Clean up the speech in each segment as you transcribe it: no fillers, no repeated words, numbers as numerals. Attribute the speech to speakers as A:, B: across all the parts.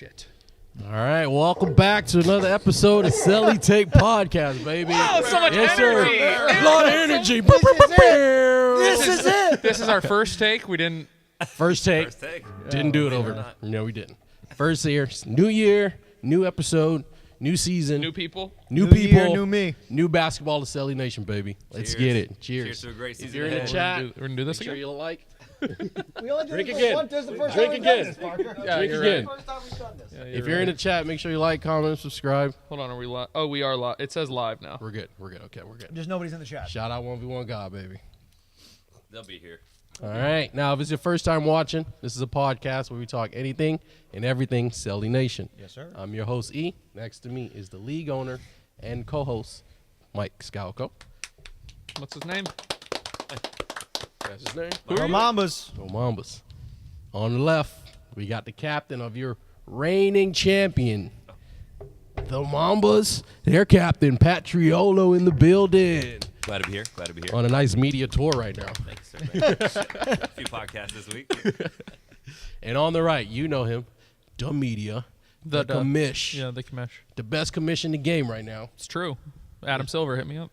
A: shit.
B: All right, welcome back to another episode of CeleTake podcast, baby.
A: Oh, so much
B: yes,
A: energy!
B: Sir. A lot of energy.
A: This is it. This is our first take. We didn't.
B: First take. Didn't do it over. No, we didn't. First year, new year, new episode, new season,
A: New people.
B: new people,
C: year, new me.
B: new basketball to Cele Nation, baby. Let's get it. Cheers.
D: Cheers to a great season.
B: If you're in the
D: ahead.
B: chat,
A: We're gonna do this
B: make sure
A: again.
B: you like.
C: We only
B: Drink
C: did it
B: again.
C: once. This is the first
B: Drink
C: time we've
B: again.
C: done this, Parker.
A: Yeah,
B: Drink
A: you're
B: again.
C: First time we've done this.
A: Yeah,
B: If you're in the chat, make sure you like, comment, subscribe.
A: Hold on, are we live? Oh, we are live. It says live now.
B: We're good. We're good. Okay, we're good.
C: Just nobody's in the chat.
B: Shout out 1v1 God, baby.
D: They'll be here.
B: All right. Now, if it's your first time watching, this is a podcast where we talk anything and everything Cele Nation.
C: Yes, sir.
B: I'm your host, E. Next to me is the league owner and co-host, Mike Scalco.
A: What's his name?
B: That's his name.
A: Who are you?
C: Mambas.
B: Go Mambas. On the left, we got the captain of your reigning champion, the Mambas. Their captain, Pat Triolo, in the building.
D: Glad to be here. Glad to be here.
B: On a nice media tour right now.
D: Thanks, sir. A few podcasts this week.
B: And on the right, you know him, the media, the commish.
A: Yeah, the commish.
B: The best commish in the game right now.
A: It's true. Adam Silver hit me up.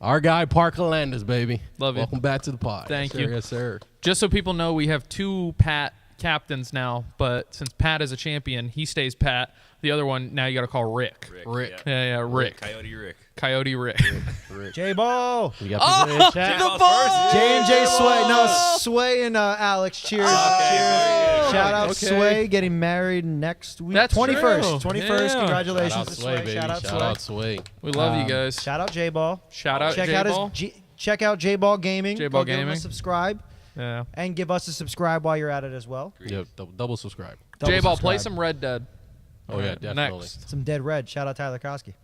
B: Our guy, Parker Landis, baby.
A: Love you.
B: Welcome back to the pod.
A: Thank
B: Yes, sir.
A: you.
B: Yes, sir.
A: Just so people know, we have two Pat captains now, but since Pat is a champion, he stays Pat. The other one, now you got to call Rick.
B: Rick.
A: Yeah, Rick.
D: Coyote Rick.
A: Coyote Rick.
C: J-Ball.
B: We got people in the chat.
D: J-Ball first.
C: J&J Sway. No, Sway and Alex. Cheers.
D: Okay.
C: Shout out
B: Okay.
C: Sway getting married next week.
A: That's
C: 21st.
A: true.
C: 21st.
A: Yeah.
C: Congratulations
B: Shout out
C: to
B: Sway, baby.
C: Shout out
B: Shout
C: Sway.
B: out Sway.
A: We love you guys.
C: Shout out J-Ball.
A: Shout out
C: Check
A: J-Ball.
C: check out J-Ball Gaming.
A: J-Ball
C: Go give him
A: Gaming.
C: a subscribe.
A: Yeah.
C: And give us a subscribe while you're at it as well.
B: Yep, double subscribe.
C: Double
A: J-Ball, play
C: subscribe.
A: some Red Dead.
B: Oh, yeah, definitely.
A: Next.
C: Some Dead Red. Shout out Tyler Koski.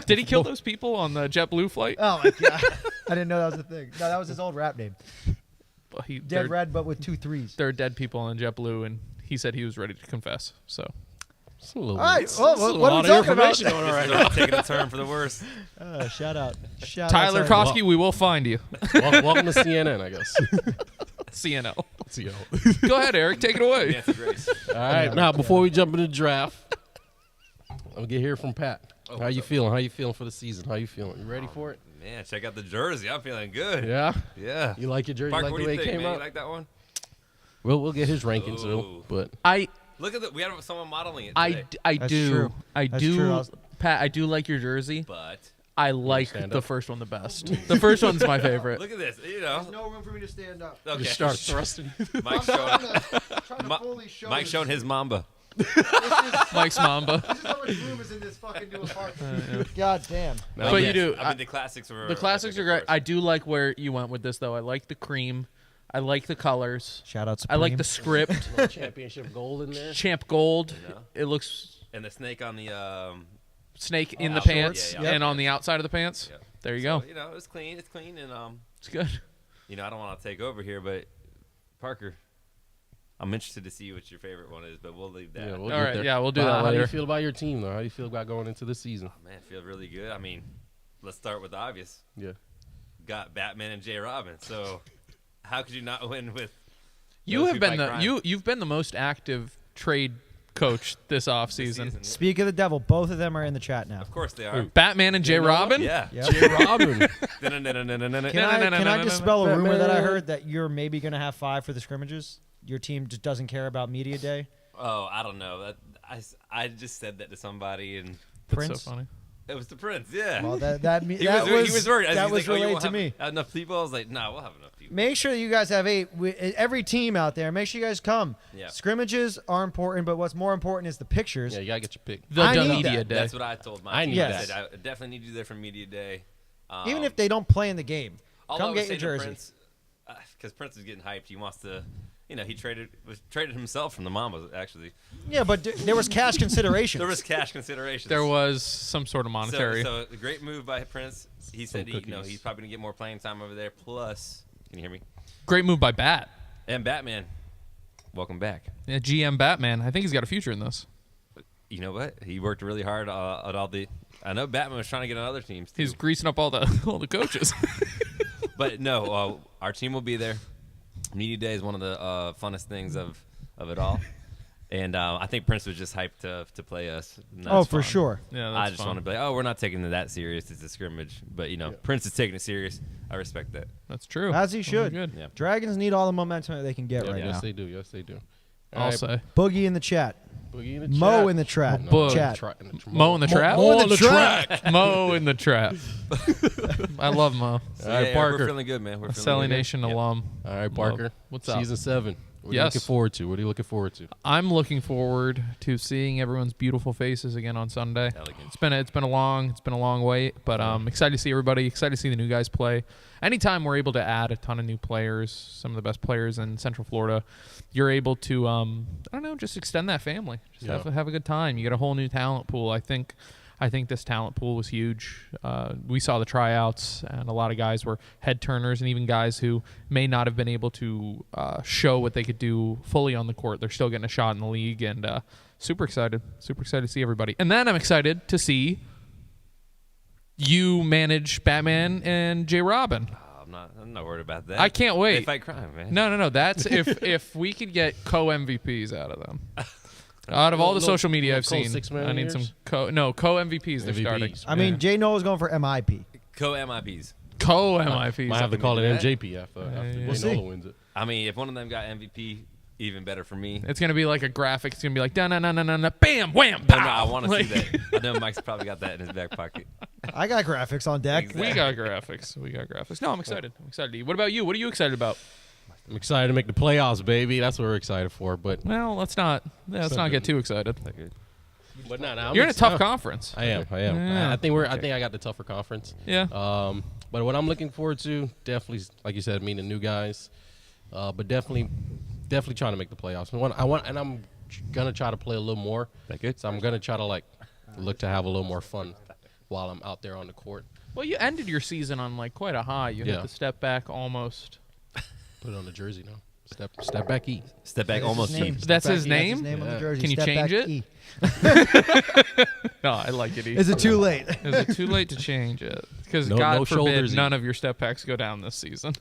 A: Did he kill those people on the JetBlue flight?
C: Oh, my God. I didn't know that was a thing. No, that was his old rap name.
A: Well,
C: Dead
A: they're,
C: Red, but with 2 3s.
A: There are dead people on JetBlue, and he said he was ready to confess. So
B: It's a little,
C: All right,
B: it's
C: well,
B: a
C: what
B: lot
C: are
B: of
C: we talking about?
B: information going on right
D: This
B: now.
D: is taking a turn for the worse.
C: Shout out.
A: Tyler
C: Tyler.
A: Koski, we will find you.
B: Welcome to CNN, I guess.
A: CNL.
B: CEO.
A: Go ahead, Eric. Take it away.
D: Nancy Grace.
B: All right, now before we jump into the draft, I'll get here from Pat. How you feeling? How you feeling for the season? How you feeling? You ready for it?
D: Man, check out the jersey. I'm feeling good.
B: Yeah.
D: Yeah.
B: You like your jersey?
D: Parker,
B: Like
D: what
B: the
D: do
B: way
D: you
B: it
D: think,
B: came
D: man?
B: out?
D: You like that one?
B: We'll get his rankings though,
D: Ooh.
B: but
D: Look at that. We had someone modeling it
A: I
D: today.
C: That's
A: do.
C: true.
A: I
C: That's
A: do.
C: true.
A: Pat, I do like your jersey.
D: But
A: I like
B: stand
A: the
B: up?
A: first one the best. The first one's my favorite.
D: look at this. You know.
C: no room for me to stand up.
D: Okay.
B: just start thrusting.
D: Mike's showing his Mamba.
A: Mike's Mamba.
C: This is how much room is in this fucking new apartment. God damn.
B: Now,
A: But
B: yes.
A: you do.
D: I mean, the classics were.
A: The classics are great. I do like where you went with this, though. I like the cream. I like the colors.
C: Shout out
A: I like the script.
B: Little championship gold in there.
A: Champ Gold.
D: Yeah.
A: It looks
D: And the snake on the.
A: snake in the
D: Shorts.
A: pants
D: Yeah, yeah.
A: and on the outside of the pants.
D: Yeah.
A: There you
D: So,
A: go.
D: you know, it's clean. It's clean, and
A: It's good.
D: you know, I don't want to take over here, but Parker, I'm interested to see what your favorite one is, but we'll leave that.
B: Yeah, we'll
A: All
B: get
A: right,
B: there.
A: yeah, we'll do
B: But
A: that
B: How do you
A: later.
B: feel about your team, though? How do you feel about going into this season?
D: Man, I feel really good. I mean, let's start with the obvious.
B: Yeah.
D: Got Batman and J. Robin, so how could you not win with?
A: You
D: those
A: have
D: who
A: been
D: fight
A: the
D: crime?
A: you've been the most active trade coach this offseason.
D: Season?
C: Speak of the devil. Both of them are in the chat now.
D: Of course they are.
A: Batman and J. Robin.
D: Yeah.
C: Yep.
B: J. Robin.
C: Can
D: Can
C: I dispel a rumor that I
B: Batman.
C: heard that you're maybe going to have 5 for the scrimmages? Your team just doesn't care about media day?
D: Oh, I don't know. I just said that to somebody, and
A: That's
C: Prince?
A: so funny.
D: it was the Prince. Yeah.
C: Well,
D: he
C: that
D: was worried.
C: that
D: He's
C: was
D: like, "Oh, you
C: relayed
D: won't
C: to
D: have
C: me.
D: enough people. I was like, no, we'll have enough people.
C: Make sure you guys have 8. Every team out there, make sure you guys come.
D: Yeah.
C: Scrimmages are important, but what's more important is the pictures.
B: Yeah, you gotta get your pick.
A: The
C: I need
A: media
C: that.
A: day.
D: That's what I told my
B: I
D: team.
B: need
D: I
C: that.
D: said, I definitely need you there for media day.
C: Even if they don't play in the game,
D: Although I
C: come
D: was
C: get your
D: saying to
C: jersey.
D: Prince, because Prince is getting hyped. He wants to, you know, he traded himself from the Mambas. Actually,
C: Yeah, but there was cash consideration.
D: there was cash considerations.
A: There was some sort of monetary.
D: So a great move by Prince. He said
B: cookies.
D: he's probably gonna get more playing time over there. Plus, can you hear me?
A: Great move by Bat.
D: And Batman, welcome back.
A: Yeah, GM Batman. I think he's got a future in this.
D: You know what? He worked really hard at all the. I know Batman was trying to get on other teams too.
A: He's greasing up all the coaches.
D: But no, our team will be there. Media Day is one of the funnest things of it all. And I think Prince was just hyped to play us.
C: Oh, for sure.
A: Yeah,
D: I
A: that's
D: just
A: fun.
D: want to be like, we're not taking it that serious. It's a scrimmage. But, Prince is taking it serious. I respect that.
A: That's true.
C: As he should.
A: Good.
D: Yeah.
C: Dragons need all the momentum that they can get right
B: Yes,
C: now.
B: they do. Yes, they do.
A: I'll say.
C: Boogie in the chat.
B: Boogie in the
C: Mo
B: chat.
C: in the trap.
A: Bug.
C: Chat.
A: Mo in the trap.
C: Mo in the trap.
A: Mo in the trap. I love Mo.
D: So,
B: All right,
D: yeah,
B: Parker.
D: We're feeling good, man. We're
A: A
D: feeling
A: Celly
D: good.
A: Nation
D: Yep.
A: alum.
B: All right, Parker.
A: What's up?
B: Season 7. What are you
A: Yes.
B: looking forward to? What are you looking forward to?
A: I'm looking forward to seeing everyone's beautiful faces again on Sunday.
D: Elegant.
A: It's been a long wait, but excited to see everybody. Excited to see the new guys play. Anytime we're able to add a ton of new players, some of the best players in Central Florida, you're able to I don't know, just extend that family. Just have a good time. You get a whole new talent pool. I think this talent pool was huge. We saw the tryouts, and a lot of guys were head turners, and even guys who may not have been able to show what they could do fully on the court. They're still getting a shot in the league, and super excited to see everybody. And then I'm excited to see you manage Batman and J. Robin.
D: I'm not worried about that.
A: I can't wait.
D: They fight crime, man.
A: No. That's if we could get co-MVPs out of them. Out of all the social media I've seen,
B: co-six-man
A: I need some
B: years?
A: co-MVPs they're starting.
B: MVPs.
C: I mean, Jay Noah's going for MIP.
D: Co-MIPs.
A: Co-MIPs.
B: Might have to call it
D: that.
B: MJP after
A: We'll
B: Jay Nola wins it.
D: I mean, if one of them got MVP, even better for me.
A: It's gonna be like a graphic. It's gonna be like da na na na na na bam wham
D: No,
A: pow.
D: I want to
A: Like-
D: see that. I know Mike's probably got that in his back pocket.
C: I got graphics on deck.
D: Exactly.
A: We got graphics. No, I'm excited. What about you? What are you excited about?
B: I'm excited to make the playoffs, baby. That's what we're excited for. But
A: Well, let's not get too excited.
D: Not good.
B: but no,
A: You're in a tough conference.
B: I am.
A: Yeah.
B: I think I got the tougher conference.
A: Yeah.
B: But what I'm looking forward to, definitely, like you said, meeting new guys. But definitely trying to make the playoffs. And I'm gonna try to play a little more.
D: That good?
B: So I'm gonna try to look to have a little more fun while I'm out there on the court.
A: Well, you ended your season on quite a high. You hit
B: Yeah.
A: the step back almost.
B: Put it on the jersey now. Step back, E.
D: Step back, almost
C: His name.
D: cheap.
A: That's
C: Step
A: his
C: back-
A: name?
C: That's his name on the
B: Yeah.
C: jersey.
A: Can you
C: Step
A: change
C: back
A: it?
C: E.
A: No, I like it.
C: Is it too late?
A: Is it too late to change it? Because
B: No-
A: God
B: no
A: forbid
B: shoulders,
A: none of your step backs go down this season.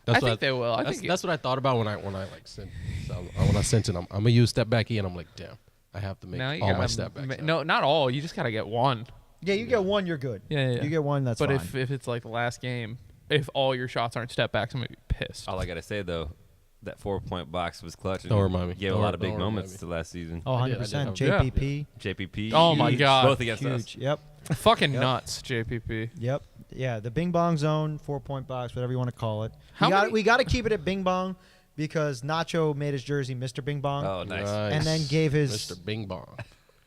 B: That's
A: I
B: what
A: think they will. I
B: That's,
A: think
B: that's what I thought about when I sent. So when I sent it, I'm gonna use step back E, and I'm like, damn, I have to make
A: now you
B: all
A: gotta
B: my
A: have
B: step backs.
A: No, not all. You just gotta get one.
C: Yeah, you get one, you're good.
A: Yeah.
C: You get one, that's
A: but
C: fine.
A: if it's like the last game, if all your shots aren't step backs, I'm gonna be pissed.
D: All I gotta say though, that 4-point box was clutch. and
B: Don't remind me.
D: Gave a
B: Don't
D: lot of
B: re-
D: big
B: don't remind
D: moments
B: me.
D: to last season.
C: Oh,
B: I did
C: 100%.
B: have-
C: JPP.
D: JPP.
A: Oh my
D: huge,
A: God.
D: Both against us.
C: Huge. Yep.
A: Fucking
C: Yep.
A: nuts, JPP.
C: Yep. Yeah, the Bing Bong Zone, 4-point box, whatever you want to call it.
A: How many-
C: We got to keep it at Bing Bong because Nacho made his jersey Mr. Bing Bong.
D: Oh, nice.
C: And then gave his
B: Mr. Bing Bong.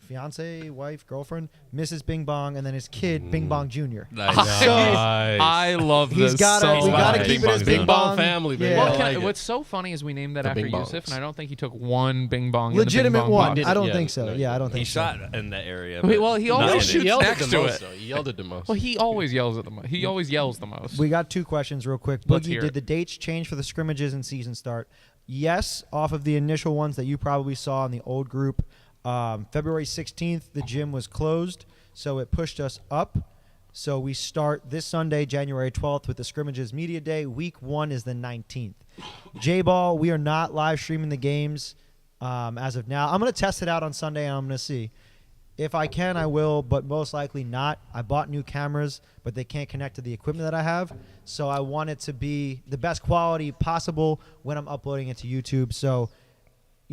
C: fiance, wife, girlfriend, Mrs. Bing Bong, and then his kid, Bing Bong Jr.
D: Nice.
A: I love
C: He's
A: this
C: got
A: so
C: to. We got to
A: much.
C: keep it as
D: Bing
C: Bing
B: Bong
C: Bong
B: family, baby.
C: Yeah.
B: I
A: Well,
B: like it.
A: what's so funny is we named that
B: The
A: after
B: Bing
A: Yusuf,
B: Bongs.
A: and I don't think he took one Bing Bong. in the Bing
C: Legitimate
A: Bong
C: one.
A: box.
C: I don't
B: Yeah,
C: think so.
B: no,
C: Yeah, I don't
D: He
C: think so.
D: shot in that area.
A: Wait,
D: but
A: well, he
D: not
A: always
D: in it.
A: shoots
B: He yelled
A: next
B: at the
A: to
B: most,
A: it.
B: though. He yelled at the most.
A: Well, he always yells at the most. He always yells the most.
C: We got two questions real quick.
A: Let's
C: Boogie,
A: hear
C: did
A: it.
C: the dates change for the scrimmages and season start? Yes, off of the initial ones that you probably saw in the old group. February 16th, the gym was closed, so it pushed us up. So we start this Sunday, January 12th, with the scrimmages media day. Week 1 is the 19th. J-Ball, we are not live streaming the games as of now. I'm going to test it out on Sunday, and I'm going to see. If I can, I will, but most likely not. I bought new cameras, but they can't connect to the equipment that I have. So I want it to be the best quality possible when I'm uploading it to YouTube. So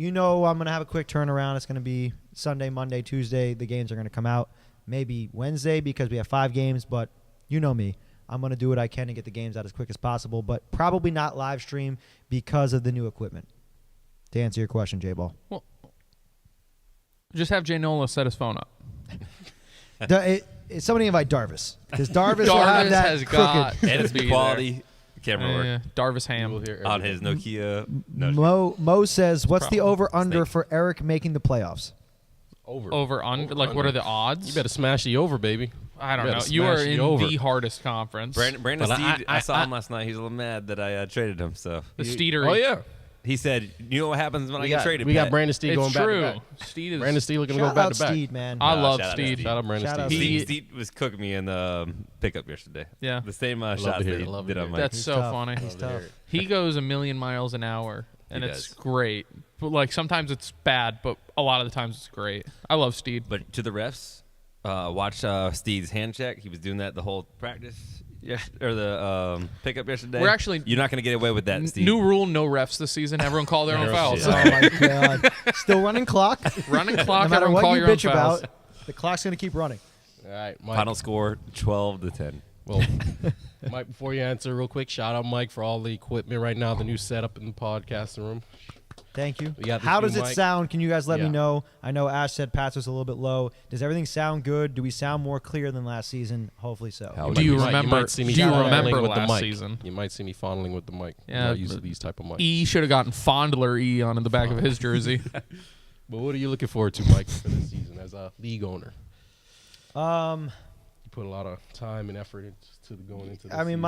C: I'm going to have a quick turnaround. It's going to be Sunday, Monday, Tuesday. The games are going to come out. Maybe Wednesday because we have 5 games, but you know me. I'm going to do what I can to get the games out as quick as possible, but probably not live stream because of the new equipment. To answer your question, J-Ball.
A: Well, just have Jay Nola set his phone up.
C: Somebody invite Darvis because Darvis will have
A: Darvis
C: that
A: has
C: crooked.
A: got
D: And it's
A: to be
D: good quality camera
A: there.
D: work
A: Yeah, Darvis
B: You will
A: Ham.
B: hear
D: on
B: everything.
D: his Nokia. No,
C: Mo says, "What's the
A: Problem.
C: over/under
D: Snake.
C: for Eric making the playoffs?"
A: Over under. Like, what are the odds?
B: You better smash the over, baby.
A: I don't
B: you
A: know.
B: better
A: You are
B: smash the
A: in
B: over.
A: the hardest conference.
D: Brandon
B: But
D: Steed, I saw
B: I-
D: him last night. He's a little mad that I traded him. So
A: the
B: You-
A: Steedery.
B: Oh yeah.
D: He said, "You know what happens when I get traded?"
B: We got
D: Pat?"
B: Brandon Steed going
A: It's
B: back
A: true.
B: to back.
A: Steed is.
B: Brandon Steed looking to go
C: Shout
B: back
C: out
B: to back.
C: Steed, man.
A: I love
D: shout out to
A: Steed.
D: Steed.
B: Shout out Brandon
C: Shout out
B: Steed.
D: Steve was cooking me in the pickup yesterday.
A: Yeah.
D: The same
B: to
D: shots
B: hear
D: that
B: it,
D: he
B: love to
D: did
B: hear
D: on
B: it.
D: Mike.
A: That's
C: He's
A: so
C: tough.
A: funny.
C: He's tough.
A: He goes a million miles an hour, and
D: He
A: it's
D: does.
A: great. But like sometimes it's bad, but a lot of the times it's great. I love Steed.
D: But to the refs, watch Steve's hand check. He was doing that the whole practice. Or the pickup yesterday.
A: We're actually-
D: you're not going to get away with that, Steve.
A: New rule: no refs this season. Everyone call their own
D: No
A: fouls.
D: shit.
C: Oh my god! Still running clock.
A: Running clock.
C: No matter
A: everyone
C: what
A: call
C: you
A: your own
C: bitch
A: fouls.
C: about, the clock's gonna keep running.
B: All right, Mike.
D: Final score 12-10.
B: Well, Mike, before you answer, real quick, shout out Mike for all the equipment right now, the new setup in the podcasting room.
C: Thank you.
B: We got the
C: How
B: two
C: does it
B: mic-
C: sound? Can you guys let me
B: Yeah.
C: know? I know Ash said Pat's was a little bit low. Does everything sound good? Do we sound more clear than last season? Hopefully so.
D: Hell
A: Do you
B: might-
A: remember?
B: might see me
A: Do you
B: fondling
A: remember
B: with the
A: last
B: mic.
A: season?
B: You might see me fondling with the mic.
A: Yeah,
B: I'm not used to
A: but
B: these type of mics.
A: E should have gotten Fondler E on the back of his jersey.
B: But what are you looking forward to, Mike, for this season as a league owner? You put a lot of time and effort into going into this
C: I mean,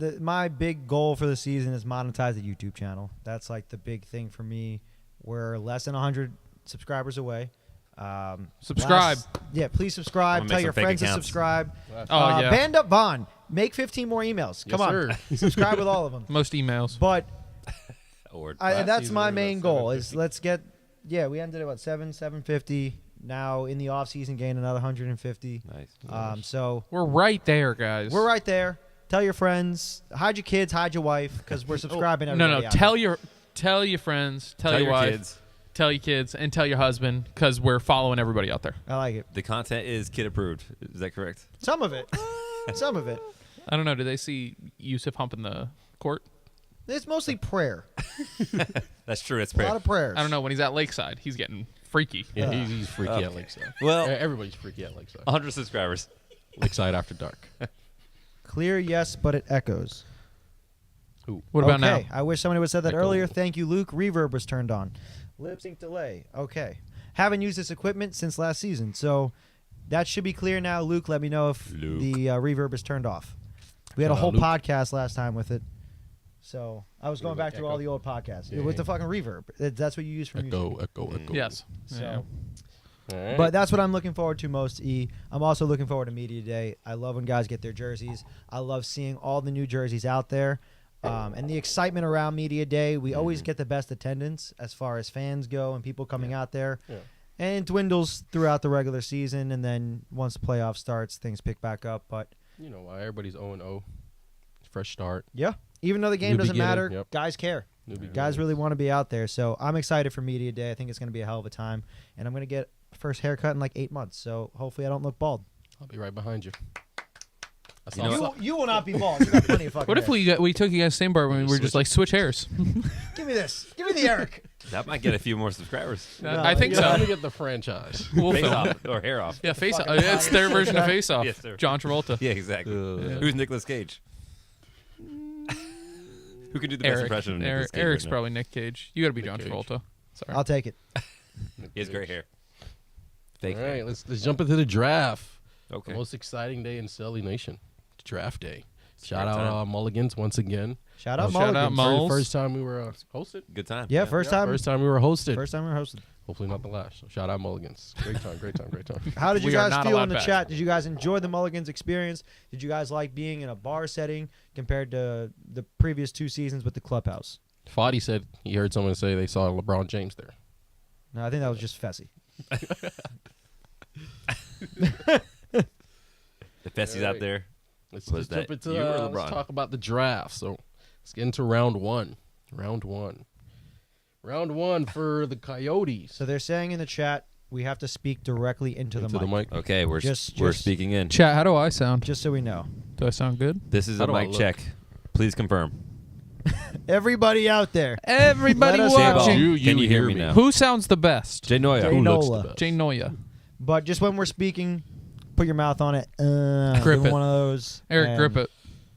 B: season.
C: my big goal for the season is monetize the YouTube channel. That's like the big thing for me. We're less than 100 subscribers away.
A: Subscribe.
C: Please subscribe.
D: I'm gonna
C: Tell
D: make
C: your
D: some fake
C: friends to
D: accounts.
C: subscribe.
A: Oh, yeah.
C: Band up Vaughn. Make 15 more emails. Come
B: Yes,
C: on.
B: sir.
C: Subscribe with all of them.
A: Most emails.
C: But
D: Or
B: Last
C: that's
B: season
C: my
B: we were
C: main
B: at
C: goal is
B: 750.
C: let's get we ended at what 750. Now in the off season gain another 150.
D: nice.
C: So
A: We're right there, guys.
C: we're right there. Tell your friends, hide your kids, hide your wife, because we're subscribing.
A: No,
C: everybody out
A: tell
C: there.
A: your friends, tell your
D: your
A: wife,
D: kids.
A: tell your kids, and tell your husband, because we're following everybody out there.
C: I like it.
D: The content is kid approved. Is that correct?
C: Some of it. Some of it.
A: I don't know. Do they see Yusuf humping the court?
C: It's mostly prayer.
D: That's true. It's
C: A lot of prayers.
A: I don't know. When he's at Lakeside, he's getting freaky.
B: Yeah, he's freaky at Lakeside.
D: Well-
B: Everybody's freaky at Lakeside.
D: 100 subscribers.
B: Lakeside after dark.
C: Clear, yes, but it echoes.
A: What about
C: okay.
A: now?
C: I wish somebody would have said that
B: Echo.
C: earlier. Thank you, Luke. Reverb was turned on. Lip sync delay. Okay. Haven't used this equipment since last season, so that should be clear now. Luke, let me know if
D: Luke.
C: the reverb is turned off. We had a
B: Shout out,
C: whole
B: Luke.
C: podcast last time with it. So I was going
B: Reverb
C: back through all
B: echo.
C: the old podcasts.
B: Yeah,
C: It was
B: yeah.
C: the fucking reverb. That's what you use for music.
B: Echo.
A: Yes.
C: So,
A: Yeah.
B: All right.
C: but that's what I'm looking forward to most, E. I'm also looking forward to Media Day. I love when guys get their jerseys. I love seeing all the new jerseys out there. And the excitement around Media Day. We always get the best attendance as far as fans go and people coming out there.
B: Yeah.
C: And it dwindles throughout the regular season. And then once the playoff starts, things pick back up. But,
B: You know why everybody's 0-0. Fresh start.
C: yeah, even though the game
B: New
C: doesn't
B: beginning,
C: matter,
B: yep.
C: guys care.
B: New beginnings.
C: Guys really want to be out there. So I'm excited for Media Day. I think it's going to be a hell of a time. And I'm going to get first haircut in like 8 months. So hopefully I don't look bald.
B: I'll be right behind you. I
D: You know
B: saw-
D: what?
C: You will not be bald. You got plenty of fucking
A: What if
C: hair.
A: we took you guys same bar when we were just like switch hairs?
C: Give me this. Give me the Eric.
D: That might get a few more subscribers.
A: I think
B: Yeah,
A: so.
B: let me get the franchise.
A: We'll
D: Face
A: film.
D: off or hair off.
A: Yeah, face off.
C: Fucking
A: It's their version of face off.
D: Yes, sir.
A: John Travolta.
D: Yeah, exactly. Who's Nicolas Cage? Who can do the best impression of Nicolas Cage?
A: Eric's
D: right now?
A: probably Nick Cage. You got to be
B: Nick
A: John
B: Cage.
A: Travolta. Sorry.
C: I'll take it.
D: He has great hair.
B: All
D: Fake hair.
B: right, let's jump into the draft.
D: Okay.
B: The most exciting day in Celly Nation. Draft day.
D: a
B: Shout
D: great
B: out
D: time.
B: Mulligans once again.
C: Shout out
A: Shout out
C: Mulligans.
A: Mulligans.
B: First time we were hosted.
D: Good time.
C: Yeah, first time.
B: First time we were hosted.
C: First time we were hosted.
B: Hopefully not the last. So shout out Mulligans. Great time, great time, great time.
C: How did you
A: We are
C: guys
A: not
C: feel
A: allowed
C: in the
A: back.
C: chat? Did you guys enjoy the Mulligans experience? Did you guys like being in a bar setting compared to the previous 2 seasons with the clubhouse?
B: Foddy said he heard someone say they saw LeBron James there.
C: No, I think that was just Fessy.
D: The Fessies out there.
B: Let's
D: Was
B: jump
D: that
B: into
D: you or
B: let's
D: LeBron?
B: talk about the draft. So let's get into round one. Round one for the Coyotes.
C: So they're saying in the chat we have to speak directly into the mic.
D: Okay, we're
C: Just-
D: speaking in.
A: Chat, how do I sound?
C: Just so we know.
A: Do I sound good?
D: This is
B: How
D: a
B: do I
D: mic
B: look?
D: check. Please confirm.
C: Everybody out there.
A: Everybody
C: Let us know.
A: watching.
B: You
D: Can you hear
B: hear
D: me
B: me?
D: now?
A: Who sounds the best?
D: Jay Noya.
C: Jay
B: Who looks
C: Nola.
B: the best?
A: Jay Noya.
C: But just when we're speaking, put your mouth on it.
A: Grip
C: give
A: it.
C: One of those.
A: Eric,
C: and
A: grip it.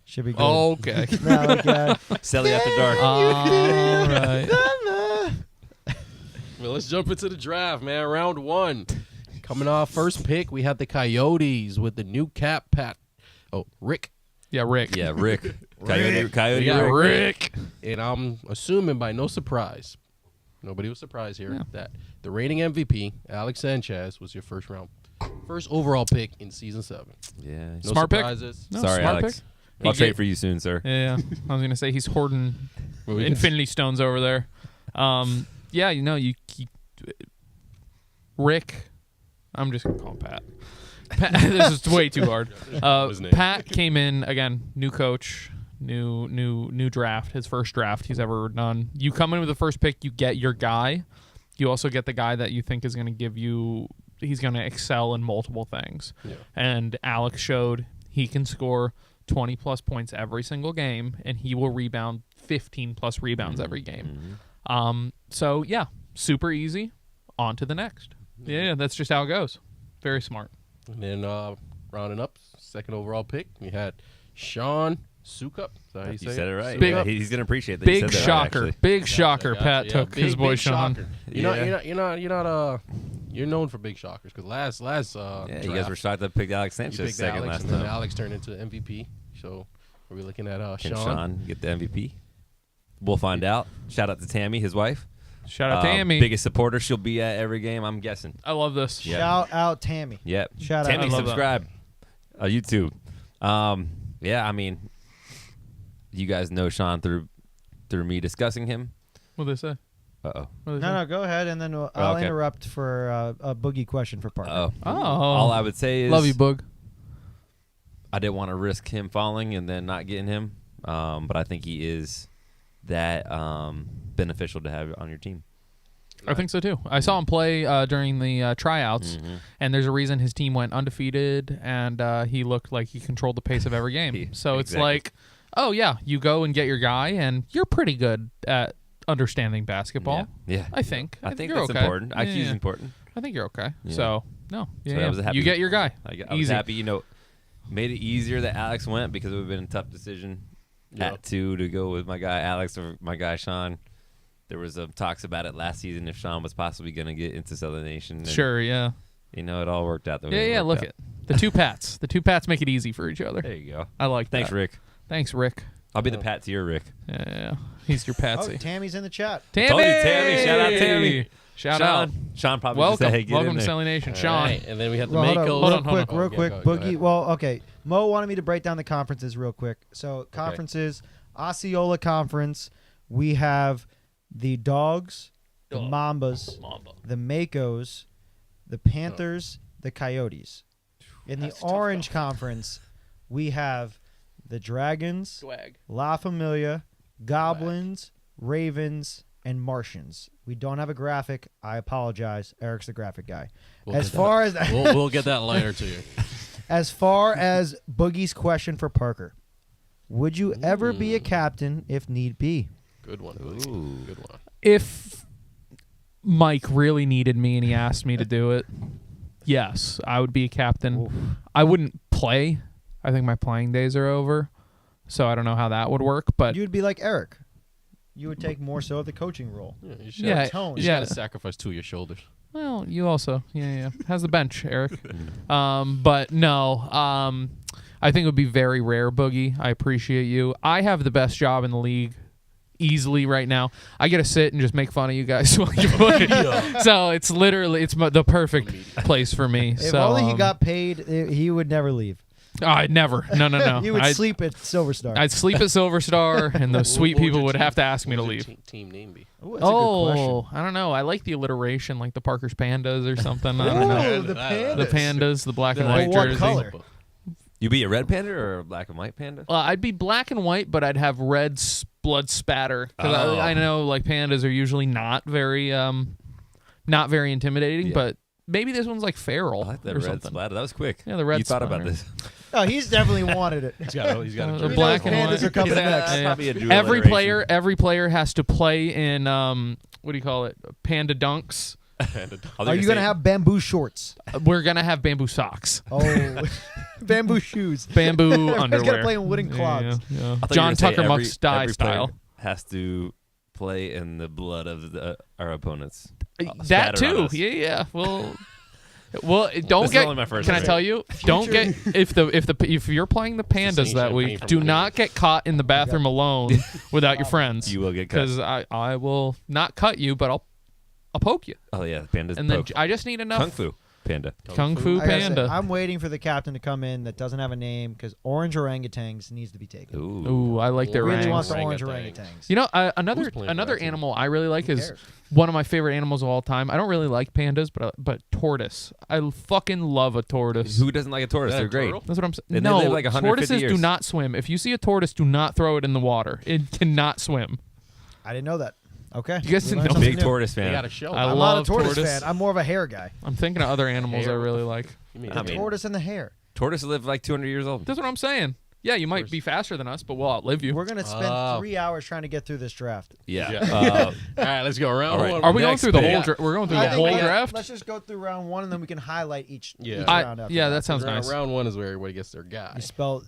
C: Should be good.
A: Okay.
C: No, okay.
D: Selly After Dark.
A: All right.
B: Well, let's jump into the draft, man. Round one. Coming off first pick, we had the Coyotes with the new cap Rick.
A: Yeah, Rick.
D: Yeah, Rick. Coyote
B: We got
D: Rick.
B: And I'm assuming by no surprise, nobody was surprised here,
A: Yeah.
B: that the reigning MVP, Alex Sanchez, was your first overall pick in season 7.
D: Yeah.
B: No
A: Smart pick.
B: surprises.
A: No,
D: Sorry,
A: smart
D: Alex.
A: pick.
D: I'll
A: He
D: trade
A: get-
D: for you soon, sir.
A: Yeah, I was gonna say he's hoarding
B: Well, we can-
A: Infinity Stones over there. Yeah, you keep Rick. I'm just gonna call him Pat. This is way too hard.
B: his name.
A: Pat came in again, new coach, new draft, his first draft he's ever done. You come in with the first pick, you get your guy. You also get the guy that you think is gonna give you. He's gonna excel in multiple things.
B: Yeah.
A: And Alex showed he can score 20 plus points every single game, and he will rebound 15 plus rebounds every game. So yeah, super easy. On to the next. Yeah, that's just how it goes. Very smart.
B: And then rounding up, second overall pick, we had Sean Sukup. Is that how you say
D: You said it right.
A: Big-
D: Yeah, he's gonna appreciate that. you
A: Big
D: said that
A: shocker.
D: Right, actually.
A: Big shocker.
B: Gotcha,
A: Pat
B: yeah,
A: took
B: big-
A: his boy
B: big
A: Sean.
B: shocker. You're known for big shockers because last
D: Yeah,
B: draft,
D: you guys were shocked that I picked Alex
B: you
D: Sanchez
B: picked
D: second
B: Alex,
D: last
B: and then
D: time.
B: Alex turned into MVP. So are we looking at
D: Can
B: Sean?
D: Sean get the MVP? We'll find out. Shout out to Tammy, his wife.
A: Shout out to Amy.
D: Biggest supporter. She'll be at every game, I'm guessing.
A: I love this.
D: Yeah.
C: Shout out Tammy.
D: Yep.
C: Shout out.
D: Tammy,
A: I love that.
D: subscribe. YouTube. Yeah, I mean, you guys know Sean through me discussing him.
A: What they say?
D: Uh-oh.
C: No, go ahead, and then I'll
D: okay.
C: interrupt for a boogie question for Parker.
D: Oh.
A: Oh.
D: All I would say is
A: Love you, Boog.
D: I didn't want to risk him falling and then not getting him. But I think he is that beneficial to have on your team.
A: I think so too. I saw him play during the tryouts, and there's a reason his team went undefeated, and he looked like he controlled the pace of every game. So it's
D: Exactly.
A: like, oh yeah, you go and get your guy, and you're pretty good at understanding basketball.
D: Yeah.
A: I think.
D: I think
A: you're
D: that's
A: okay.
D: important. IQ is
A: Yeah.
D: important.
A: I think you're okay.
D: Yeah.
A: So no, yeah,
D: So I was happy
A: you get your guy.
D: I was
A: Easy.
D: happy, made it easier that Alex went because it would have been a tough decision
B: Yeah.
D: at 2 to go with my guy Alex or my guy Sean. There was talks about it last season if Sean was possibly going to get into Southern Nation. And,
A: Sure, yeah,
D: it all worked out the way it
A: yeah.
D: worked
A: Look
D: out.
A: at the two Pats. The two Pats make it easy for each other.
D: There you go.
A: I like
D: Thanks,
A: that.
D: Rick.
A: Thanks, Rick.
D: I'll be the Pat to your Rick.
A: Yeah. He's your Patsy.
C: Oh, Tammy's in the chat.
A: Tammy!
D: Told you, Tammy. Shout out, Tammy.
A: Shout out.
D: Sean probably
A: Welcome.
D: just said, hey, get
A: Welcome
D: in
A: to
D: there.
A: Selling Nation.
B: All
A: Sean.
B: right, and then we had the
C: Well, hold on,
B: Mako.
A: hold on.
C: real quick.
B: Go ahead.
C: Boogie. Well, okay. Mo wanted me to break down the conferences real quick. So conferences, Osceola Conference, we have the Dogs, the Mambas, the Makos, the Panthers, the Coyotes. In the Orange Conference, we have the Dragons,
A: Swag.
C: La Familia, Goblins, Ravens, and Martians. We don't have a graphic. I apologize. Eric's the graphic guy. As far as
B: we'll get that later to you.
C: as far as Boogie's question for Parker, would you ever be a captain if need be?
B: Good one.
D: Ooh.
B: Good one.
A: If Mike really needed me and he asked me to do it, yes, I would be a captain. I wouldn't play. I think my playing days are over, so I don't know how that would work. But
C: You would be like Eric. You would take more so of the coaching role.
B: Yeah, you should
A: yeah,
C: tone.
B: you
A: yeah.
B: got to sacrifice 2 of your shoulders.
A: Well, you also, yeah. How's the bench, Eric? But no, I think it would be very rare, Boogie. I appreciate you. I have the best job in the league easily right now. I get to sit and just make fun of you guys while you play. So it's literally, the perfect place for me.
C: If
A: so,
C: only he got paid, he would never leave.
A: I'd never. No.
C: He would
A: I'd
C: sleep at Silver Star.
A: I'd sleep at Silver Star, and those sweet
B: What would
A: people
B: your
A: would
B: team-
A: have to ask me to
B: what would
A: leave.
B: your Team name be?
C: Ooh, that's a good question.
A: I don't know. I like the alliteration, like the Parker's Pandas or something. I don't know.
C: Ooh, the pandas.
A: The pandas, the black and
C: Well,
A: white
C: what
A: jersey.
C: color?
D: You be a red panda or a black and white panda?
A: I'd be black and white, but I'd have red blood spatter. 'Cause
D: Oh.
A: I know like pandas are usually not very intimidating,
D: Yeah.
A: but maybe this one's like feral
D: I like that
A: or
D: red
A: something.
D: splatter. That was quick.
A: Yeah, the red
D: You thought about
A: splatter.
D: this.
C: Oh, he's definitely wanted it.
B: He's got a
A: The
B: jersey.
A: black and
C: Pandas
A: white.
C: are coming next.
A: Yeah.
D: Probably a dual
A: Every
D: alliteration.
A: player has to play in what do you call it? Panda dunks.
C: Are you going to have bamboo shorts?
A: We're gonna have bamboo socks,
C: Oh, bamboo shoes.
A: bamboo
C: Everybody's
A: underwear.
C: gotta play in wooden clogs.
A: Yeah.
D: I thought you were
A: John
D: gonna say
A: Tucker Muck's die
D: every player
A: style.
D: has to play in the blood of our opponents.
A: That
D: Spatter on
A: too.
D: us.
A: Yeah. Well, Well, don't
D: This is
A: get.
D: only my first
A: Can I
D: race.
A: tell you? Don't get if you're playing the pandas
B: same
A: that week.
B: champagne from
A: Do
B: the
A: not get caught in the bathroom alone without your friends.
D: You will get cut.
A: because I will not cut you, but I'll poke you.
D: Oh yeah, pandas.
A: And then
D: poke.
A: I just need enough
D: Kung Fu Panda.
A: Kung Fu
C: I gotta say,
A: Panda.
C: I'm waiting for the captain to come in that doesn't have a name because orange orangutans needs to be taken.
D: Ooh.
A: Ooh, I like their
C: Really
A: ranks.
C: want the orange
B: Orangutans.
C: orangutans.
A: You know,
B: Who's
A: another
B: playing for
A: another
B: that team?
A: animal I really like
C: Who
A: is
C: cares?
A: one of my favorite animals of all time. I don't really like pandas, but tortoise. I fucking love a tortoise.
D: Who doesn't like a tortoise?
B: Is that
D: They're
B: a
D: great.
B: turtle?
A: That's what I'm saying.
D: And they
A: No,
D: live like 150
A: tortoises do
D: years.
A: not swim. If you see a tortoise, do not throw it in the water. It cannot swim.
C: I didn't know that. Okay.
A: You guys
C: We
A: didn't
C: learned
A: know.
C: something
D: Big
C: new.
D: tortoise
B: They
D: fan.
B: got a show.
A: I
C: I'm
A: love
C: not a tortoise
A: tortoise.
C: fan. I'm more of a hare guy.
A: I'm thinking of other animals I
B: Hare.
A: really like.
B: You mean
D: I
C: The
D: mean-
C: tortoise and the hare.
D: Tortoises live like 200 years old.
A: That's what I'm saying. Yeah, you might be faster than us, but we'll outlive you.
C: We're gonna spend
B: Oh.
C: 3 hours trying to get through this draft.
D: Yeah.
B: Yeah.
D: Uh,
B: All right, let's go around.
D: All right.
B: one.
A: Are we going
D: Next
A: through the
D: pick.
A: whole? We're going through
C: I
A: the
C: think
A: whole
C: we-
A: draft.
C: Let's just go through round one and then we can highlight each
B: Yeah.
C: round after
A: Yeah, that sounds
B: round,
A: nice.
B: round one is where everybody gets their guy.
C: You spelled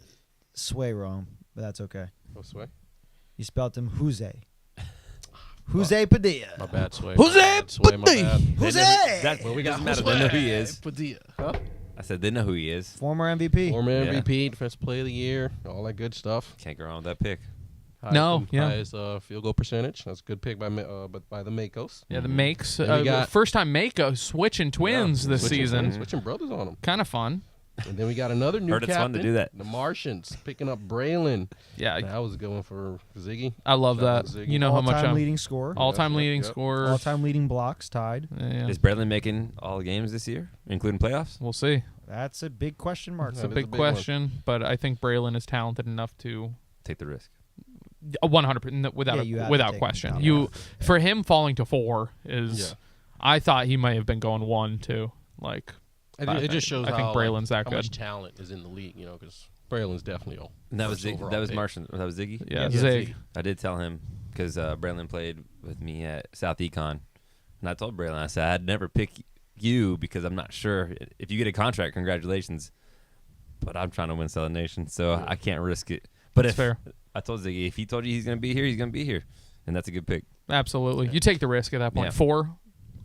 C: sway wrong, but that's okay.
B: Oh, Sway.
C: You spelled him Jose. Jose Padilla.
B: My bad, Sway.
C: Jose
B: My bad, Sway, my
C: Padilla.
B: bad.
C: Jose.
D: That,
B: Well, we
D: doesn't
B: got
D: matter. They know who he is.
B: Padilla. Huh?
D: I said they know who he is.
C: Former MVP.
B: Former
D: Yeah.
B: MVP, Defensive Player of the Year, all that good stuff.
D: Can't go wrong with that pick.
A: No, yeah.
B: Highest field goal percentage. That's a good pick by the Makos.
A: Yeah, the makes.
B: Then we got-
A: First time Mako switching twins this
B: Switching
A: season.
B: twins, switching brothers on them.
A: Kind of fun.
B: And then we got another new
D: Heard it's
B: captain.
D: fun to do that.
B: The Martians picking up Braylon.
A: Yeah,
B: I was going for Ziggy.
A: I love
B: Shout out
A: that.
B: Ziggy.
A: You know how much
C: All-time
A: I'm
C: leading scorer.
A: all-time
B: Yep,
A: leading
B: yep.
A: scorer.
C: All-time leading blocks tied.
A: Yeah,
D: Is Braylon making all the games this year, including playoffs?
A: we'll see.
C: That's a big question mark.
B: That
A: It's a
B: is
A: big
B: a big one.
A: question, but I think Braylon is talented enough to
D: Take the risk.
A: 100%
C: Yeah, you have to
A: without
C: take
A: question.
C: him.
A: You for him falling to 4 is.
B: Yeah.
A: I thought he might have been going 1 too. Like
B: It just shows
A: I think
B: how,
A: Braylon's that
B: how
A: good.
B: much talent is in the league, because Braylon's definitely
D: And that was
B: first
D: Zig,
B: overall
D: that was
B: pick.
D: Martian. That was Ziggy.
A: Yeah,
B: Yeah,
A: Zig.
B: Ziggy.
D: I did tell him because Braylon played with me at South Econ, and I told Braylon, I said I'd never pick you because I'm not sure if you get a contract. Congratulations, but I'm trying to win Southern Nation, so I can't risk it. But
A: That's
D: if
A: fair.
D: I told Ziggy if he told you he's gonna be here, he's gonna be here, and that's a good pick.
A: Absolutely. You take the risk at that point.
D: Yeah.
A: 4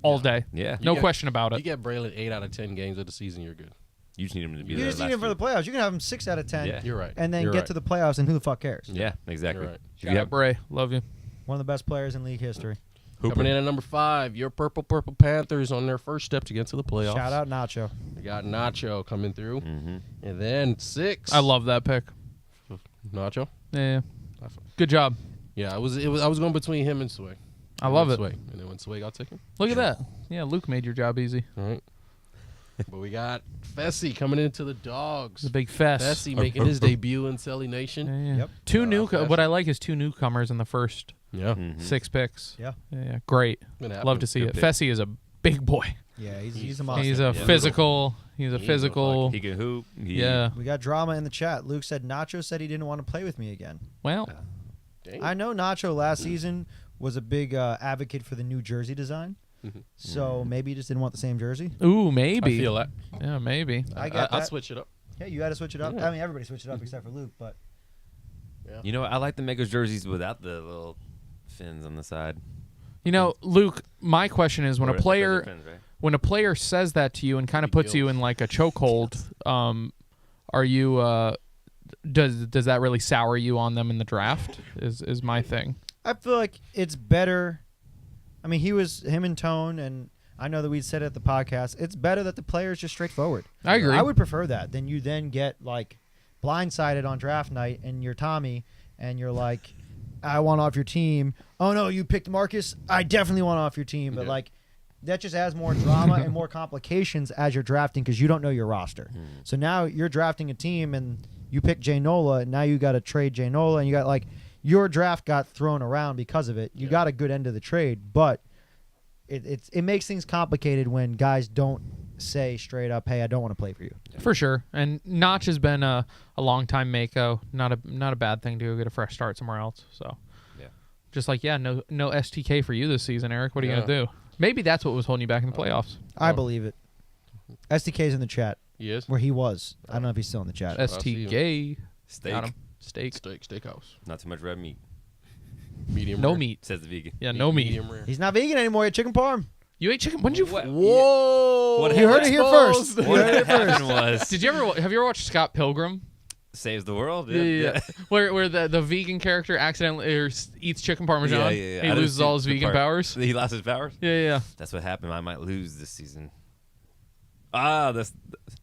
A: all day.
D: Yeah,
A: No
B: get-
A: question about
B: You
A: it.
B: get Braylon 8 out of 10 games of the season, you're good.
D: you just need him to be
C: You
D: there.
C: just need
D: last
C: him for
D: year.
C: the playoffs. You can have him 6 out of 10,
D: Yeah.
B: You're right.
C: and then
B: You're
C: get
B: right.
C: to the playoffs, and who the fuck cares?
D: Yeah, exactly.
B: You're right.
D: If
A: Shout
D: you
A: out
D: have-
A: Bray. Love you.
C: One of the best players in league history.
B: Coming in at number 5, your Purple Panthers on their first step to get to the playoffs.
C: Shout out Nacho.
B: We got Nacho coming through.
D: Mhm.
B: And then 6.
A: I love that pick.
B: Nacho.
A: Yeah. Good job.
B: Yeah, I was going between him and Sway.
A: I love it.
B: Sway. And then when Sway got taken.
A: Look at that. Yeah, Luke made your job easy.
B: All right. But we got Fessy coming into the Dogs.
A: It's a big fest.
B: Fessy making his debut in Celly Nation.
A: Yeah, yeah.
C: Yep.
A: Two
B: Shout
A: new.
B: out Fessy.
A: What I like is 2 newcomers in the first
B: Yeah.
D: Mhm.
A: 6 picks.
C: Yeah.
A: Yeah, great.
B: Been happening.
A: Love to see
D: Good
A: it.
D: pick.
A: Fessy is a big boy.
C: Yeah, he's
B: He's
C: a monster.
A: He's a
D: Yeah.
A: physical. He's a
B: He's a
A: physical.
D: He can hoop.
A: Yeah.
C: We got drama in the chat. Luke said Nacho said he didn't want to play with me again.
A: Well,
B: Dang.
C: I know Nacho last season was a big advocate for the new jersey design.
B: Mhm.
C: So maybe he just didn't want the same jersey.
A: ooh,
B: I
A: maybe.
B: feel that.
A: Yeah, maybe.
C: I get
B: I'll
C: that.
B: switch it up.
C: Yeah, you had to switch it up.
B: Yeah.
C: I mean, everybody switched it up except for Luke, but
D: You know, what? I like the Makos jerseys without the little fins on the side.
A: You know, Luke. My question is, when
D: Or
A: a
D: the
A: player
D: fins, right?
A: when a player says that to you and kind of
B: Big
A: puts you
B: deal.
A: in like a chokehold, are you? Does that really sour you on them in the draft? Is my thing.
C: I feel like it's better. I mean, him and Tone, and I know that we said it at the podcast. It's better that the player is just straightforward.
A: I agree.
C: I would prefer that than you then get like blindsided on draft night and you're Tommy and you're like, I want off your team. Oh no, you picked Marcus. I definitely want off your team. But
B: Yeah.
C: like, that just adds more drama and more complications as you're drafting because you don't know your roster. So now you're drafting a team and you pick Jay Nola, and now you got to trade Jay Nola, and you got like your draft got thrown around because of it. You got a good end of the trade, but it makes things complicated when guys don't say straight up, "Hey, I don't want to play for you."
A: For sure. And Notch has been a long time Mako. Not a bad thing to go get a fresh start somewhere else. So
D: Yeah.
A: just like no STK for you this season, Eric. What are you
B: Yeah.
A: gonna do? Maybe that's what was holding you back in the playoffs.
C: I believe it. SDK's in the chat
B: Yes.
C: where he was. I don't know if he's still in the chat.
A: STK.
D: Steak.
A: Got him. Steak.
B: Steakhouse.
D: Not too much red meat.
B: Medium
A: No
B: rare.
A: meat.
D: Says the vegan.
A: Yeah, no meat.
B: Medium rare.
C: He's not vegan anymore. He had chicken parm.
A: You ate chicken? When did you?
B: Whoa!
D: What
C: You heard it here first. You
D: What
C: heard it first.
D: happened was
A: Did you ever? Have you ever watched Scott Pilgrim?
D: saves the world.
A: Yeah. Where the vegan character accidentally eats chicken parmesan.
D: Yeah.
A: He
D: I
A: loses
D: didn't
A: all his
D: see the
A: vegan
D: part.
A: powers.
D: He lost his powers.
A: Yeah.
D: That's what happened. I might lose this season.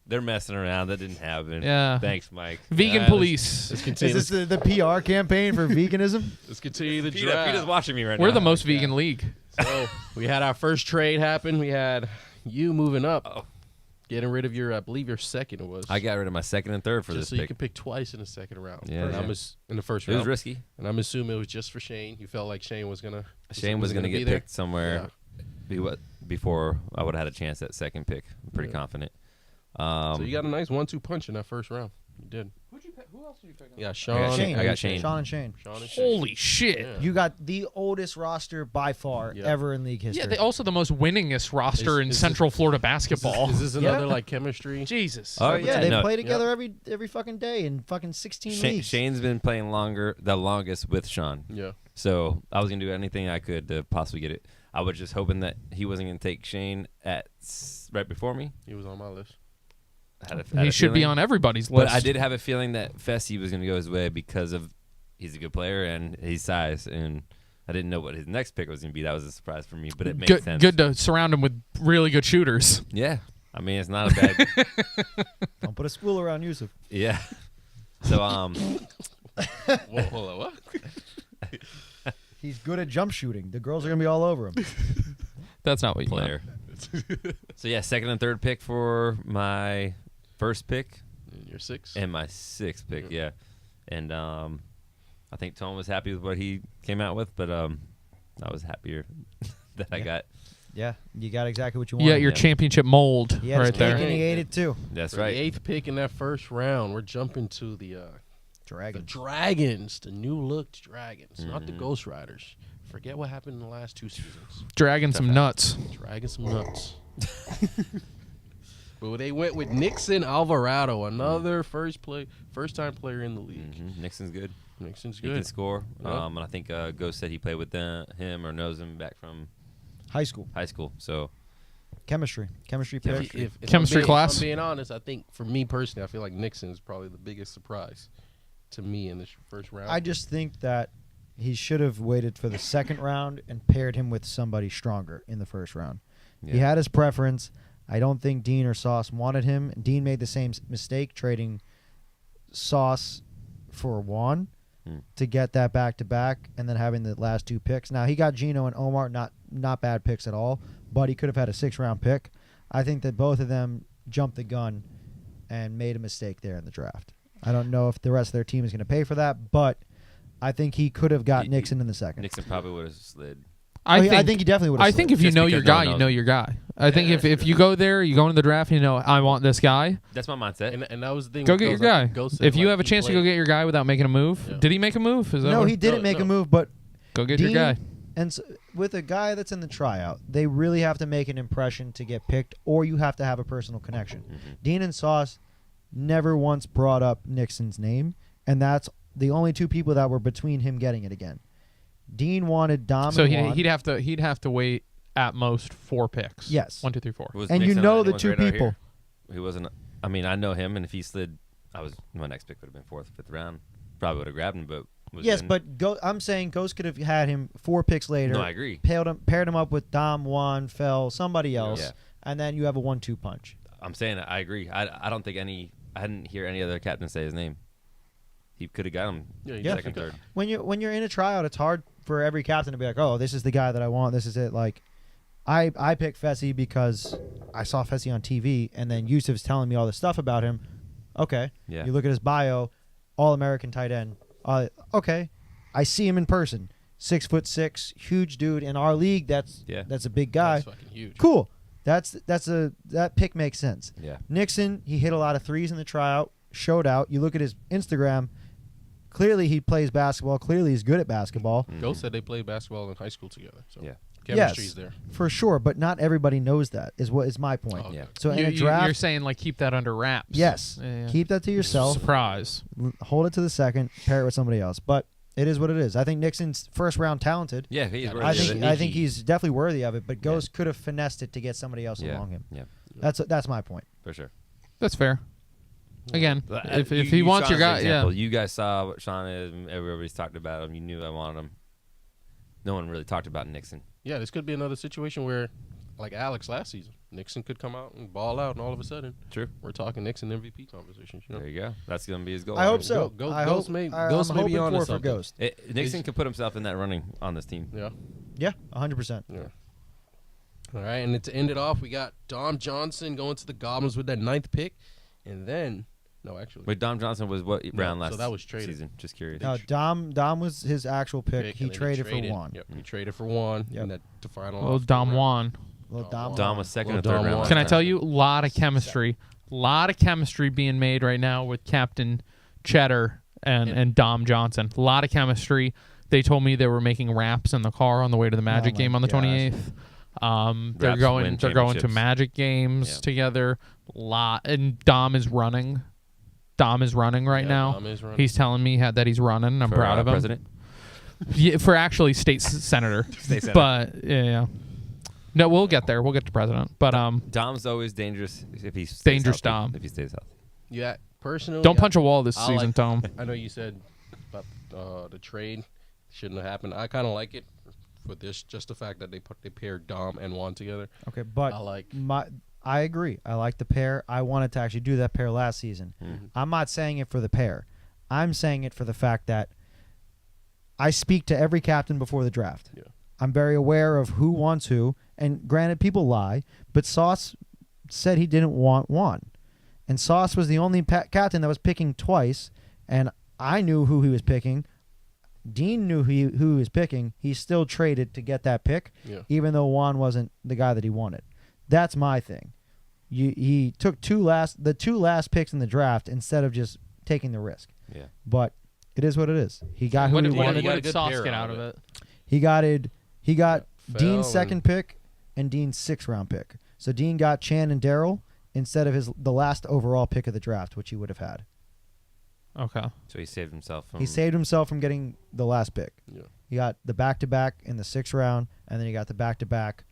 D: They're messing around. That didn't happen.
A: Yeah.
D: Thanks, Mike.
A: Vegan police.
B: Let's
C: Is
B: continue.
C: this the PR campaign for veganism?
B: Let's continue the
D: Peter's
B: draft.
D: watching me right
A: We're
D: now.
A: the most vegan league.
B: So we had our first trade happen. We had you moving up,
D: Oh.
B: getting rid of your, I believe your second it was.
D: I got rid of my second and third for
B: just
D: this
B: so you
D: pick.
B: can pick twice in the second round.
D: Yeah,
B: And
D: yeah.
B: in the first
D: It was
B: round.
D: risky.
B: And I'm assuming it was just for Shane. You felt like Shane was gonna.
D: Shane was going to
B: be
D: get
B: there?
D: picked somewhere before I would have had a chance at second pick. I'm pretty confident.
B: So you got a nice 1-2 punch in that first round. You did.
A: Who else did you pick?
B: Yeah, Sean.
D: Shane. I got Shane.
C: Sean and Shane.
B: Sean and Shane.
A: Holy shit.
B: Yeah.
C: You got the oldest roster by far
B: Yeah.
C: ever in league history.
A: Yeah, they also the most winningest roster in
B: is
A: Central Florida basketball.
B: Is this another like chemistry?
A: Jesus.
D: Oh,
C: yeah, they
D: no,
C: play together every fucking day in fucking 16 leagues.
D: Shane's been playing the longest with Sean.
B: Yeah.
D: So I was going to do anything I could to possibly get it. I was just hoping that he wasn't going to take Shane right before me.
B: He was on my list.
A: He should be on everybody's list.
D: But I did have a feeling that Fessy was going to go his way because of he's a good player and his size, and I didn't know what his next pick was going to be. That was a surprise for me, but it makes sense.
A: Good to surround him with really good shooters.
D: Yeah, I mean it's not a bad.
C: Don't put a school around Yusuf.
D: Yeah. So
B: Whoa, hold on, what?
C: He's good at jump shooting. The girls are gonna be all over him.
A: That's not what you
D: player. So yeah, second and third pick for my first pick
B: And you're 6.
D: and my sixth pick. Yeah, and I think Tone was happy with what he came out with, but I was happier that I got.
C: Yeah, you got exactly what you
A: You
C: wanted.
A: got your
D: Yeah.
A: championship mold
C: He had
A: right
C: his
A: there.
C: cake and he ate it too.
D: That's
B: For
D: right.
B: The 8th pick in that first round, we're jumping to the
C: Dragon.
B: Dragons, the new look Dragons, not the
D: Mhm.
B: Ghost Riders. Forget what happened in the last 2 seasons.
A: Dragging some nuts.
B: Dragging some nuts. But they went with Nixon Alvarado, another first-time player in the league.
D: Nixon's good.
B: Nixon's
D: He
B: good.
D: can score.
B: Yeah.
D: And I think Ghost said he played with him or knows him back from
C: High school.
D: high school. So
C: Chemistry pick.
B: If
A: Chemistry class?
B: If I'm being honest, I think for me personally, I feel like Nixon is probably the biggest surprise to me in this first round.
C: I just think that he should have waited for the second round and paired him with somebody stronger in the first round. He had his preference. I don't think Dean or Sauce wanted him. Dean made the same mistake trading Sauce for Juan to get that back-to-back and then having the last 2 picks. Now, he got Gino and Omar, not bad picks at all, but he could have had a 6th-round pick. I think that both of them jumped the gun and made a mistake there in the draft. I don't know if the rest of their team is going to pay for that, but I think he could have got Nixon in the second.
D: Nixon probably would have slid.
C: I think he definitely would have.
A: I think if you
D: Just
A: know
D: because
A: your
D: no one
A: guy, you
D: knows.
A: know your guy. I think if you go there, you go into the draft, and you know, I want this guy.
D: That's my mindset.
B: and that was the thing.
A: Go
B: with
A: get your
B: Ghost.
A: guy.
B: Ghost said,
A: If you
B: like,
A: have a
B: he
A: chance to go
B: played-
A: get your guy without making a move,
B: Yeah.
A: did he make a move? Is that
C: No,
A: what-
C: he didn't make
B: no.
C: a move, but
A: Go get
C: Dean,
A: your guy.
C: And with a guy that's in the tryout, they really have to make an impression to get picked, or you have to have a personal connection. Dean and Sauce never once brought up Nixon's name, and that's the only 2 people that were between him getting it again. Dean wanted Dom
A: So
C: and Juan.
A: he'd have to wait at most 4 picks.
C: Yes.
A: 1, 2, 3, 4.
D: Was
C: And you
D: Nixon
C: know
D: on
C: the
D: anyone's
C: 2
D: radar
C: people.
D: here? He wasn't. I mean, I know him, and if he slid, my next pick would have been 4th, 5th round. Probably would have grabbed him, but
C: Yes, but I'm saying Ghost could have had him 4 picks later.
D: No, I agree.
C: Paired him up with Dom, Juan, Fell, somebody else,
D: Yeah.
C: and then you have a 1-2 punch.
D: I'm saying I agree. I don't think I didn't hear any other captain say his name. He could have got him
B: Yeah,
D: second, third.
C: When you're in a tryout, it's hard for every captain to be like, oh, this is the guy that I want. This is it. Like, I picked Fessy because I saw Fessy on TV, and then Yusuf's telling me all this stuff about him. Okay.
D: Yeah.
C: You look at his bio, All-American tight end. Okay. I see him in person. 6'6", huge dude in our league. That's a big guy.
B: That's fucking huge.
C: Cool. That pick makes sense.
D: Yeah.
C: Nixon, he hit a lot of threes in the tryout, showed out. You look at his Instagram. Clearly, he plays basketball. Clearly, he's good at basketball.
B: Ghost said they played basketball in high school together. So
D: Yeah.
B: chemistry's
C: Yes,
B: there.
C: for sure. But not everybody knows that. Is my point.
B: Oh, okay.
D: Yeah.
C: So in a
A: You're
C: draft,
A: saying like keep that under wraps.
C: yes,
A: Yeah.
C: keep that to yourself.
A: Surprise.
C: Hold it to the second. Pair it with somebody else. But It is what it is. I think Nixon's first round talented.
D: Yeah, he's worthy
C: I
D: of
C: think
D: it.
C: I think he's definitely worthy of it. But Ghost could have finessed it to get somebody else along him.
D: Yeah,
C: That's my point.
D: for sure.
A: That's fair. Again, if
D: You-
A: he
D: you
A: wants your
D: Sean's
A: guy,
D: example.
A: yeah.
D: You guys saw what Sean is. And everybody's talked about him. You knew I wanted him. No one really talked about Nixon.
B: Yeah, this could be another situation where, like Alex last season, Nixon could come out and ball out, and all of a sudden,
D: True.
B: we're talking Nixon MVP conversations. You know?
D: There you go. That's gonna be his goal.
C: I hope so.
B: Go-
C: I
B: Ghost
C: hope,
B: may-
C: I-
B: Ghost
C: I'm
B: may be
C: hoping
B: onto
C: for
B: something.
C: Ghost.
D: Nixon can put himself in that running on this team.
B: Yeah.
C: Yeah, 100%.
B: Yeah. All right, and to end it off, we got Dom Johnson going to the Goblins with that 9th pick, and then
D: Wait, Dom Johnson was what round
B: so
D: last
B: that was traded.
D: season? Just curious.
C: No, Dom was his actual pick. He
B: and then
C: traded for Juan.
B: Yep, he traded for Juan.
C: Yep.
B: And that to final.
A: Well, Dom Juan.
C: Well, Dom.
D: Dom was second or
B: Well,
D: third
B: Dom
D: round.
B: won.
D: last
A: Can I
D: time.
A: tell you, lot of chemistry being made right now with Captain Cheddar and Dom Johnson. A lot of chemistry. They told me they were making raps in the car on the way to the Magic
C: my
A: game on the
C: gosh.
A: 28th. They're
D: Raps
A: going.
D: win
A: They're going to
D: championships.
A: Magic games
D: Yeah.
A: together. And Dom is running. Dom is running right
B: Yeah,
A: now.
B: Dom is running.
A: He's telling me that he's running. I'm
D: For,
A: proud of him.
D: President.
A: Yeah, for actually state senator.
D: State senator.
A: But yeah. No, we'll get there. We'll get to president. But
D: Dom's always dangerous if he stays
A: Dangerous
D: healthy,
A: Dom.
D: If he stays healthy.
B: Yeah, personally.
A: don't punch a wall this
B: I
A: season,
B: like-
A: Tom.
B: I know you said about the trade shouldn't have happened. I kind of like it for this, just the fact that they paired Dom and Juan together.
C: Okay, but
B: I like.
C: I agree. I like the pair. I wanted to actually do that pair last season. I'm not saying it for the pair. I'm saying it for the fact that I speak to every captain before the draft.
B: Yeah.
C: I'm very aware of who wants who. And granted, people lie, but Sauce said he didn't want Juan. And Sauce was the only captain that was picking twice, and I knew who he was picking. Dean knew who he was picking. He still traded to get that pick, even though Juan wasn't the guy that he wanted. That's my thing. He took the two last picks in the draft instead of just taking the risk.
D: Yeah.
C: But it is what it is. He got who
A: What
C: he
A: did,
C: wanted.
B: got a
A: did
B: good
A: Sauce
B: pair
A: get
B: out
A: out
B: of
A: of
B: it.
A: it?
C: He got
B: Fell
C: Dean's
B: and-
C: second pick and Dean's 6th round pick. So Dean got Chan and Darryl instead of the last overall pick of the draft, which he would have had.
A: Okay.
D: So he saved himself from.
C: He saved himself from getting the last pick.
B: Yeah.
C: He got the back-to-back in the 6th round, and then he got the back-to-back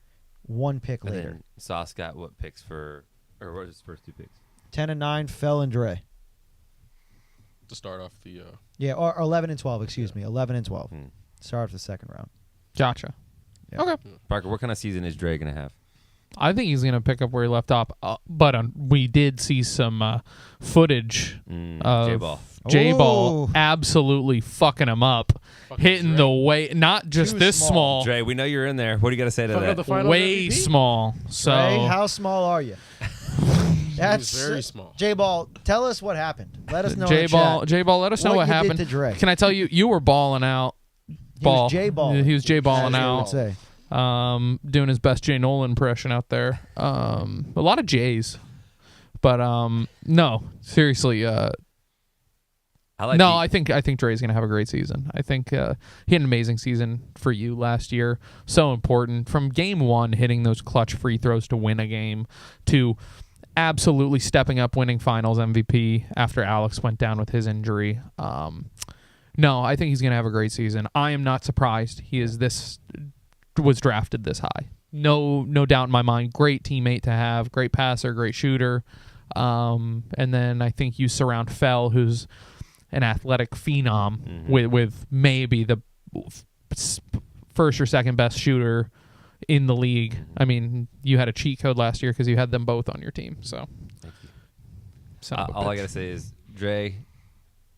C: one pick
D: And
C: later.
D: then Sauce got what picks for, or what was his first 2 picks?
C: 10 and 9, Fell and Dre.
B: To start off the.
C: Yeah, or 11 and 12, excuse me. 11 and 12.
D: Hmm.
C: Start off the second round.
A: Gotcha.
C: Yeah.
A: Okay.
D: Parker, what kind of season is Dre gonna have?
A: I think he's going to pick up where he left off. But we did see some footage of
D: J-Ball.
A: J-Ball
C: Oh.
A: absolutely fucking him up.
B: Fucking
A: Hitting
B: Dre.
A: the way, not just
C: Too
A: this
C: small.
A: small,
D: Dre, we know you're in there. What do you got to say to
B: Fucking up
D: that?
B: the finals
A: way
B: MVP?
A: small. So
C: Ray, how small are you? That's
B: very small.
C: J-Ball, tell us what happened. Let us know in the
A: J-Ball,
C: chat
A: J-Ball, let us know what
C: you
A: happened.
C: did to Dre.
A: Can I tell you, you were balling out.
C: He was J-balling.
A: He was J-balling
C: as they would
A: out.
C: say.
A: Doing his best Jay Nolan impression out there. A lot of J's, but no, seriously.
D: I like
A: No,
D: the-
A: I think Dre's gonna have a great season. I think he had an amazing season for you last year. So important from game one, hitting those clutch free throws to win a game, to absolutely stepping up, winning Finals MVP after Alex went down with his injury. No, I think he's gonna have a great season. I am not surprised he was drafted this high. No doubt in my mind. Great teammate to have, great passer, great shooter. And then I think you surround Fell, who's an athletic phenom, with maybe the first or second best shooter in the league. I mean, you had a cheat code last year because you had them both on your team. So,
D: Thank you.
A: Son of a
D: All I
A: bitch.
D: gotta say is, Dre,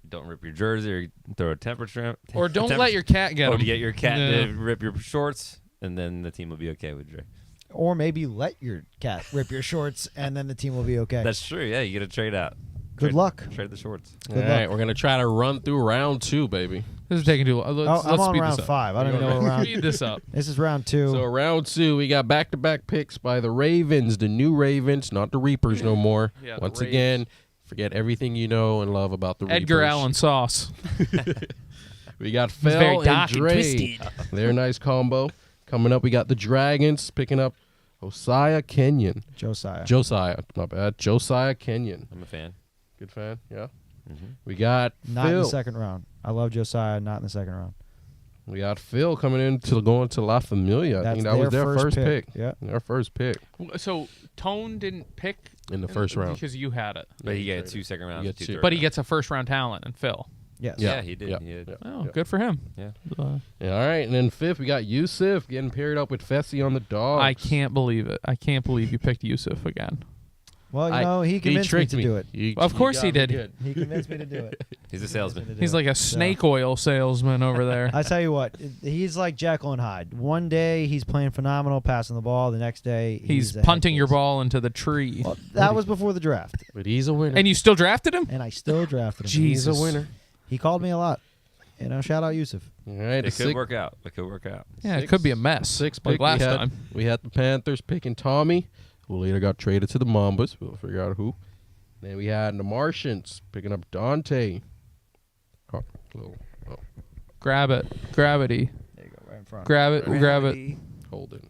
D: don't rip your jersey or throw a temperature.
A: Or don't let your cat get
D: Or
A: him.
D: to get your cat
A: Yeah.
D: to rip your shorts, and then the team will be okay with Dre.
C: Or maybe let your cat rip your shorts, and then the team will be okay.
D: That's true. Yeah, you get to trade out.
C: Good luck.
D: Trade the shorts.
B: All
C: Good
B: right,
C: luck.
B: we're gonna try to run through round 2, baby.
A: This is taking too long. Let's
C: I'm on
A: speed
C: round
A: this up.
C: 5. I don't even know what round.
A: Speed this up.
C: This is round 2.
B: So round 2, we got back-to-back picks by the Ravens, the new Ravens, not the Reapers no more.
A: Yeah, the
B: Once
A: Ravens.
B: again, forget everything you know and love about the
A: Edgar
B: Reapers.
A: Allan Sauce.
B: We got
A: It's very
B: Fell and
A: dark and
B: Dre.
A: twisted.
B: They're a nice combo. Coming up, we got the Dragons picking up Josiah Kenyon.
C: Josiah.
B: Josiah, my bad. Josiah Kenyon.
D: I'm a fan.
B: Good fan, yeah. We got
C: Not in
B: Phil.
C: the second round. I love Josiah. Not in the second round.
B: We got Phil coming in to going to La Familia. I
C: That's
B: think that was their first pick.
C: Yeah.
B: Their first pick
A: So Tone didn't pick
B: in the first round.
A: because you had it,
D: But he
B: Yeah,
D: got 2 second rounds.
B: You
D: and
B: get
D: 2
B: two.
D: third
A: but he
D: rounds.
A: gets a first round talent and Phil.
C: Yes.
D: Yeah, he did.
B: Yeah.
D: He did.
B: Yeah.
A: Oh,
B: Yeah.
A: good for him.
D: Yeah.
B: Yeah, all right, and then fifth we got Yusuf getting paired up with Fessy on the Dogs.
A: I can't believe it. I can't believe you picked Yusuf again.
C: Well, he convinced me
B: tricked
C: to do it.
A: Of course he
B: got me
A: did.
B: good.
C: He convinced me to do it.
D: He's a salesman.
A: He's like a snake oil salesman over there.
C: I tell you what, he's like Jekyll and Hyde. One day he's playing phenomenal, passing the ball. The next day
A: He's
C: the
A: punting
C: head
A: your
C: case.
A: ball into the tree.
C: Well, that was before the draft,
B: But he's a winner.
A: And you still drafted him?
C: and I still drafted him.
A: Jesus.
B: He's a winner.
C: He called me a lot. Shout out Yusuf.
B: All right,
D: It could work out. It could work out.
A: Yeah, it could be a mess.
B: Six
A: like
B: pick
A: last
B: we had,
A: time.
B: We had the Panthers picking Tommy, who later got traded to the Mambas. We'll figure out who. Then we had the Martians picking up Dante. Oh.
A: Grab it. Gravity.
C: There you go, right in front.
A: Grab it. Grab it.
B: Hold it.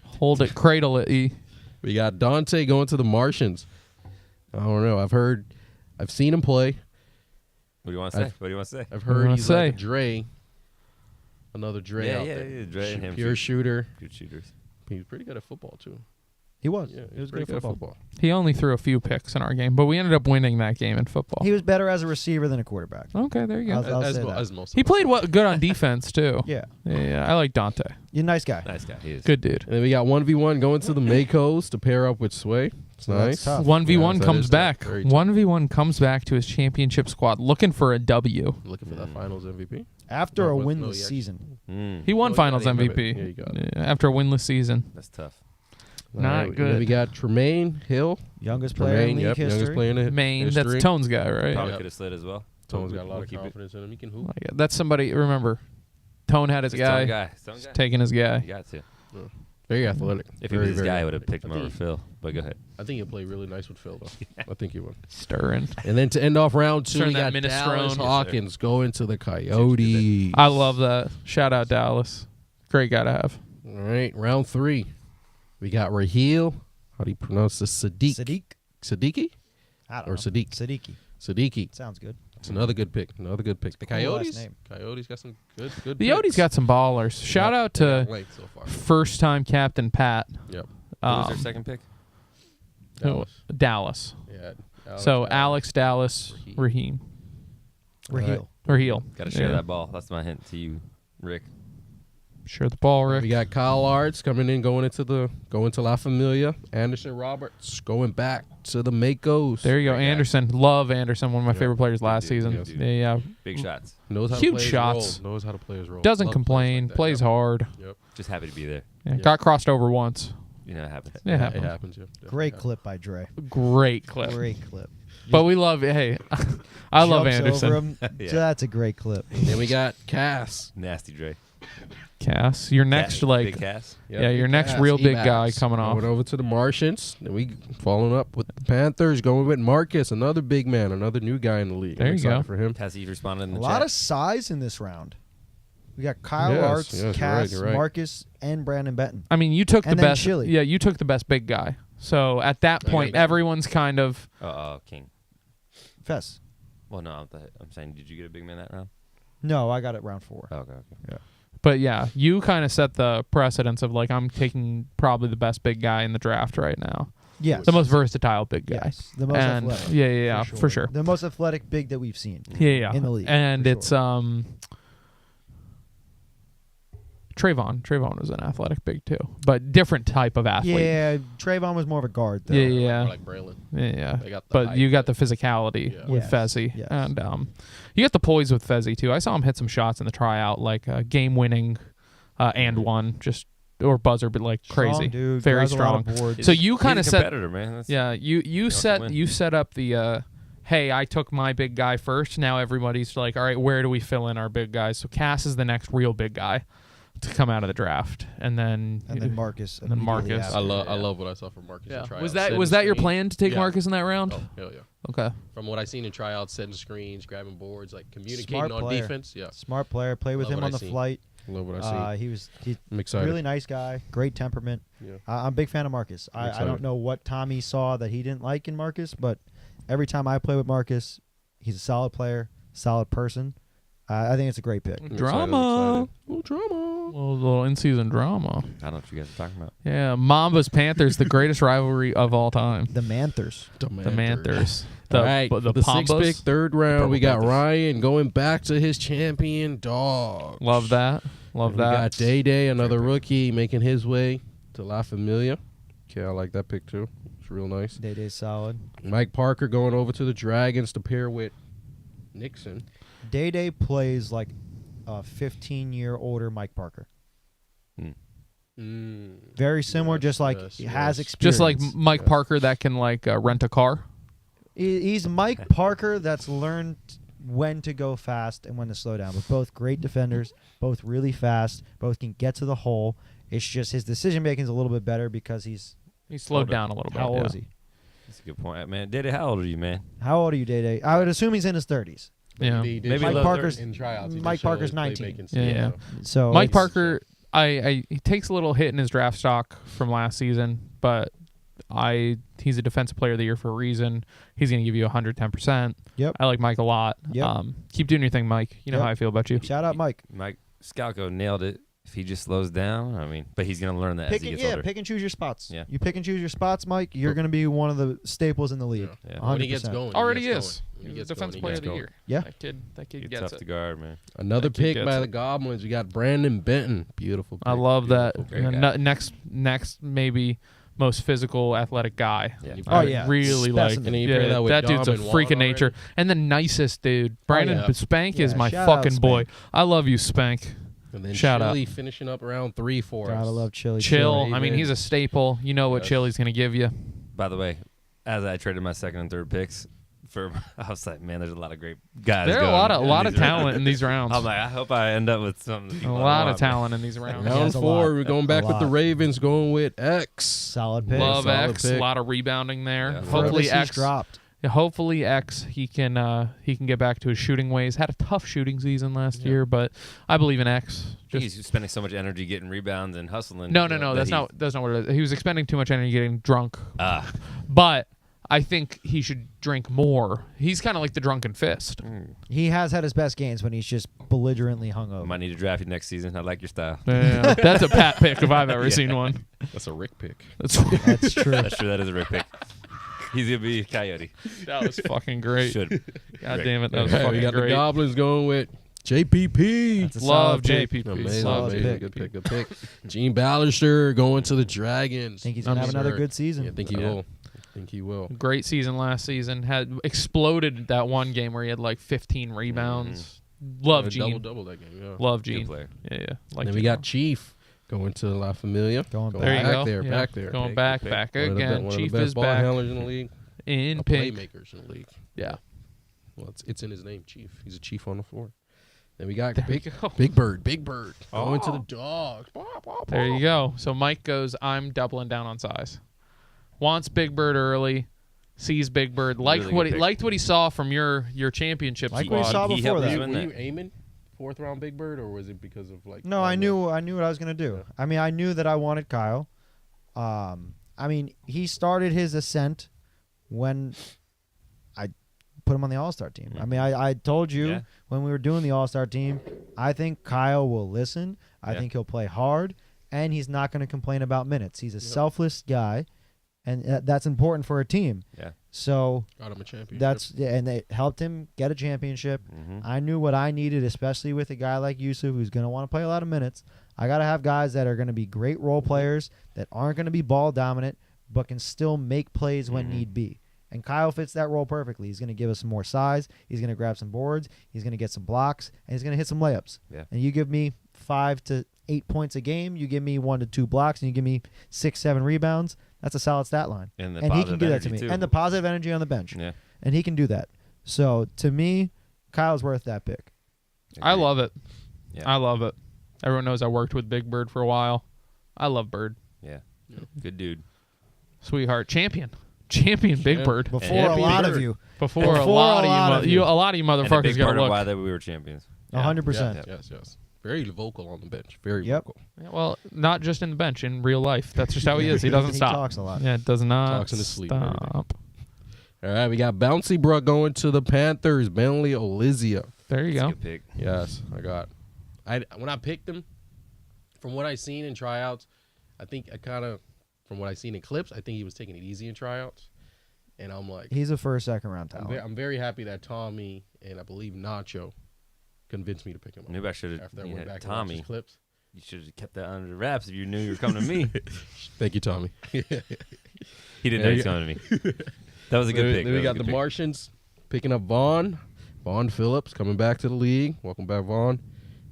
A: Hold it. Cradle it. E.
B: We got Dante going to the Martians. I don't know. I've seen him play.
D: What do you want to say? What do you want to say?
B: I've
A: What do
B: heard
A: you
B: he's
A: wanna
B: like a
A: say?
B: Dre. Another Dre out there.
D: Yeah, Dre and him.
B: Pure shooter.
D: Good shooters.
B: He's pretty good at football too.
C: He was.
B: Yeah,
C: he was
B: pretty
C: good at football.
A: He only threw a few picks in our game, but we ended up winning that game in football.
C: He was better as a receiver than a quarterback.
A: Okay, there you go.
C: I'll say that.
B: As most.
A: He
B: of us
A: played
B: are.
A: good on defense too.
C: Yeah,
A: Yeah, I like Dante.
C: you're a nice guy.
D: Nice guy. He is.
A: Good dude.
B: And then we got 1v1 going to the Makos to pair up with Sway. It's
C: That's
B: nice.
C: tough.
A: 1v1
B: Yes, that
A: comes
B: is
A: back.
B: tough. Very tough.
A: 1v1 comes back to his championship squad looking for a W.
B: Looking for that Finals MVP.
C: After
B: No,
C: a
B: what-
C: winless
B: no, he actually-
C: season.
A: He won
B: Oh, you
A: Finals
B: got it.
A: MVP
B: Yeah, you got it.
A: after a winless season.
D: That's tough.
A: Not
B: All right, and
A: good.
B: then we got Tremaine Hill.
C: Youngest player in
B: Tremaine,
C: league
B: yep,
C: history.
B: youngest player in the
A: Maine,
B: history.
A: that's Tone's guy, right?
D: Probably
B: Yeah.
D: could have slid as well.
B: Tone's got a lot
D: We'll
B: of
D: keep it.
B: confidence in him. He can hoop.
A: Like, that's somebody. Remember, Tone had his
D: It's Tone
A: guy,
D: guy. It's Tone guy.
A: taking his
D: You
A: guy.
D: got to.
B: Very athletic.
D: If he
B: Very,
D: was his
B: very
D: guy, I would have
B: athletic.
D: picked him over Phil. But go ahead.
B: I think he'll play really nice with Phil, though. I think he will.
A: Stirring.
B: And then to end off round two,
A: Turn
B: we
A: that
B: got
A: minestrone.
B: Dallas
A: Yes, sir.
B: Hawkins going to the Coyotes.
A: I love that. Shout out Dallas. Great guy to have.
B: All right, round three. We got Raheel. How do you pronounce this? Sadiq. Siddiqui?
C: I don't
B: Or
C: know.
B: Sadiq.
C: Siddiqui.
B: Siddiqui.
C: Sounds good.
B: It's another good pick. Another good pick. The
C: Cool last
B: Coyotes.
C: name.
B: Coyotes got some good.
A: The Odie's
B: picks.
A: got some ballers. Shout
B: Yep,
A: out
B: they got
A: to
B: length so far.
A: first-time captain Pat.
B: Yep.
D: Who was their
A: Um,
D: second pick?
A: Dallas.
B: Yeah.
A: So Alex, Dallas, Raheem.
C: Raheel.
A: Raheel.
D: Got to share
A: Yeah.
D: that ball. That's my hint to you, Rick.
A: Share the ball, Rick.
B: We got Kyle Arts coming in, going to La Familia. Anderson Roberts going back to the Makos.
A: There you go,
D: Great guy.
A: Anderson. Love Anderson. One of my
B: Yeah.
A: favorite players last
D: dude,
A: season.
B: good
D: dude.
A: Yeah.
D: Big shots.
B: Knows how
A: Huge
B: to play
A: shots.
B: His role. Knows how to play his role.
A: Doesn't
B: Love
A: complain.
B: players like that.
A: Plays
B: Yep.
A: hard.
B: Yep.
D: Just happy to be there.
A: Yeah,
B: Yeah.
A: got crossed over once.
D: You know, it happens.
A: It
B: It
A: happens.
B: happens. Yeah. Definitely
C: Great
B: happens.
C: clip by Dre.
A: Great clip.
C: Great clip.
A: But we love. Hey, I love
C: Jumps
A: Anderson.
C: over him.
D: Yeah.
C: So that's a great clip.
B: Then we got Cass.
D: Nasty Dre.
A: Cass, your next
D: Big
A: like
D: Cass.
A: Yeah, your
B: big
A: next
B: Cass,
A: real big
B: E-Bags.
A: guy coming off.
B: Going over to the Martians. Then we following up with the Panthers, going with Marcus, another big man, another new guy in the league.
A: There
B: I'm
A: you
B: excited
A: go.
B: for him.
D: Has he responded in
C: A
D: the
C: lot
D: chat?
C: of size in this round. We got Kyle
B: Yes,
C: Arts,
B: yes, you're right,
C: Cass,
B: you're right.
C: Marcus, and Brandon Benton.
A: I mean, you took the
C: And then
A: best.
C: Chile.
A: Yeah, you took the best big guy. So at that
B: Okay.
A: point, everyone's kind of.
D: King.
C: Fess.
D: Well, no, I'm saying, did you get a big man that round?
C: No, I got it round 4.
D: Okay.
A: But yeah, you kind of set the precedence of like I'm taking probably the best big guy in the draft right now.
C: Yes.
A: The most versatile big guy.
C: Yes. The most
A: And
C: athletic.
A: yeah, for sure.
C: The most athletic big that we've seen.
A: Yeah.
C: In the league,
A: And
C: for
A: it's
C: sure.
A: Trayvon. Trayvon was an athletic big too, but different type of athlete.
C: Yeah, Trayvon was more of a guard, though.
A: Yeah.
B: More like Braylon.
A: Yeah.
B: They got the
A: But
B: height,
A: you got the physicality
B: Yeah.
A: with
C: Yes,
A: Fezzi.
C: yes.
A: And you got the poise with Fezzi too. I saw him hit some shots in the tryout, like game winning and one, just or buzzer, but like
C: Strong
A: crazy.
C: dude.
A: Very
C: Grabs a lot
A: strong.
C: of boards.
A: So you kind of
D: He's a
A: set
D: competitor, man. That's,
A: Yeah, you
D: wants to win.
A: set up the hey, I took my big guy first. Now everybody's like, all right, where do we fill in our big guys? So Cass is the next real big guy to come out of the draft, and then
C: Marcus.
A: And then
C: immediately
A: Marcus.
C: after.
B: I love what I saw from Marcus.
A: yeah.
B: In tryouts.
A: Was
B: Setting
A: that your
B: screens.
A: plan to take
B: Yeah.
A: Marcus in that round?
B: Oh, hell yeah.
A: Okay.
B: From what I seen in tryouts, setting screens, grabbing boards, like communicating
C: Smart
B: on
C: player.
B: defense. Yeah.
C: Smart player. Play with
B: Love
C: him
B: what
C: on
B: I
C: the
B: seen.
C: flight.
B: Love what I see.
C: He's
B: I'm excited.
C: really nice guy. Great temperament.
B: Yeah.
C: I'm a big fan of Marcus. I
B: excited.
C: don't know what Tommy saw that he didn't like in Marcus, but every time I play with Marcus, He's a solid player, solid person. I think it's a great pick.
A: Drama.
B: Little drama.
A: Little in-season drama.
D: I don't know what you guys are talking about.
A: Yeah, Mambas Panthers, the greatest rivalry of all time.
C: The Manthers.
A: The Manthers.
B: All right,
A: the
B: the sixth
A: Pombas.
B: pick, third round,
D: Purple
B: we got
D: Panthers.
B: Ryan going back to his champion dog.
A: Love that. Love
B: We
A: that.
B: got Day, another rookie, making his way to La Familia. Okay, I like that pick too. It's real nice.
C: Day solid.
B: Mike Parker going over to the Dragons to pair with Nixon.
C: Day plays like a 15-year older Mike Parker. Very similar,
B: Yes,
C: just like
B: yes,
C: he has
B: yes.
C: experience.
A: Just like Mike
B: Yes.
A: Parker that can rent a car.
C: He's Mike Parker that's learned when to go fast and when to slow down. But both great defenders, both really fast, both can get to the hole. It's just his decision making is a little bit better because he's
A: He slowed down a little bit.
C: how old
A: yeah.
C: is he?
D: That's a good point, man. Dede, how old are you, man?
C: How old are you, Day? I would assume he's in his 30s.
A: Yeah.
B: He did
D: Maybe
B: show
C: Mike Parker's-
B: in tryouts. He did
C: Mike
B: show
C: Parker's
B: his
C: 19.
B: playmaking
A: Yeah.
B: skills,
C: So
A: Mike
C: it's-
A: Parker, he takes a little hit in his draft stock from last season, but he's a defensive player of the year for a reason. He's going to give you 110%.
C: Yep.
A: I like Mike a lot.
C: Yep.
A: Keep doing your thing, Mike. You know
C: Yep.
A: how I feel about you.
C: Shout out Mike.
D: Mike Scalco nailed it. If he just slows down, but he's going to learn that as he gets older.
C: Pick and choose your spots.
D: Yeah.
C: You pick and choose your spots, Mike. You're going to be one of the staples in the league.
D: Yeah.
B: When he gets
C: 100%.
B: going.
A: Already
B: he gets
A: is.
B: going. When he
A: He's a
B: gets
A: defensive
B: going,
A: player
B: he
A: of the
B: gets
A: year.
C: Yeah.
A: That kid
D: It's
A: gets
D: tough
A: it.
D: to guard, man.
B: Another
A: That kid
B: pick
A: gets
B: by
A: it.
B: the Goblins. We got Brandon Benton. Beautiful pick.
A: I love that.
B: Beautiful
D: Great
B: pick.
D: guy.
A: Next maybe most physical athletic guy.
D: Yeah.
C: Oh, yeah.
A: Really like
C: Specimen.
B: And you pair that with
A: that dude's a
B: Dom and
A: freak of
B: Juan
A: nature
B: already?
A: and the nicest dude. Brandon
B: yeah.
A: Spank is
C: Yeah,
A: my
C: shout out
A: fucking boy.
C: Spank.
A: I love you, Spank.
B: And then
A: Shout out.
B: Chili finishing up round 3 for us.
C: Gotta love Chili.
A: Chill.
B: Chili.
A: I mean, he's a staple. You know what
B: Yes.
A: Chili's gonna give you.
D: By the way, as I traded my second and third picks, I was like, man, there's a lot of great guys.
A: There are a
D: going
A: lot
D: in
A: of
D: these
A: talent
D: rounds.
A: in these rounds.
D: I'm like, I hope I end up with something.
A: A lot of talent in these rounds.
C: Yeah,
B: Round
C: it's a
B: 4,
C: lot.
B: we're going back
C: A
B: with the
C: lot.
B: Ravens, going with X.
C: Solid pick.
A: Love
B: Solid
A: X.
B: pick.
A: A lot of rebounding there.
D: Yeah.
A: Hopefully
C: Furthest he's
A: X.
C: dropped.
A: Yeah, hopefully X he can get back to his shooting ways. Had a tough shooting season last year, but I believe in X.
D: He's spending so much energy getting rebounds and hustling.
A: No.
D: that
A: That's
D: he-
A: not what it is. He was expending too much energy getting drunk.
D: Ah,
A: But I think he should drink more. He's kind of like the drunken fist.
C: He has had his best games when he's just belligerently hungover.
D: might need to draft you next season. I like your style.
A: Yeah, that's a Pat pick if I've ever seen one.
B: That's a Rick pick.
A: That's,
C: That's true.
D: That's true. That is a Rick pick. He's gonna be a Coyote.
A: that was fucking great.
D: Should.
A: God
D: Rick.
A: damn it, that was
B: Hey, we
A: fucking
B: got the
A: great.
B: Goblins going with JPP.
C: That's a
A: Love
C: solid pick.
A: JPP.
B: Amazing,
A: Love
B: amazing.
A: JPP.
B: Good pick, good pick. Gene Ballister going to the Dragons.
C: Think he's gonna have another good season.
B: Yeah, I think he
D: Yeah.
B: will. I think he will.
A: Great season last season. Had exploded that one game where he had like 15 rebounds. Love Gene.
B: Double that game. Yeah.
A: Love
D: Good
A: Gene.
D: player.
A: Yeah.
B: And
A: Like
B: then we got Chief going to La Familia.
C: Going
A: there you
B: back
A: go.
B: there,
A: Yeah.
B: back there.
A: Going
D: Pick,
A: back,
D: pick.
A: back
B: One of the
A: again.
B: one of
A: Chief
B: the best
A: is
B: ball
A: back
B: handlers in the league.
A: in
B: The
A: pink.
B: playmakers in the league.
A: Yeah.
B: Well, it's in his name, Chief. He's a chief on the floor. Then we got
A: There
B: Big,
A: you go.
B: Big Bird. Big Bird going to the
A: Oh.
B: Dogs.
A: There you go. So Mike goes, I'm doubling down on size. Wants Big Bird early. Sees Big Bird. Liked
D: Really
A: what
D: good
A: he
D: pick.
A: liked what he saw from your championship
C: Like
A: squad.
C: what he saw
D: He
C: before
D: helped
C: that.
D: you
B: Were
D: in
B: you
D: that.
B: aiming 4th round Big Bird, or was it because of like?
C: No, I knew what I was gonna do. I mean, I knew that I wanted Kyle. I mean, he started his ascent when I put him on the All-Star team. I mean, I told you
D: Yeah.
C: when we were doing the All-Star team, I think Kyle will listen. I
D: Yeah.
C: think he'll play hard, and he's not going to complain about minutes. He's a selfless guy, and that's important for a team.
D: Yeah.
C: So
B: got him a championship.
C: and they helped him get a championship.
D: Mhm.
C: I knew what I needed, especially with a guy like Yusuf who's going to want to play a lot of minutes. I got to have guys that are going to be great role players that aren't going to be ball dominant but can still make plays when need be. And Kyle fits that role perfectly. He's going to give us some more size. He's going to grab some boards. He's going to get some blocks, and he's going to hit some layups.
D: Yeah.
C: And you give me 5 to 8 points a game. You give me 1 to 2 blocks, and you give me 6, 7 rebounds. That's a solid stat line.
D: And the
C: And he can
D: positive
C: do that to me.
D: energy, too.
C: And the positive energy on the bench.
D: Yeah.
C: And he can do that. So to me, Kyle's worth that pick.
A: I
D: Agreed.
A: love it.
D: Yeah.
A: I love it. Everyone knows I worked with Big Bird for a while. I love Bird.
D: Yeah. Good dude.
A: Sweetheart. Champion Big Bird.
C: Before
D: And
C: a
D: Big
C: lot
D: Bird.
C: of you.
A: Before
C: Before
A: a lot
C: a lot
A: of
C: of
A: you,
C: you.
A: a lot of you
D: And a
A: motherfuckers
D: big
A: got
D: part
A: to
D: of
A: look.
D: why that we were champions.
C: 100%.
B: Yes. Very vocal on the bench. Very
C: Yep.
B: vocal.
A: Yeah, well, not just in the bench, in real life. That's just how he is. He doesn't
C: He
A: stop.
C: talks a lot.
A: Yeah, it does not
B: Talks in his sleep and everything.
A: stop.
B: All right, we got Bouncy Bruh going to the Panthers. Bentley Olizia.
A: There you
D: That's a
A: go.
D: good pick.
B: Yes, when I picked him, from what I seen in tryouts, I think from what I seen in clips, I think he was taking it easy in tryouts. And I'm like,
C: He's a first, second round talent.
B: I'm very happy that Tommy and I believe Nacho convinced me to pick him up.
D: Maybe I should
B: After I
D: have.
B: went back and watched
D: Tommy,
B: his clips.
D: you should have kept that under wraps if you knew you were coming to me.
B: Thank you, Tommy.
D: He didn't know he was coming to me. That was a good pick.
B: Then we got the Martians picking up Vaughn Phillips coming back to the league. Welcome back, Vaughn.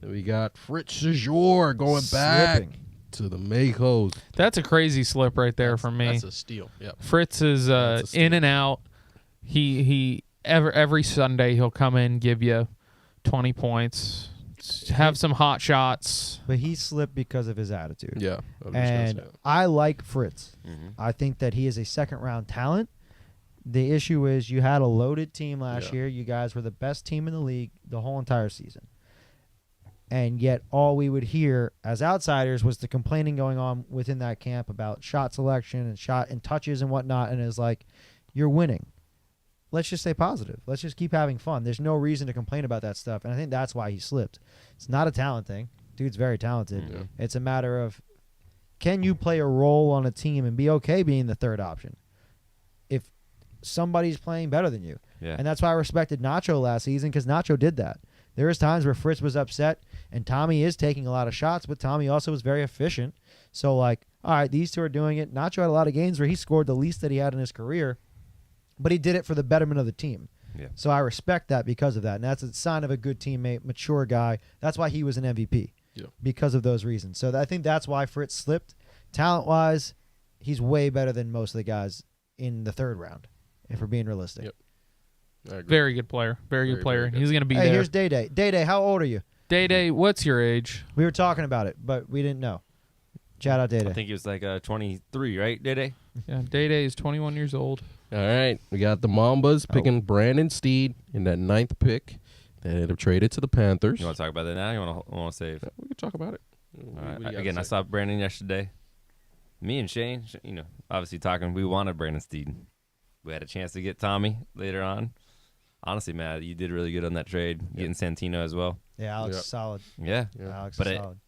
B: Then we got Fritz Sejour going back
C: Slipping.
B: to the Makos.
A: That's a crazy slip right there for me.
B: That's a steal. Yep.
A: Fritz is
B: That's a steal.
A: in and out. He every Sunday he'll come in, give you 20 points, have some hot shots.
C: But he slipped because of his attitude.
B: Yeah. I was just gonna
C: And
B: say that.
C: I like Fritz.
D: Mm-hmm.
C: I think that he is a second round talent. The issue is you had a loaded team last
B: Yeah.
C: year. You guys were the best team in the league the whole entire season. And yet all we would hear as outsiders was the complaining going on within that camp about shot selection and shot and touches and whatnot. And it's like, you're winning. Let's just stay positive. Let's just keep having fun. There's no reason to complain about that stuff. And I think that's why he slipped. It's not a talent thing. Dude's very talented.
B: Yeah.
C: It's a matter of, can you play a role on a team and be okay being the third option if somebody's playing better than you?
D: Yeah.
C: And that's why I respected Nacho last season, because Nacho did that. There was times where Fritz was upset, and Tommy is taking a lot of shots, but Tommy also was very efficient. So, like, all right, these two are doing it. Nacho had a lot of games where he scored the least that he had in his career, but he did it for the betterment of the team.
D: Yeah.
C: So I respect that because of that, and that's a sign of a good teammate, mature guy. That's why he was an MVP,
B: Yeah.
C: because of those reasons. So I think that's why Fritz slipped. Talent-wise, he's way better than most of the guys in the third round, if we're being realistic.
B: Yep. I agree.
A: Very good player. Very good
B: Very,
A: player.
B: very good.
A: He's going to be
C: Hey,
A: there.
C: here's Day Day. Day Day, how old are you?
A: Day Day, what's your age?
C: We were talking about it, but we didn't know. Shout out Day
D: I
C: Day.
D: think he was like 23, right, Dede?
A: Yeah, Day Day is 21 years old.
B: All right. We got the Mambas picking Brandon Steed in that 9th pick. They ended up traded to the Panthers.
D: You want to talk about that now? You want to save?
B: We could talk about it.
D: All
B: What
D: right.
B: do you
D: Again, I
B: gotta say?
D: saw Brandon yesterday. Me and Shane, obviously talking. We wanted Brandon Steed. We had a chance to get Tommy later on. Honestly, Matt, you did really good on that trade, getting Santino as well.
C: Yeah, Alex
B: Yep.
C: is solid.
D: Yeah,
B: Yeah.
C: Alex
D: But
C: is
D: it-
C: solid.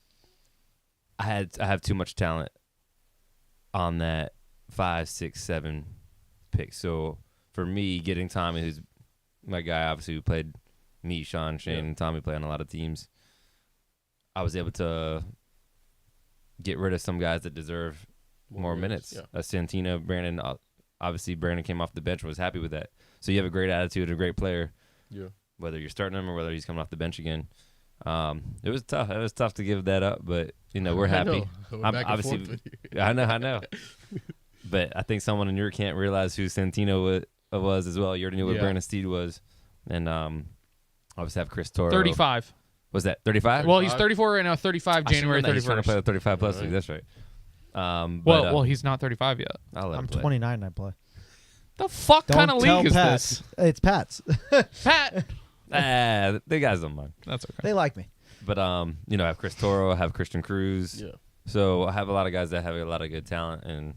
D: I have too much talent on that 5, 6, 7 pick. So for me, getting Tommy, who's my guy, obviously who played me, Sean, Shane,
B: Yeah.
D: and Tommy play on a lot of teams, I was able to get rid of some guys that deserve more minutes.
B: Yeah.
D: Santino, Brandon, obviously Brandon came off the bench and was happy with that. So you have a great attitude, a great player,
B: Yeah.
D: whether you're starting him or whether he's coming off the bench again. It was tough. It was tough to give that up, but we're
B: I
D: happy.
B: know. I went
D: I'm
B: back and
D: obviously-
B: forth with you.
D: I know. But I think someone in your camp realized who Santino was as well. You already knew what
B: Yeah.
D: Brandon Steed was, and obviously have Chris Toro.
A: 35.
D: Was that 35?
A: Well, he's 34 right now, 35 January
D: He's trying to
A: 31st.
D: play the 35 plus
B: All
D: league.
B: right.
D: That's right.
A: Well, he's not 35 yet.
D: I'll let
C: I'm
D: him play.
C: 29 and I play.
A: The fuck kind of
C: Don't tell
A: league is
C: Pat.
A: this?
C: It's Pat's.
A: Pat.
D: The guys don't mind.
A: That's okay.
C: They like me.
D: But I have Chris Toro, I have Christian Cruz.
B: Yeah.
D: So I have a lot of guys that have a lot of good talent, and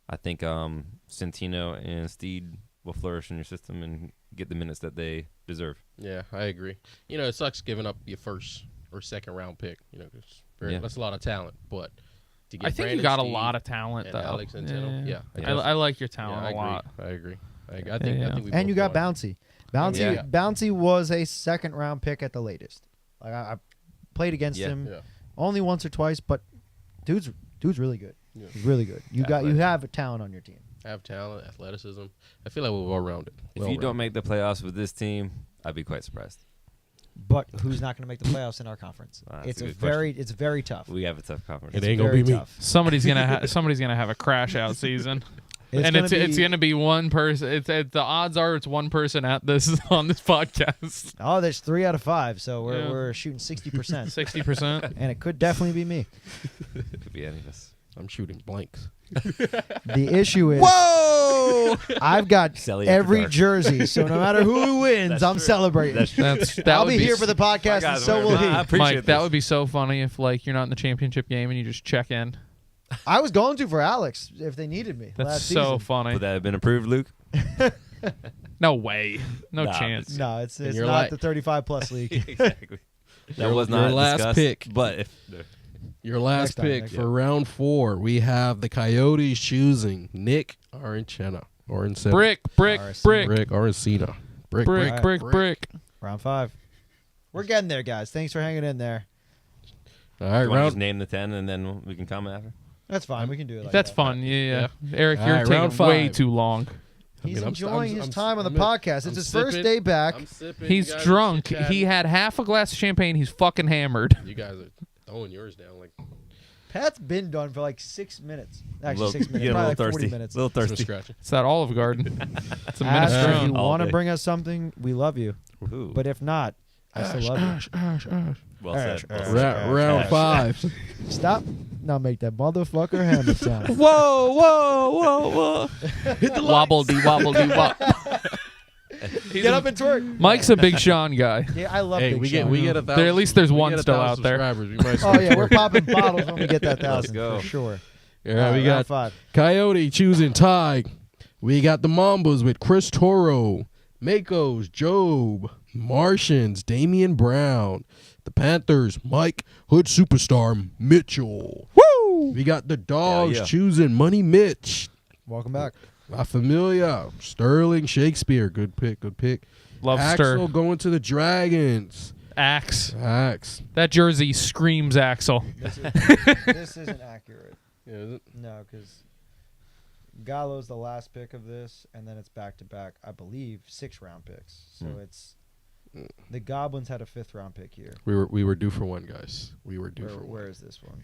D: I think Santino and Steed will flourish in your system and get the minutes that they deserve.
B: Yeah, I agree. It sucks giving up your first or second round pick. 'Cause
D: Yeah.
B: that's a lot of talent. But to get
A: I think
B: Brandon
A: you got a
B: Steed
A: lot of talent,
B: and
A: though.
B: Alex Santino, yeah,
A: I like your talent
B: I
A: a lot.
B: agree. I think
A: Yeah.
B: we
C: And
B: both
C: you got
B: want-
C: Bouncy. Bouncy
B: Yeah.
C: Bouncy was a second round pick at the latest. Like I played against
D: Yeah.
C: him
B: Yeah.
C: only once or twice, but dude's really good.
B: Yeah.
C: He's really good. You have a talent on your team.
B: Have talent, athleticism. I feel like we're well rounded.
D: If you don't make the playoffs with this team, I'd be quite surprised.
C: But who's not going to make the playoffs in our conference?
D: That's
C: It's
D: a
C: a
D: good
C: very it's very tough.
D: We have a tough conference.
B: It
C: It's
B: ain't gonna
C: very
B: be me.
C: tough.
A: Somebody's gonna have a crash out season, and it's gonna be one person. The odds are it's one person at this on this podcast.
C: Oh, there's 3 out of 5, so
A: Yeah.
C: we're shooting 60%,
A: 60%.
C: and it could definitely be me.
D: Could be any of us.
B: I'm shooting blanks.
C: The issue is,
A: Whoa!
C: I've got
D: Selly after
C: every
D: dark.
C: jersey, so no matter who wins,
D: That's
C: I'm
D: true.
C: celebrating.
A: That
C: I'll
A: would
C: be here for the podcast, and so will he.
D: I appreciate
A: Mike, that
D: this.
A: would be so funny if you're not in the championship game and you just check in.
C: I was going to for Alex if they needed me
A: That's
C: last
A: so
C: season.
A: funny.
D: Would that have been approved, Luke?
A: No way. No
D: Nah,
A: chance.
C: No, it's
B: you're
C: not
B: like-
C: the 35+ league.
D: Exactly. That was
B: Your
D: not
B: last
D: discussed,
B: pick.
D: But if
B: Your last
C: Next time,
B: pick
C: next
B: for
D: time.
B: round 4, we have the Coyotes choosing Nick Arancina.
A: Brick.
C: RC.
B: Rick Arancina. Brick.
A: Brick.
C: Round 5. We're getting there, guys. Thanks for hanging in there.
B: All right,
D: you want to just
B: round.
D: name the 10 and then we can comment after.
C: That's fine. We can do it like
A: That's
C: that.
A: fun. Yeah. Eric,
B: All
A: you're
B: right,
A: taking
B: round
A: way
B: 5.
A: too long.
C: He's
B: I'm-
C: enjoying
B: I'm-
C: his
B: I'm-
C: time on the
B: I'm-
C: podcast. It's
B: I'm
C: his first
B: sipping.
C: day back.
B: I'm sipping.
A: He's
B: You guys are
A: drunk.
B: chit-chatting.
A: He had half a glass of champagne. He's fucking hammered.
B: You guys are throwing yours down like
C: Pat's been done for like 6 minutes. Actually,
D: Little-
C: 6 minutes.
D: you get a
C: Probably
D: little
C: like 40
D: thirsty.
C: minutes.
D: A little
B: some
D: thirsty.
B: scratching.
A: It's that Olive Garden. It's a
C: Ash, if
A: minestrone.
C: you
D: All
C: want to
D: day.
C: bring us something, we love you.
D: Ooh.
C: But if not, I still love you.
D: Well
C: Ash,
D: said.
C: Ash,
D: Well said.
C: Ash.
B: Round 5.
C: Stop. Now make that motherfucker hammer sound.
A: Whoa. Wobble-dee, wobble-dee, wobble.
C: Get up and twerk.
A: Mike's a Big Sean guy.
C: Yeah, I love
B: Hey,
C: Big
B: we
C: Sean.
B: get 1,000.
A: There- at least there's
B: we
A: one
B: get
A: still
B: 1,000
A: out there.
B: subscribers. We might
C: Oh, yeah, we're popping bottles when we get that 1,000
D: go.
C: for sure.
B: All right, we
C: round
B: got
C: 5.
B: Coyote choosing Ty. We got the Mambas with Chris Toro, Makos, Job, Martians, Damian Brown, the Panthers, Mike, Hood Superstar, Mitchell. Woo! We got the Dogs
D: Yeah.
B: choosing Money Mitch,
C: Welcome back.
B: La Familia, Sterling Shakespeare. Good pick.
A: Love
B: Axel
A: Stir.
B: going to the Dragons.
A: Axe.
B: Axe.
A: That jersey screams Axel.
C: This isn't accurate.
B: Yeah, is it?
C: No, because Gallo's the last pick of this, and then it's back-to-back, I believe, 6-round picks. So it's the Goblins had a 5th-round pick here.
B: We were due for one, guys. We were due for one.
C: Where is this one?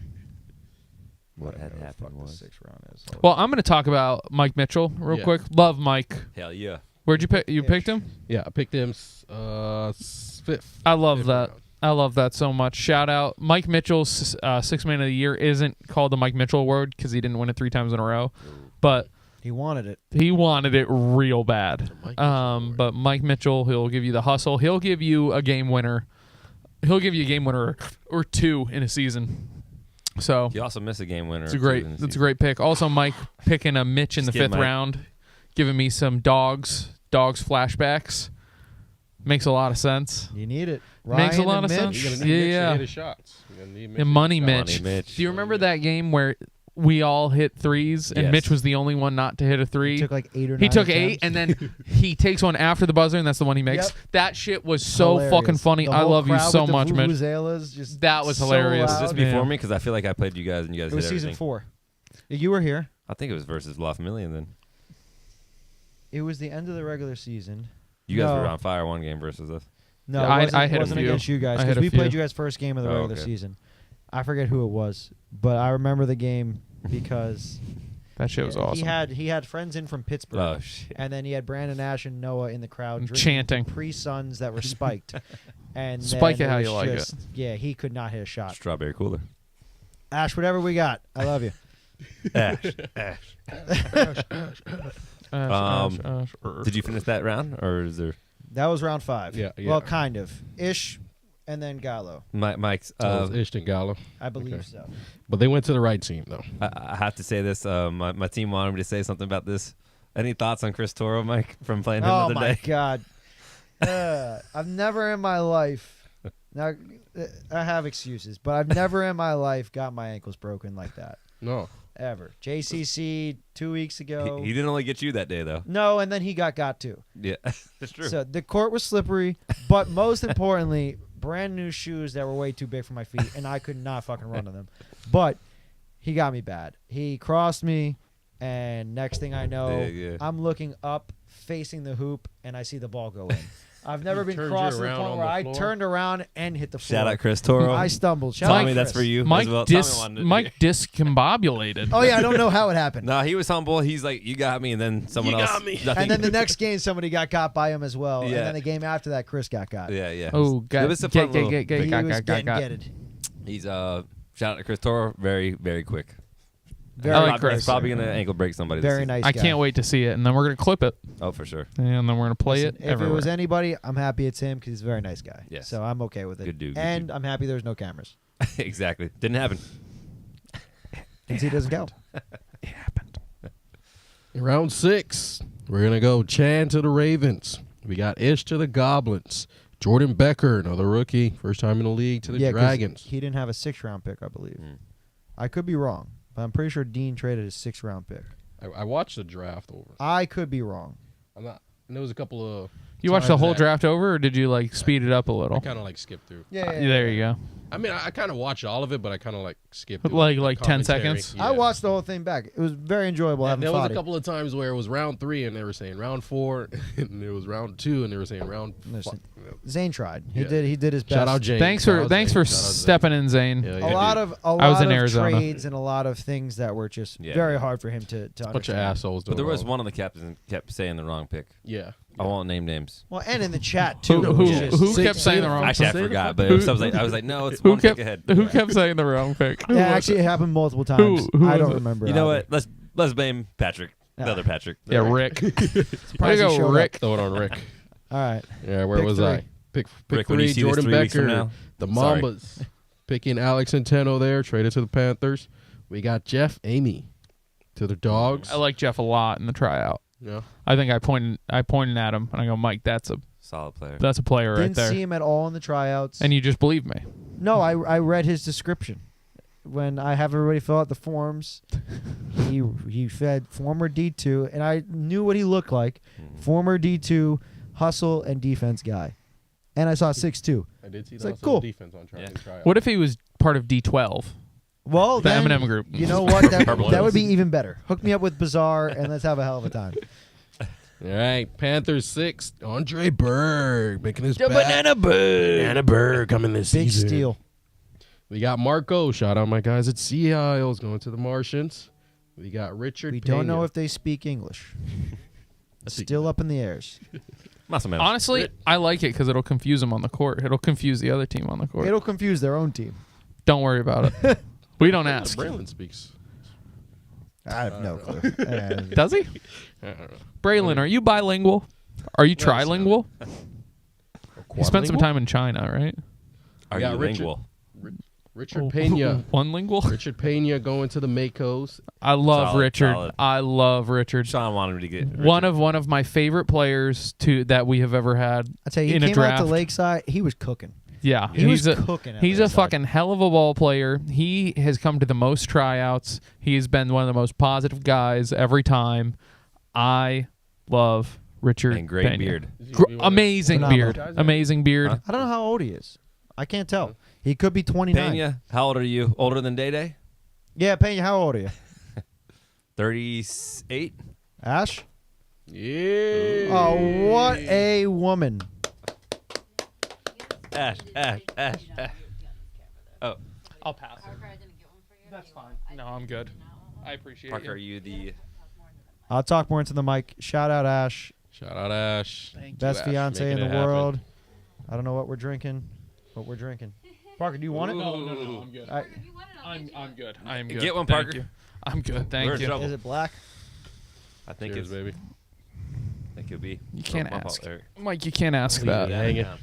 D: What
C: I
D: had
C: don't know
D: happened
C: what the
D: was.
C: 6th round is. Hold
A: Well,
C: on.
A: I'm going to talk about Mike Mitchell real
B: Yeah.
A: quick. Love Mike.
D: Hell yeah.
A: Where'd you pick? You
C: Ish.
A: picked him?
B: Yeah, I picked him 5th.
A: I love
B: Fifth
A: that.
B: round.
A: I love that so much. Shout out. Mike Mitchell's 6th man of the year isn't called the Mike Mitchell Award because he didn't win it 3 times in a row. But
C: He wanted it.
A: he wanted it real bad.
B: The Mike Mitchell Award.
A: But Mike Mitchell, he'll give you the hustle. He'll give you a game winner. He'll give you a game winner or 2 in a season. So
D: You also miss a game winner.
A: it's a
D: or two
A: great.
D: in the
A: That's a
D: season.
A: great pick. Also, Mike picking a Mitch in the
D: Just get
A: 5th
D: Mike.
A: round, giving me some dogs flashbacks. Makes a lot of sense.
C: You need it.
A: Makes a
C: Ryan
A: lot
C: and
A: of
C: Mitch.
A: sense.
B: You're gonna
A: Yeah,
B: need Mitch
A: yeah.
B: to hit his shots. You're gonna need Mitch
A: And
B: to
A: Money
B: hit his shots.
A: Mitch.
D: Mitch.
A: Do you remember that game where we all hit 3s and
D: Yes.
A: Mitch was the only one not to hit a 3?
C: He took like 8 or 9
A: He took
C: attempts.
A: 8, and then he takes one after the buzzer, and that's the one he makes.
C: Yep.
A: That shit was so
C: Hilarious.
A: fucking funny.
C: The
A: I
C: whole
A: love you
C: crowd
A: so
C: with the
A: much, Mitch.
C: vuvuzelas, just
A: That was
C: so
A: hilarious.
D: Was
C: loud.
D: this before
A: Yeah.
D: me? Because I feel like I played you guys and you guys
C: It was
D: hit
C: season
D: everything.
C: 4. You were here.
D: I think it was versus La Familia then.
C: It was the end of the regular season.
D: You guys
C: No.
D: were on fire one game versus us.
C: No,
A: Yeah,
C: it wasn't,
A: I hit a
C: wasn't
A: few.
C: against you guys
A: I hit
C: because
A: a
C: we played
A: few.
C: you guys first game of the
D: Oh,
C: regular
D: okay.
C: season. I forget who it was, but I remember the game because
A: That shit was awesome.
C: he had friends in from Pittsburgh,
D: Oh shit.
C: and then he had Brandon Ash and Noah in the crowd
A: And
C: drinking
A: chanting.
C: pre-suns that were spiked. And
A: Spike
C: then
A: it how
C: was
A: you like
C: just- Yeah, he could not hit a shot.
D: Strawberry cooler.
C: Ash, whatever we got, I love you.
D: Ash.
A: Ash.
D: Did you finish that round or is there
C: That was round 5.
B: Yeah.
C: Well, kind of ish, and then Gallo.
D: Mike's?
B: That was Ishton Gallo.
C: I believe
B: Okay.
C: so.
B: But they went to the right team, though.
D: I have to say this. My team wanted me to say something about this. Any thoughts on Chris Toro, Mike, from playing him the
C: Oh
D: other
C: my
D: day?
C: god! I've never in my life. Now I have excuses, but I've never in my life got my ankles broken like that
B: No.
C: ever. JCC 2 weeks ago.
D: He didn't only get you that day though.
C: No, and then he got too.
D: Yeah, that's true.
C: So the court was slippery, but most importantly, brand new shoes that were way too big for my feet, and I could not fucking run in them. But he got me bad. He crossed me, and next thing I know,
D: Yeah.
C: I'm looking up, facing the hoop, and I see the ball go in. I've never
B: He
C: been
B: turned
C: crossed
B: you
C: to the
B: around
C: point
B: on
C: where
B: the
C: I
B: floor?
C: turned around and hit the floor.
D: Shout out Chris Toro.
C: I stumbled. Shout
D: Tommy,
C: out
D: that's
C: Chris.
D: for you
A: Mike
D: as well. Tommy wanted to-
A: Mike discombobulated.
C: Oh yeah, I don't know how it happened.
D: No, he was humble. He's like, you got me, and then someone
B: You
D: else.
B: got me.
D: I think-
C: And then the next game, somebody got by him as well.
D: Yeah.
C: And then the game after that, Chris got.
D: yeah.
A: Oh,
D: it was a fun little-
C: He was getting getted.
D: He's shout out to Chris Toro. Very, very quick.
C: Very
A: I like
C: nice.
A: Chris.
D: He's probably gonna ankle break somebody. this
C: Very
D: season.
C: nice.
A: I
C: guy.
A: can't wait to see it, and then we're gonna clip it,
D: Oh, for sure.
A: and then we're gonna play
C: Listen,
A: it
C: if
A: everywhere.
C: it was anybody, I'm happy it's him because he's a very nice guy.
D: Yes.
C: So I'm okay with it.
D: Good dude, good
C: and
D: dude.
C: I'm happy there's no cameras
D: Exactly. Didn't happen.
C: because he doesn't count.
A: It happened.
B: In round 6, We're going to go Chan to the Ravens. We got Ish to the Goblins. Jordan Becker, another rookie, first time in the league, to the
C: 'cause
B: Dragons.
C: he didn't have a 6th-round pick, I believe.
D: Mm.
C: I could be wrong, but I'm pretty sure Dean traded his 6th-round pick.
B: I watched the draft over.
C: I could be wrong.
B: I'm not. And there was a couple of.
A: You watched the
B: times
A: whole
B: that
A: draft over, or did you like speed it up a
B: I
A: little?
B: kind of like skipped through.
C: Yeah,
A: There you go.
B: I mean, I kind of watched all of it, but I kind of like skipped. through
A: Like
B: the
A: 10
B: commentary.
A: seconds?
B: Yeah.
C: I watched the whole thing back. It was very enjoyable having
B: There was a
C: Foddy.
B: couple of times where it was round 3 and they were saying round 4, and it was round 2 and they were saying round.
C: Listen, Zane tried. He
B: Yeah.
C: did. He did his best.
B: Shout out James.
A: Thanks
B: Shout
A: for
B: out
A: thanks
B: Zane.
A: for
B: Shout out Zane.
A: stepping in, Zane.
B: Yeah,
C: A
B: yeah.
C: lot of
A: I was in Arizona.
C: trades and a lot of things that were just
D: Yeah.
C: very hard for him to understand.
B: Bunch of assholes.
D: But there
B: doing
D: was
B: wrong.
D: one of the captains kept saying the wrong pick.
B: Yeah.
D: I won't name names.
C: Well, and in the chat too.
A: Who
C: it was just-
A: who
B: Say-
A: kept
B: say
A: saying
B: the
A: the wrong?
D: Actually, I
B: say the
D: forgot,
B: fuck-
D: but I was like, no, it's
A: Who
D: one pick
A: kept
D: ahead.
A: who kept saying the wrong pick? Who
C: Yeah,
A: was
C: actually,
A: it?
C: it happened multiple times.
A: who
C: I
A: was
C: don't
A: it?
C: remember.
D: You know
C: either.
D: what? Let's blame Patrick.
C: Yeah.
D: The other Patrick.
A: Yeah, Rick. Way to
C: Surprised he showed
A: go,
C: up.
A: Rick.
B: Throw it on Rick.
C: All right.
B: Yeah, where
C: Pick
B: was
C: 3.
B: I? Pick
D: Rick, when you
B: 3,
D: see this
B: Jordan
D: 3 weeks from
B: Becker.
D: now,
B: The
D: sorry.
B: Mambas. Picking Alex Centeno there, traded to the Panthers. We got Jeff Amy to the Dogs.
A: I like Jeff a lot in the tryout.
B: Yeah.
A: I think I pointed at him and I go, Mike, that's a
D: Solid player.
A: player right
C: Didn't
A: there.
C: see him at all in the tryouts.
A: And you just believe me.
C: No, I read his description. When I have everybody fill out the forms, he fed former D2, and I knew what he looked like.
D: Mhm.
C: Former D2 hustle and defense guy. And I saw 6'2".
B: I did see
C: It's
B: that
C: like, cool.
B: defense on trying
D: Yeah.
B: to try out.
A: What if he was part of D12,
C: Well,
A: the
C: then,
A: Eminem group?
C: you know what?
B: Purple
C: That would
B: Hills.
C: be even better. Hook me up with Bizarre, and let's have a hell of a time.
B: All right, Panthers 6. Andre Berg making his
D: The
B: back.
D: Banana Bird.
B: Banana Berg coming this
C: Big
B: season.
C: steal.
B: We got Marco. Shout out my guys at Sea Isles going to the Martians. We got Richard.
C: We don't know
B: Pena.
C: if they speak English.
B: Let's see.
C: Still up in the airs.
D: Más o menos.
A: Honestly, I like it because it'll confuse them on the court. It'll confuse the other team on the court.
C: It'll confuse their own team.
A: Don't worry about it. We don't ask.
B: Braylon speaks.
C: I have no clue.
A: Does he?
B: I don't know.
A: Braylon, are you bilingual? Are you
B: No, it's
A: trilingual? You spent some
B: Quadlingual?
A: time in China, right?
D: Are
B: Yeah,
D: you
B: Richard.
D: lingual?
B: Richard Pena.
A: One lingual?
B: Richard Pena going to the Makos.
A: I love
D: Solid,
A: Richard.
D: solid.
A: I love Richard.
D: Sean wanted me to get
A: One of my favorite players that we have ever had.
C: I tell you, he
A: in a
C: came out to
A: draft.
C: Lakeside. He was cooking.
A: Yeah,
C: He was
A: he's
C: cooking. At
A: He's a
C: Lakeside.
A: fucking hell of a ball player. He has come to the most tryouts. He's been one of the most positive guys every time. I love Richard.
D: and great
A: Pena.
D: beard.
A: Amazing
C: Phenomenal.
A: beard. Amazing beard.
D: Huh?
C: I don't know how old he is. I can't tell. He could be 29.
D: Pena, how old are you? Older than Day Day?
C: Yeah, Pena, how old are you?
D: 38?
C: Ash?
B: Yeah.
C: Oh, what a woman.
D: Ash. Oh,
A: I'll pass it.
E: Parker, I didn't get one for you.
A: That's fine. No, I'm good. I appreciate
D: Parker,
A: you.
D: are you the...
C: I'll talk more into the mic. Shout out Ash.
B: Shout out Ash.
C: Best
B: Ash,
C: fiance in
B: making
C: the
B: it happen.
C: world. I don't know what we're drinking. Parker, do you want it?
A: No, I'm good.
C: I-
A: I'm good. I am good.
D: Get one,
A: Thank
D: Parker.
A: you. I'm good. Thank
D: We're in
A: you.
D: trouble.
C: Is it black?
D: I think
B: Cheers,
D: it's...
B: baby.
D: I think it'll be...
A: You can't
D: My fault,
A: ask.
D: Eric.
A: Mike, you can't ask
D: Leave
A: that.
D: it
B: Hang it.
D: down.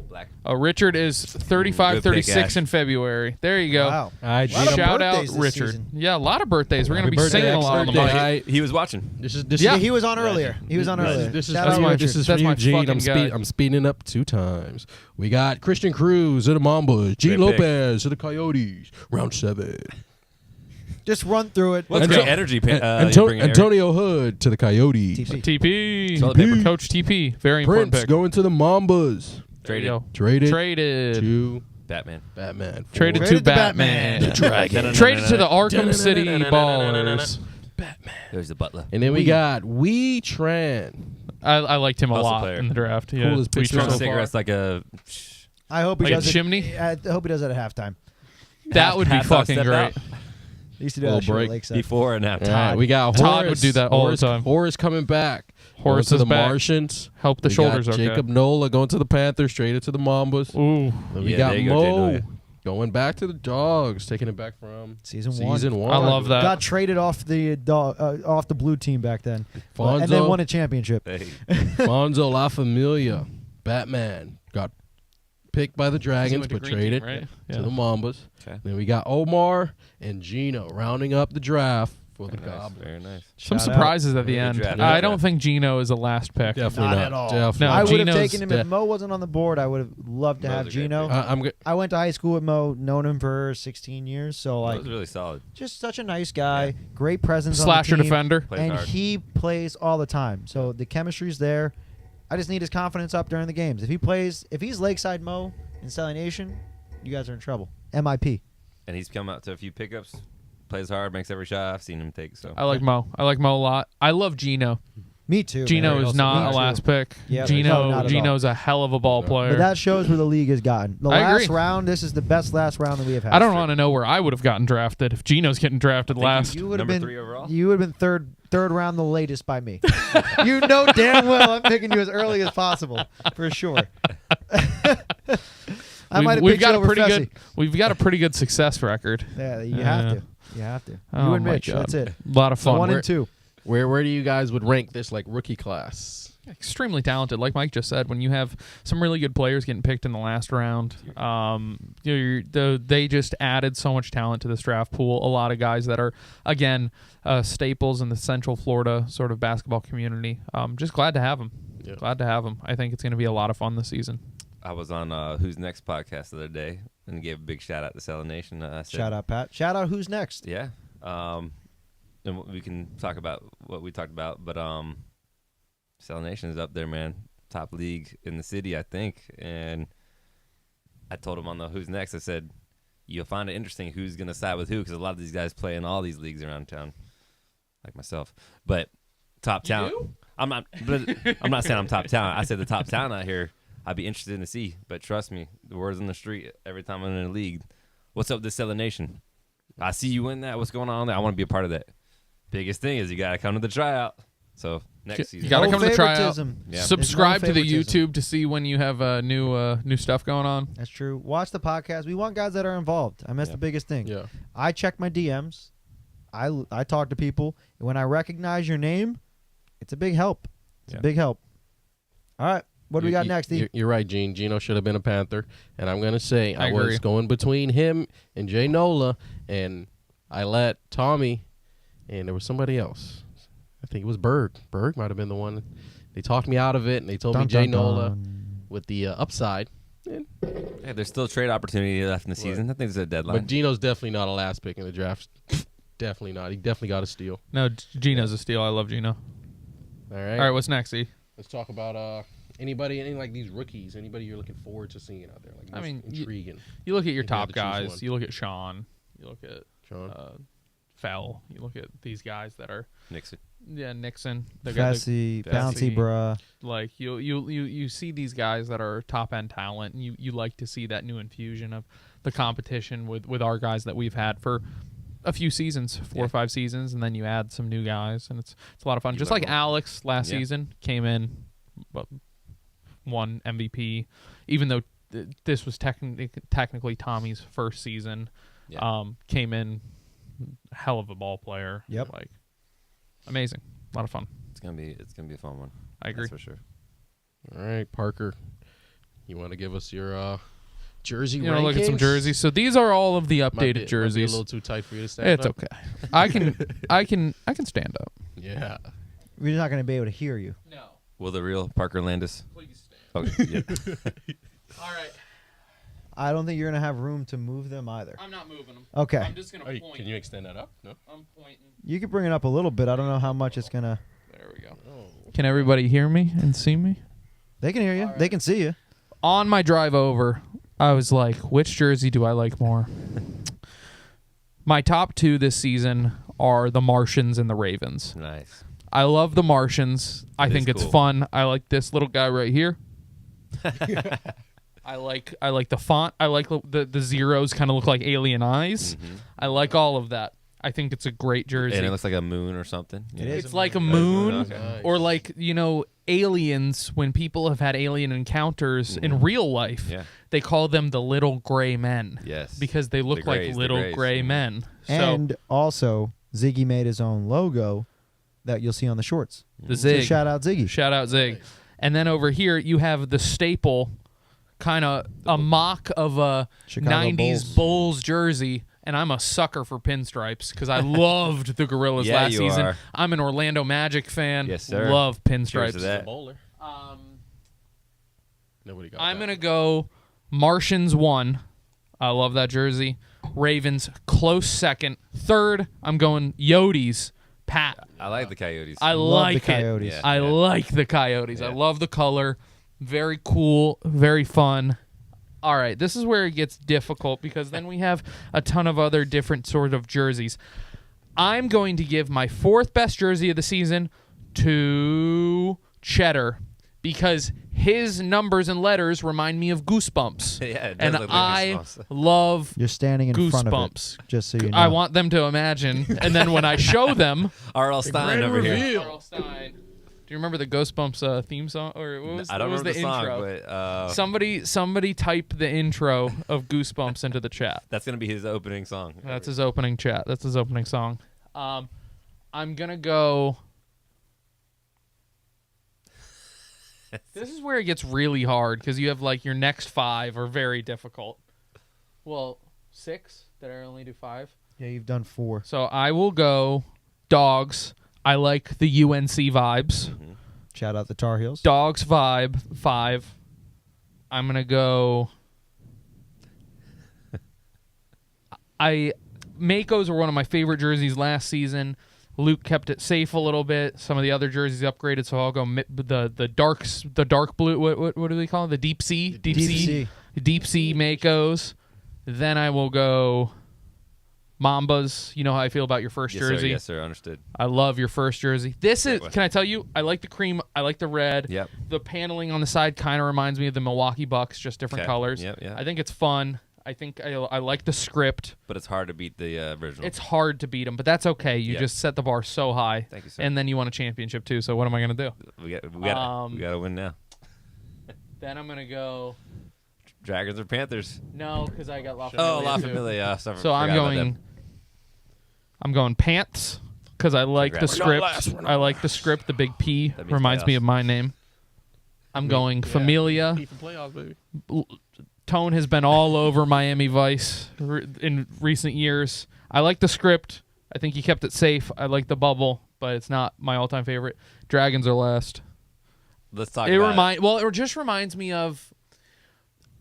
D: Black.
A: Richard is 35,
D: Good pick,
A: 36
D: Ash.
A: in February. There you go.
C: Wow.
B: All right,
C: A lot of
A: Shout out
C: birthdays this
A: Richard.
C: season.
A: Yeah, a lot of birthdays. We're going to
B: Happy
A: be
B: birthday,
A: singing a
B: happy
A: lot on the
B: birthday.
A: mic.
D: He was watching.
B: This is
C: Yeah,
B: is-
C: he was on earlier. He was on earlier.
B: This is
C: Shout
A: that's
C: out
A: my-
C: Richard.
B: this is
A: That's
B: for
A: my
B: you, Gene.
A: fucking guy.
B: I'm speeding up 2 times. We got Christian Cruz to the Mambas. Gene
D: Great pick.
B: Lopez to the Coyotes. Round 7.
C: Just run through it.
D: What's
B: Anto-
D: great energy you
B: Anto-
D: bring in, Eric?
B: Antonio Hood to the Coyotes.
C: TP.
A: TP.
D: Toilet paper.
A: Coach TP. Very important
B: Prince
A: pick.
B: going to the Mambas.
A: There you
D: Traded.
A: go.
B: Traded
A: Traded.
B: to
D: Batman.
B: Batman.
A: Traded
C: Traded
A: to
C: to
A: Batman.
C: Batman.
B: Dragon.
A: Traded to the Arkham City Ballers.
D: There's the butler.
B: And then we got Wee Tran.
A: I liked him a
D: Also
A: lot
D: player.
A: in the draft. Yeah.
B: Coolest
A: We
B: pitcher
A: tried.
B: so far.
D: Cigarettes like a...
C: I hope he
A: Like a
C: does it.
A: chimney?
C: I hope he does it at halftime.
A: That would be
D: half-time
A: fucking
D: step
A: great.
D: out.
C: They used to do
B: Little
C: that shit at
B: break.
C: Lakeside.
D: Before and after.
B: All right, we got
A: Todd
B: Horace.
A: would do that all the
B: Horace,
A: time.
B: Horace coming back.
A: Horace
B: going
A: is
B: to the
A: back.
B: Martians.
A: Help the
B: We
A: shoulders
B: got
A: okay.
B: Jacob Nola going to the Panthers, traded to the Mambas.
A: Ooh.
B: Then we
D: Yeah,
B: got
D: there you go, Jay
B: Mo
D: Noya.
B: going back to the Dogs, taking it back from
C: Season
B: one.
A: I love that.
C: Got traded off the off the blue team back then,
B: Fonzo,
C: and then won a championship.
D: Hey.
B: Fonzo La Familia, Batman, got picked by the
A: He
B: Dragons,
A: went to
B: but
A: Green
B: traded
A: Team, right?
B: to the Mambas.
D: Okay.
B: Then we got Omar and Gino rounding up the draft for the
D: Very nice.
B: Goblin.
D: Very nice.
A: Some
C: Shout out.
A: surprises at the
D: Very
A: end.
D: good draft.
A: I don't think Gino is a last pick.
B: Definitely
C: Not
B: not.
C: at all.
B: Definitely
A: No,
C: I
B: not.
C: would have
A: Gino's
C: taken him
B: de-
C: if Mo wasn't on the board. I would have loved to
D: Mo's
C: have
D: a great
C: Gino.
D: pick.
B: I'm good.
C: I went to high school with Mo, known him for 16 years, so
D: That
C: like
D: was really solid.
C: just such a nice guy,
D: Yeah.
C: great presence
A: Slasher
C: on the team,
A: defender.
D: Plays
C: and
D: hard.
C: he plays all the time. So the chemistry's there. I just need his confidence up during the games. If he's Lakeside Mo in Selling Nation, you guys are in trouble. MIP.
D: And he's come out to a few pickups. Plays hard, makes every shot I've seen him take. So
A: I like Mo. I like Mo a lot. I love Gino.
C: Me too.
A: Gino
C: man.
A: is
B: also
A: not
C: me
A: a
C: too.
A: last pick.
C: Yeah, no, not
A: Gino
C: at all.
A: Gino's a hell of a ball
B: No.
A: player.
C: But that shows where the league has gotten. The
A: I
C: last
A: agree.
C: round, this is the best last round that we have had.
A: I don't want to know where I would have gotten drafted if Gino's getting drafted
D: think
A: last.
C: You would have
D: Number
C: been
D: 3 overall?
C: You would have been third round the latest by me. You know damn well I'm picking you as early as possible for sure. I might have
A: We've
C: picked
A: got
C: you
A: a
C: over
A: pretty
C: Fessy.
A: good. We've got a pretty good success record.
C: Yeah, you have
A: Yeah.
C: to. You have to.
A: Oh
C: you and
A: my
C: Mitch.
A: God.
C: That's it.
A: A lot of
C: So
A: fun.
C: 1
A: We're
C: and 2.
B: Where do you guys would rank this like rookie class?
A: extremely talented, like Mike just said. When you have some really good players getting picked in the last round, they just added so much talent to this draft pool. A lot of guys that are again staples in the Central Florida sort of basketball community. Just glad to have them.
B: Yeah.
A: Glad to have them. I think it's going to be a lot of fun this season.
D: I was on Who's Next podcast the other day and gave a big shout out to Cell Nation. I said,
C: Shout out, Pat. Shout out. Who's next?
D: Yeah. And we can talk about what we talked about, but Cell Nation is up there, man. Top league in the city, I think. And I told him on the Who's Next, I said, you'll find it interesting who's going to side with who, because a lot of these guys play in all these leagues around town, like myself. But top talent. I'm not saying I'm top talent. I said the top talent out here, I'd be interested to see. But trust me, the word's on the street every time I'm in a league. What's up with this Cell Nation? I see you in that. What's going on there? I want to be a part of that. Biggest thing is you got to come to the tryout. So next season.
A: You got to
C: No
A: come to the tryout.
C: favoritism.
D: Yeah.
A: Subscribe
C: There's
A: to
C: no
A: the
C: favoritism.
A: YouTube to see when you have new stuff going on.
C: That's true. Watch the podcast. We want guys that are involved. I mean, that's
D: Yeah.
C: the biggest thing.
B: Yeah.
C: I check my DMs. I talk to people, and when I recognize your name, it's a big help. It's
D: Yeah.
C: a big help. All right, what do we got next? E?
B: You're right, Gene. Gino should have been a Panther. And I'm going to say
A: I
B: I
A: agree.
B: was going between him and Jay Nola, and I let Tommy, and there was somebody else. I think it was Berg. Berg might have been the one. They talked me out of it, and they told me
C: Dun,
B: Jay
C: dun,
B: Nola
C: dun.
B: with the upside.
D: Yeah, there's still trade opportunity left in the season. I think there's a deadline.
B: But Gino's definitely not a last pick in the draft. Definitely not. He definitely got a steal.
A: No, Gino's a steal. I love Gino.
B: All right.
A: All right, what's next, E?
B: Let's talk about any like these rookies. Anybody you're looking forward to seeing out there? Like,
A: I
B: most
A: mean,
B: intriguing.
A: You look at your
B: If you had
A: top
B: to choose
A: guys.
B: one.
A: You look at Sean. You look at
B: Sean.
A: Fell. You look at these guys that are
D: Nixon.
A: Nixon. The guy that-
C: Fessy,
A: Fessy.
C: bouncy, bruh.
A: like you see these guys that are top end talent, and you like to see that new infusion of the competition with our guys that we've had for a few seasons, 4 or 5 seasons, and then you add some new guys, and it's a lot of fun.
D: You
A: Just
D: like
A: like
D: them.
A: Alex last
D: Yeah.
A: season came in, won MVP, even though this was technically Tommy's first season.
D: Yeah.
A: Came in hell of a ball player.
C: Yep.
A: Like amazing, a lot of fun.
D: It's gonna be a fun one.
A: I agree.
D: That's for sure.
B: All right, Parker. You want to give us your jersey
A: You know, look at some
B: rankings?
A: jerseys. So these are all of the
B: Might be-
A: updated
B: might be a
A: jerseys.
B: little too tight for you to stand
A: It's
B: up.
A: okay. I can stand up.
B: Yeah.
C: We're not going to be able to hear you.
A: No,
D: Will the real Parker Landis?
A: please stand.
D: Okay. Yeah.
A: All right,
C: I don't think you're going to have room to move them either.
A: I'm not moving them.
C: Okay.
A: I'm just gonna point.
B: Can you extend that up? No.
A: I'm pointing.
C: You can bring it up a little bit. I don't know how much it's going to.
A: There we go.
B: Oh.
A: Can everybody hear me and see me?
C: They can hear you. They can see you.
A: On my drive over, I was like, which jersey do I like more? My top 2 this season are the Martians and the Ravens.
D: Nice.
A: I love the Martians. I
D: It
A: think
D: is
A: it's
D: cool.
A: fun. I like this little guy right here. I like the font. I like the zeros kind of look like alien eyes.
D: Mhm.
A: I like all of that. I think it's a great jersey.
D: And it looks like a moon or something.
C: It
D: Yeah.
C: is.
A: It's like a
C: moon.
A: moon,
D: Okay.
B: Nice.
A: or like aliens. When people have had alien encounters in real life,
D: Yeah.
A: they call them the little gray men
D: Yes.
A: because they look
D: The grays,
A: like
D: the
A: little
D: grays,
A: gray
D: yeah.
A: men. So
C: And also, Ziggy made his own logo that you'll see on the shorts.
A: the
C: So
A: Zig.
C: shout out Ziggy.
A: Shout out Zig. And then over here you have the staple, kind of a mock of a
C: Chicago
A: 90s
C: Bulls.
A: Bulls jersey, and I'm a sucker for pinstripes because I loved the Gorillas
D: Yeah,
A: last
D: you
A: season.
D: are.
A: I'm an Orlando Magic fan.
D: Yes, sir.
A: Love
D: Cheers
A: pinstripes.
D: to that.
B: Bowler. Nobody got
A: I'm
B: that.
A: gonna go Martians 1. I love that jersey. Ravens close second. Third, I'm going Yotes. Pat.
D: I like the Coyotes.
A: I
C: Love
A: like
C: the
A: it.
C: Coyotes.
D: Yeah.
A: I like the Coyotes. I
D: Yeah.
A: love the color. Very cool. Very fun. All right, this is where it gets difficult because then we have a ton of other different sort of jerseys. I'm going to give my 4th best jersey of the season to Cheddar because his numbers and letters remind me of Goosebumps.
D: Yeah, it does
A: and
D: look like
A: I
D: Goosebumps.
A: love
C: You're standing in front of
A: Goosebumps.
C: it, just so you know.
A: I want them to imagine. And then when I show them,
D: R.L. Stein
B: grand
D: over here.
B: reveal.
A: Carl Stein. Do you remember the Goosebumps theme song? Or what was,
D: I don't
A: what was
D: remember the
A: intro?
D: song, but
A: Somebody type the intro of Goosebumps into the chat.
D: that's gonna be his opening song.
A: That's his opening chat. That's his opening song. I'm gonna go. This is where it gets really hard because you have like your next 5 are very difficult. Well, 6. Did I only do 5?
C: Yeah, you've done 4.
A: So I will go Dogs. I like the UNC vibes.
C: Shout out the Tar Heels.
A: Dogs vibe 5. I'm gonna go. Mako's were one of my favorite jerseys last season. Luke kept it safe a little bit. Some of the other jerseys upgraded, so I'll go the dark blue. What do they call it? The deep sea, deep sea Mako's. Then I will go Mambas. You know how I feel about your first
D: Yes,
A: jersey.
D: sir. Yes, sir. Understood.
A: I love your first jersey. This is.
D: one.
A: Can I tell you? I like the cream. I like the red.
D: Yep.
A: The paneling on the side kind of reminds me of the Milwaukee Bucks, just different
D: Okay.
A: colors.
D: Yep, yeah.
A: I think it's fun. I think I like the script.
D: But it's hard to beat the original.
A: It's hard to beat them, but that's okay. You
D: Yeah.
A: just set the bar so high.
D: Thank you, sir.
A: And then you won a championship too. So what am I gonna do?
D: we gotta win now.
A: Then I'm gonna go.
D: Dragons or Panthers?
A: No, because I got La Familia.
D: Oh, La
A: too.
D: Familia.
A: So I'm going. I'm going Pants because I like the
D: Congrats.
A: script. I like the script. The big P
D: That means
A: reminds me
D: playoffs.
A: of my name. I'm going Familia.
B: P for playoffs, baby.
A: Tone has been all over Miami Vice in recent years. I like the script. I think he kept it safe. I like the bubble, but it's not my all-time favorite. Dragons are last.
D: Let's talk
A: It
D: about
A: it just reminds me of,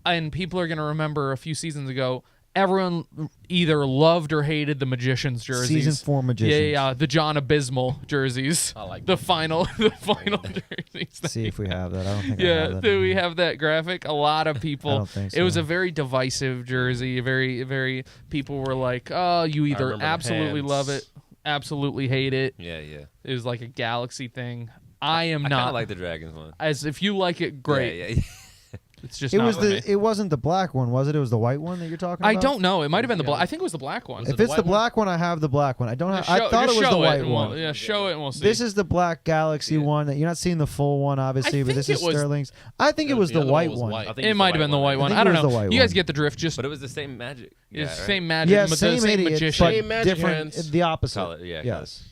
A: and people are going to remember a few seasons ago, everyone either loved or hated the Magicians jerseys.
C: Season 4 Magicians.
A: Yeah, the John Abysmal jerseys.
B: I like
A: the final jerseys.
C: See if we have that. I don't think I
A: Yeah,
C: have that.
A: do we have that graphic? A lot of people.
C: I don't think
A: It was
C: so.
A: a very divisive jersey. Very. People were like, "Oh, you either
B: remember the
A: absolutely
B: hands.
A: love it, absolutely hate it."
D: Yeah.
A: It was like a galaxy thing. I am
D: I kind
A: not.
D: of like the Dragons one.
A: As if you like it, great.
D: Yeah.
A: It's just
C: It
A: not
C: was
A: for me.
C: it wasn't the black one, was it? It was the white one that you're talking
A: I
C: about?
A: don't know. It might have been the black. I think it was the black one.
B: Was it
C: If
B: the
C: it's the
B: white one?
C: black one, I have the black one. I don't have.
A: Just
C: I thought
A: just
C: it was the
A: show
C: white
A: and
C: one.
A: we'll- yeah, show it and we'll see.
C: This is the black galaxy one that you're not seeing the full one, obviously,
A: I
C: but this
A: think
C: is
A: it was-
C: Sterling's. I think it was the
B: other
C: white
B: was
C: one.
B: white.
D: I think
A: It
D: it's
A: might have been the white one.
C: think
A: I
C: it
A: don't
C: was
A: know.
C: the white
A: You guys
C: one.
A: get the drift. Just
D: But it was the same Magic.
A: it's
D: right?
A: same magic.
C: Yeah,
A: but the
C: same idiot,
A: magician.
C: but
B: Same magic
C: different.
B: hands.
C: The opposite.
D: Color, yeah,
C: Yes.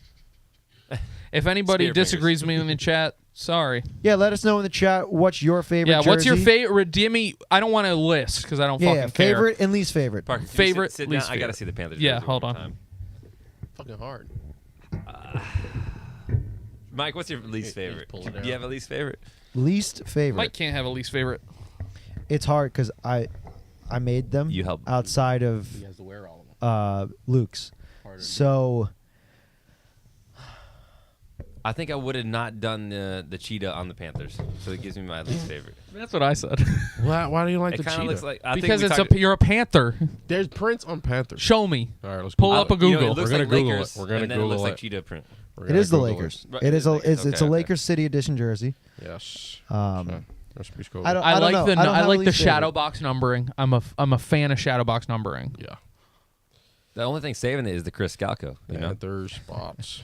A: If anybody
D: Spear fingers.
A: disagrees with me in the chat, sorry.
C: Yeah. Let us know in the chat what's your favorite.
A: Yeah, what's your
C: jersey.
A: favorite? Give me. I don't want to list because I don't
C: Yeah,
A: fucking care.
C: favorite and least favorite.
D: Parker, can you
A: Favorite,
D: sit
A: least
D: down? I gotta
A: favorite.
D: see the Panthers.
A: Yeah,
D: jersey
A: hold
D: one
A: on.
D: more time.
B: Fucking hard.
D: Mike, what's your least
B: He- he's
D: favorite?
B: pulling
D: Do
B: it
D: you
B: out.
D: have a least favorite?
C: Least favorite.
A: Mike can't have a least favorite.
C: It's hard because I made them
D: You helped.
C: outside
B: He
C: of
B: has to wear all of them.
C: Luke's.
B: Harder to
C: So
D: I think I would have not done the cheetah on the Panthers, so it gives me my least favorite.
A: That's what I said.
B: Why do you like
D: It
B: the
D: kind of
B: cheetah?
D: looks like
A: Because you're a Panther.
B: There's prints on Panthers.
A: Show me.
B: All right, let's
A: Pull
B: go.
A: up a
D: You know,
A: Google.
D: it looks
B: We're gonna
D: like
B: Google
D: Lakers,
B: it. We're gonna
D: and then it looks
B: Google
D: like
B: it.
D: cheetah print.
B: We're
C: it
B: gonna
C: is the
B: Google
C: Lakers.
D: Right,
C: It is a
D: Lakers,
C: it's a
D: okay.
C: Lakers City Edition jersey.
B: Yes.
C: Um,
B: Let's just go.
C: I don't-
A: I like
C: know.
A: the
C: I don't
A: I
C: have a
A: like the
C: least
A: shadow
C: favorite.
A: box numbering. I'm a fan of shadow box numbering.
B: Yeah.
D: The only thing saving it is the Chris Scalco. You know,
B: Panthers spots.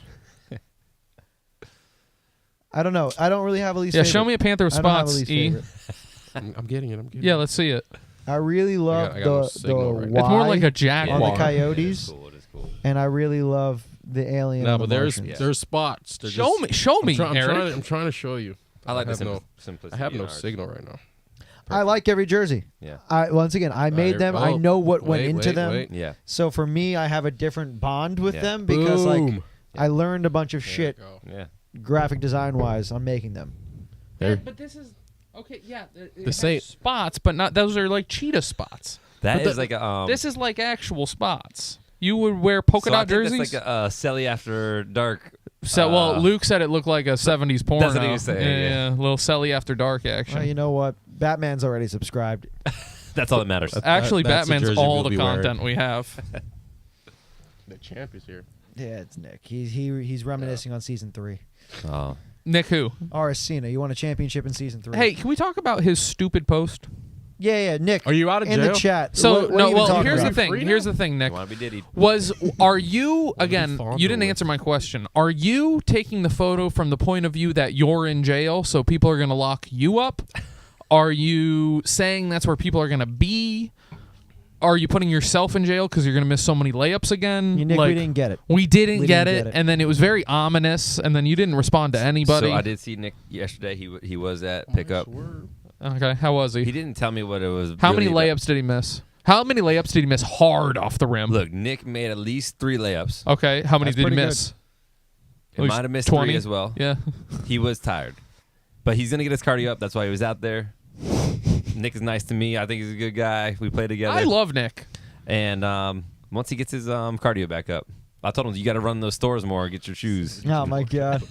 C: I don't know. I don't really have a least
A: Yeah,
C: favorite.
A: show me a Panther with
C: I don't have a
A: spots.
C: least
A: E.
C: favorite.
B: I'm getting it. I'm getting
A: Yeah,
B: it.
A: let's see it.
C: I really love
B: I got no
C: the
B: signal right
C: Y
B: now.
A: It's more like a
C: on
A: jaguar.
C: the
D: It
C: Coyotes,
D: is cool. It is cool.
C: and I really love the alien.
B: No,
C: on the
B: but there's
C: Martians.
B: spots. They're
A: Show
B: just-
A: me,
B: I'm
A: Eric.
B: trying to show you.
D: I like the
B: have no-
D: simplicity.
B: I have
D: in
B: no
D: ours.
B: signal right now.
C: I like every jersey.
D: Yeah.
C: Once again, I made them. I know what went into them.
B: Wait.
D: Yeah.
C: So for me, I have a different bond with
D: Yeah.
C: them because like
B: Boom.
C: I learned a bunch of shit
D: Yeah.
C: graphic design wise on making them.
B: There.
A: But this is okay. Yeah,
B: The same
A: spots, but not those are like cheetah spots.
D: That
B: But
D: is like a.
A: This is like actual spots. You would wear polka
D: so I
A: dot
D: think
A: jerseys.
D: that's like a Celly After Dark.
A: So, well, Luke said it looked like a 70s porno.
D: That's what he was saying,
A: Yeah, a little Selly After Dark action.
C: Well, you know what? Batman's already subscribed.
D: That's all that matters.
A: Actually,
B: that's the
A: Batman's
B: jersey
A: all
B: we'll
A: the
B: be wearing.
A: content we have.
B: The champ is here.
C: Yeah, it's Nick. He's reminiscing on season 3.
D: Oh.
A: Nick, who?
C: RS Cena, you won a championship in season 3.
A: Hey, can we talk about his stupid post?
C: Yeah, Nick.
B: Are you out of
C: in
B: jail?
C: the chat?
A: So,
C: what are
A: no,
C: you
A: well,
C: talking
A: here's
C: about?
A: the thing.
B: Free
A: Here's
B: now?
A: the thing, Nick.
D: You want to be diddy?
A: Are you, again,
B: fondle
A: you didn't
B: with.
A: answer my question. Are you taking the photo from the point of view that you're in jail, so people are going to lock you up? Are you saying that's where people are going to be? Are you putting yourself in jail because you're going to miss so many layups again?
C: Nick, we didn't get it.
A: We didn't
C: We
A: get
C: didn't
A: it,
C: get it.
A: and then it was very ominous, and then you didn't respond to anybody.
D: So I did see Nick yesterday. He was at pickup.
A: Okay, how was
D: He
A: he?
D: didn't tell me what it was.
A: How many
D: really about.
A: layups did he miss? How many layups did he miss hard off the rim?
D: Look, Nick made at least 3 layups.
A: Okay, how many
C: That's
A: did he
C: pretty
A: miss?
D: He
A: At least
D: might have missed
A: 20?
D: 3 as well.
A: Yeah.
D: He was tired, but he's gonna get his cardio up. That's why he was out there. Nick is nice to me. I think he's a good guy. We play together.
A: I love Nick.
D: And once he gets his cardio back up, I told him you got to run those stores more. Get your shoes.
C: Oh my God!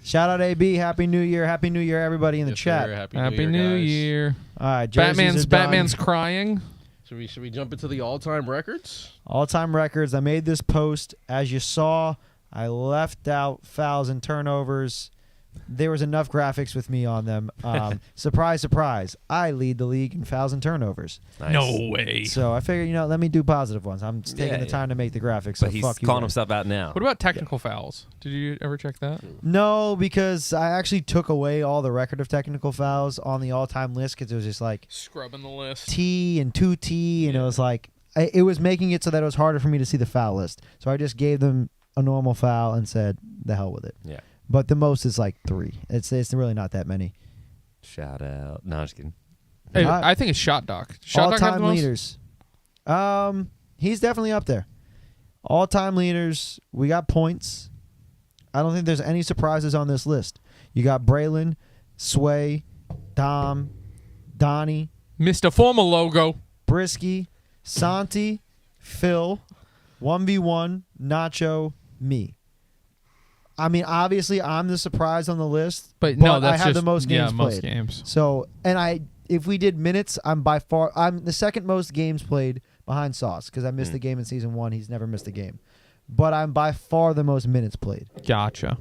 C: Shout out AB. Happy New Year! Happy New Year, everybody in the chat.
A: Happy New Year.
C: All right, jerseys are done.
A: Batman's crying.
B: Should we jump into the all-time records?
C: All-time records. I made this post. As you saw, I left out fouls and turnovers. There was enough graphics with me on them. Surprise, surprise. I lead the league in fouls and turnovers.
D: Nice.
A: No way.
C: So I figured, let me do positive ones. I'm just taking
D: Yeah,
C: the
D: yeah.
C: time to make the graphics. So
D: But he's
C: fuck you
D: calling
C: guys.
D: himself out now.
A: What about technical fouls? Did you ever check that?
C: No, because I actually took away all the record of technical fouls on the all-time list because it was just like
A: Scrubbing the list.
C: T and 2T, and it was like it was making it so that it was harder for me to see the foul list. So I just gave them a normal foul and said, "The hell with it."
D: Yeah.
C: But the most is like 3. It's really not that many.
D: Shout out. No, I'm just kidding.
A: Hey,
C: Not-
A: I think it's Shot Doc. Shot Doc have the
C: All-time
A: most?
C: leaders. He's definitely up there. All-time leaders. We got points. I don't think there's any surprises on this list. You got Braylon, Sway, Dom, Donnie,
A: Mr. Formal logo.
C: Brisky, Santi, Phil, 1v1, Nacho, me. I mean, obviously, I'm the surprise on the list,
A: But no, that's
C: I have
A: just
C: the most games
A: most
C: played.
A: games.
C: So, if we did minutes, I'm the second most games played behind Sauce because I missed the game in season 1. He's never missed a game, but I'm by far the most minutes played.
A: Gotcha.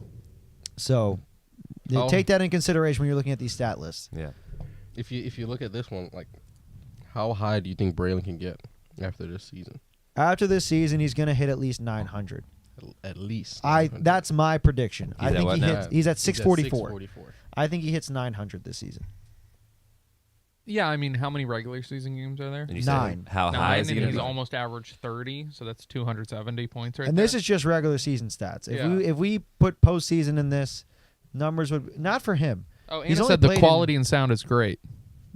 C: So, take that in consideration when you're looking at these stat lists.
D: Yeah.
B: If you look at this one, like, how high do you think Braylon can get after this season?
C: After this season, he's going to hit at least 900.
B: At least.
C: That's my prediction.
D: He's
C: I
D: at
C: think
D: what
C: he
D: now?
C: hits. He's at 644.
B: 644.
C: I think he hits 900 this season.
A: Yeah, I mean, how many regular season games are there?
D: And you
C: 9.
D: said how high
A: 9,
D: is he
A: and
D: going
A: he's
D: to be?
A: almost averaged 30, so that's 270 points right
C: And
A: there.
C: this is just regular season stats.
A: Yeah.
C: If we put postseason in this, numbers would not for him.
A: Oh,
C: he's
A: Anna
C: only
A: said the
C: played
A: quality and sound is great.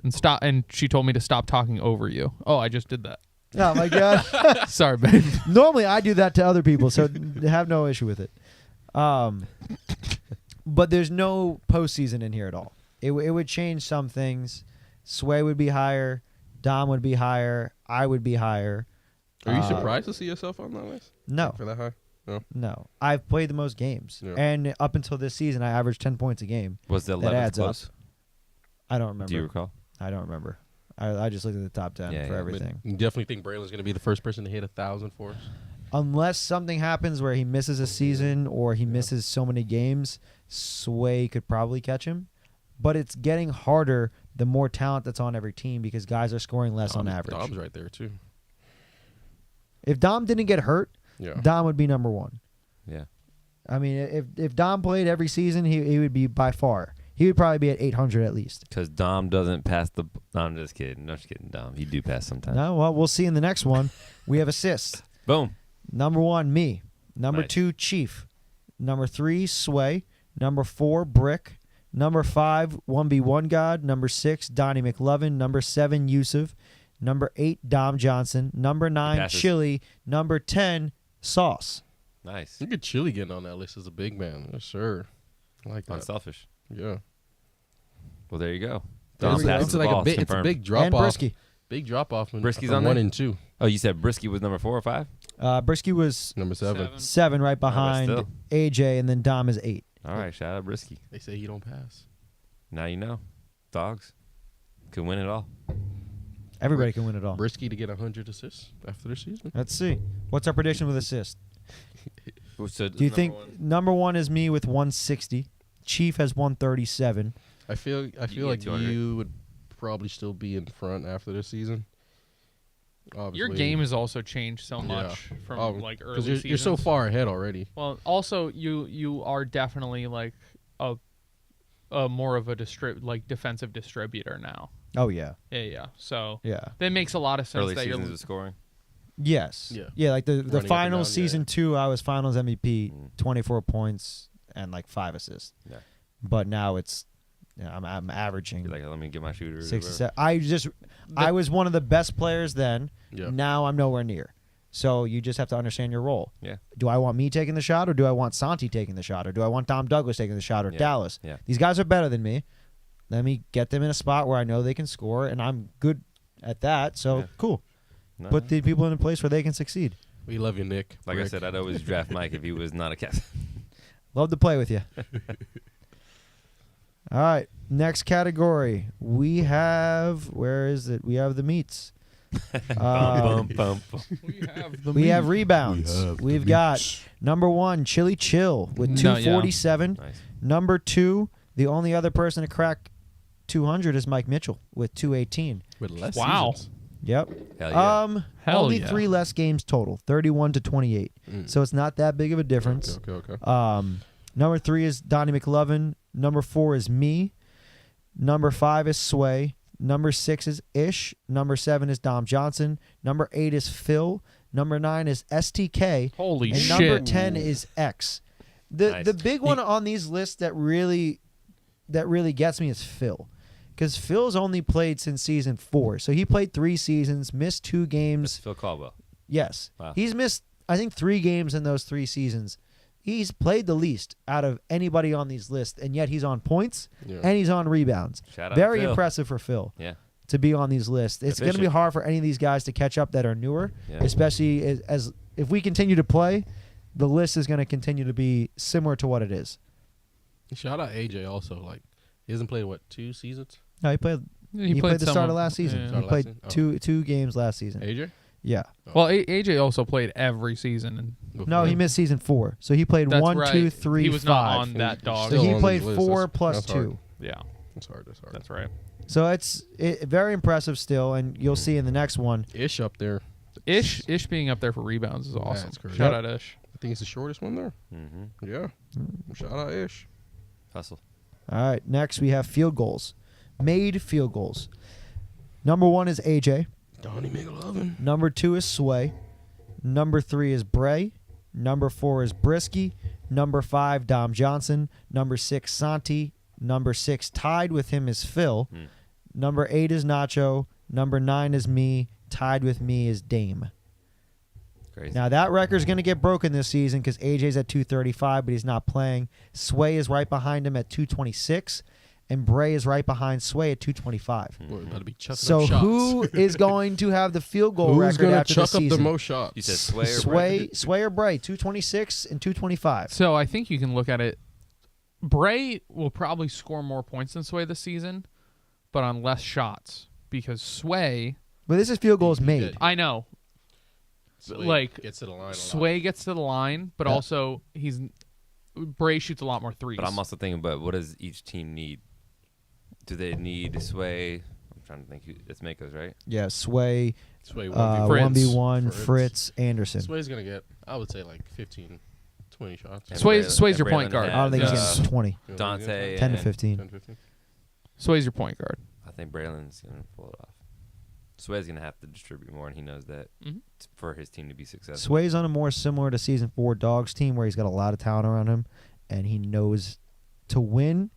A: And she told me to stop talking over you. Oh, I just did that.
C: Oh my God!
A: Sorry, babe.
C: Normally I do that to other people, so have no issue with it. But there's no postseason in here at all. It would change some things. Sway would be higher. Dom would be higher. I would be higher.
B: Are you surprised to see yourself on that list?
C: No,
B: For that high?
C: no. I've played the most games,
B: Yeah.
C: and up until this season, I averaged 10 points a game.
D: Was the
C: That
D: 11th
C: adds up.
D: close?
C: I don't remember.
D: Do you recall?
C: I don't remember. I just looked at the top 10
D: Yeah,
C: for
D: yeah,
C: everything.
B: You definitely think Braylon's going to be the first person to hit 1,000 for us?
C: Unless something happens where he misses a season or he misses so many games, Sway could probably catch him. But it's getting harder the more talent that's on every team because guys are scoring less on average.
B: Dom's right there, too.
C: If Dom didn't get hurt,
B: Yeah.
C: Dom would be number 1.
D: Yeah.
C: I mean, if Dom played every season, he would be by far. He would probably be at 800 at least.
D: Because Dom doesn't pass the. No, I'm just kidding. No, just kidding, Dom. You do pass sometimes.
C: No, well, we'll see in the next one. We have assists.
D: Boom.
C: Number 1, me. Number
D: Nice.
C: 2, Chief. Number 3, Sway. Number 4, Brick. Number 5, 1v1 God. Number 6, Donnie McLovin. Number 7, Yusuf. Number 8, Dom Johnson. Number 9,
D: passes.
C: Chili. Number 10, Sauce.
D: Nice.
B: Look at Chili getting on that list as a big man. Yes, sir. I like that.
D: Unselfish.
B: Yeah.
D: Well, there you go.
C: There
D: Dom
C: we go.
D: passes
B: It's
D: the
B: like
D: ball.
B: a big, it's a
D: Confirmed.
B: big drop
C: And
B: off.
C: Brisky.
B: Big drop off.
D: Brisky's
B: from
D: on
B: 1
D: there?
B: and 2.
D: Oh, you said Brisky was number 4 or 5?
C: Brisky was
B: Number 7.
C: 7 right
D: but
C: behind
D: still.
C: AJ, and then Dom is 8.
D: All right, shout out Brisky.
B: They say he don't pass.
D: Now you know. Dogs could win it all.
C: Everybody can win it all.
B: Brisky to get 100 assists after the season.
C: Let's see. What's our prediction with assists?
D: So
C: Do you think number 1 is me with 160? Chief has 137.
B: I feel
D: get
B: like
D: 200.
B: you would probably still be in front after this season. Obviously.
A: Your game has also changed so much from like early
B: because you're so
A: seasons.
B: far ahead already.
A: Well, also you are definitely like a more of a defensive distributor now.
C: Oh, yeah.
A: Yeah. So
C: Yeah.
A: that makes a lot of sense
D: early
A: that you're
D: seasons of scoring?
C: Yes.
B: Yeah.
C: Like the
B: Running up and
C: finals,
B: down,
C: season 2, I was finals MVP,
D: Mm.
C: 24 points and like 5 assists.
D: Yeah.
C: But now it's, I'm averaging
D: You're like, let me get my shooter. or
C: 6 to
D: whatever.
C: 7. I was one of the best players then.
B: Yeah.
C: Now I'm nowhere near. So you just have to understand your role.
D: Yeah.
C: Do I want me taking the shot, or do I want Santi taking the shot, or do I want Dom Douglas taking the shot, or
D: Yeah.
C: Dallas?
D: Yeah.
C: These guys are better than me. Let me get them in a spot where I know they can score, and I'm good at that. So
D: Yeah.
C: cool.
D: No.
C: Put the people in a place where they can succeed.
B: We love you, Nick.
D: Like I
B: Rick.
D: said, I'd always draft Mike if he was not a captain.
C: Love to play with you. All right. Next category. We have, where is it? We have the meats.
D: Bum, bum, bum.
C: We have rebounds.
B: We have the
C: We've got
B: meats.
C: number 1, Chili Chill with
A: No, yeah.
C: 247.
D: Nice.
C: Number 2, the only other person to crack 200 is Mike Mitchell with 218.
B: With less
A: Wow.
B: seasons.
C: Yep.
D: Hell yeah.
A: Hell
C: only
A: yeah.
C: 3 less games total, 31 to 28.
B: Mm.
C: So it's not that big of a difference.
B: Okay.
C: Number 3 is Donnie McLovin. Number 4 is me. Number 5 is Sway. Number 6 is Ish. Number 7 is Dom Johnson. Number 8 is Phil. Number 9 is STK.
A: Holy
C: And
A: shit.
C: number 10 is X.
D: Nice.
C: The big one on these lists that really gets me is Phil. Because Phil's only played since season 4. So he played 3 seasons, missed 2
D: That's
C: games.
D: Phil Caldwell.
C: Yes.
D: Wow.
C: He's missed, I think, 3 games in those 3 seasons. He's played the least out of anybody on these lists, and yet he's on points
B: Yeah.
C: and he's on rebounds.
D: Shout out
C: Very
D: Phil.
C: impressive for Phil
D: Yeah.
C: to be on these lists. It's going to be
D: Efficient.
C: hard for any of these guys to catch up that are newer,
D: Yeah.
C: especially as if we continue to play, the list is going to continue to be similar to what it is.
B: Shout out AJ also. Like he hasn't played 2 seasons.
C: No, he played the start
A: some
C: of last season.
A: yeah.
B: Start
C: He
B: of
C: played
B: last season?
C: two games last season.
B: AJ.
C: Yeah.
A: Well, AJ also played every season. And
C: No, he missed season 4. So he played
A: that's
C: 1,
A: right.
C: 2, 3,
A: He was
C: 5.
A: not on that dog.
C: So
B: Still
C: he
B: on
C: played
B: these lists.
C: 4
B: That's-
C: plus
B: that's
C: 2.
B: hard.
A: Yeah,
B: That's hard.
A: that's right.
C: So it's very impressive still, and you'll see in the next one.
B: Ish up there.
A: Ish being up there for rebounds is awesome.
B: That's crazy.
A: Shout out Ish.
B: I think it's the shortest one there.
D: Mm-hmm.
B: Yeah. Shout out Ish.
D: Hustle.
C: All right, next we have field goals. Made field goals. Number 1 is AJ.
B: Donnie McLovin.
C: Number 2 is Sway. Number 3 is Bray. Number 4 is Brisky. Number 5, Dom Johnson. Number 6, Santi. Number 6, tied with him is Phil.
D: Mm.
C: Number 8 is Nacho. Number 9 is me. Tied with me is Dame.
D: Crazy.
C: Now, that record's going to get broken this season because AJ's at 235, but he's not playing. Sway is right behind him at 226, and Bray is right behind Sway at 225.
B: We're about to be chucking
C: So
B: up shots.
C: who is going to have the field goal
B: Who's
C: record
B: gonna
C: after
B: chuck
C: this
B: up the
C: season?
B: most shots?
D: You said Sway or
C: Sway or Bray, 226 and 225.
A: So I think you can look at it. Bray will probably score more points than Sway this season, but on less shots because Sway.
C: But this is field goals
B: He
C: made.
B: did.
A: I know.
B: Sway
A: like,
B: gets to the line a lot.
A: Sway gets to the line, but
C: Yeah.
A: also Bray shoots a lot more threes.
D: But I'm also thinking about what does each team need? Do they need Sway? I'm trying to think. It's Mako's, right?
C: Yeah, Sway,
B: Sway
A: Fritz.
C: 1v1, Fritz, Anderson.
B: Sway's gonna get, I would say, like 15, 20 shots.
D: And
A: Sway's your
D: Braylon
A: point guard.
C: I don't think
D: has,
C: he's getting 20.
B: You know,
D: Dante
C: 10 to
D: and-
C: 15.
B: 10, 15.
A: Sway's your point guard.
D: I think Braylon's gonna pull it off. Sway's gonna have to distribute more, and he knows that
A: Mhm.
D: for his team to be successful.
C: Sway's on a more similar to season 4 Dogs team where he's got a lot of talent around him, and he knows to win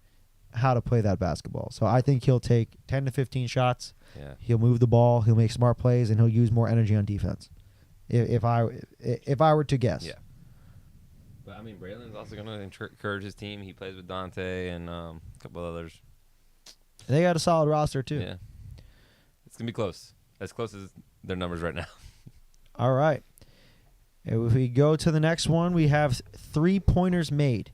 C: how to play that basketball. So I think he'll take 10 to 15 shots.
D: Yeah.
C: He'll move the ball. He'll make smart plays, and he'll use more energy on defense. If I were to guess.
D: Yeah. But I mean, Braylon's also going to encourage his team. He plays with Dante and a couple others.
C: They got a solid roster too.
D: Yeah. It's going to be close. As close as their numbers right now.
C: All right. If we go to the next one, we have 3-pointers made.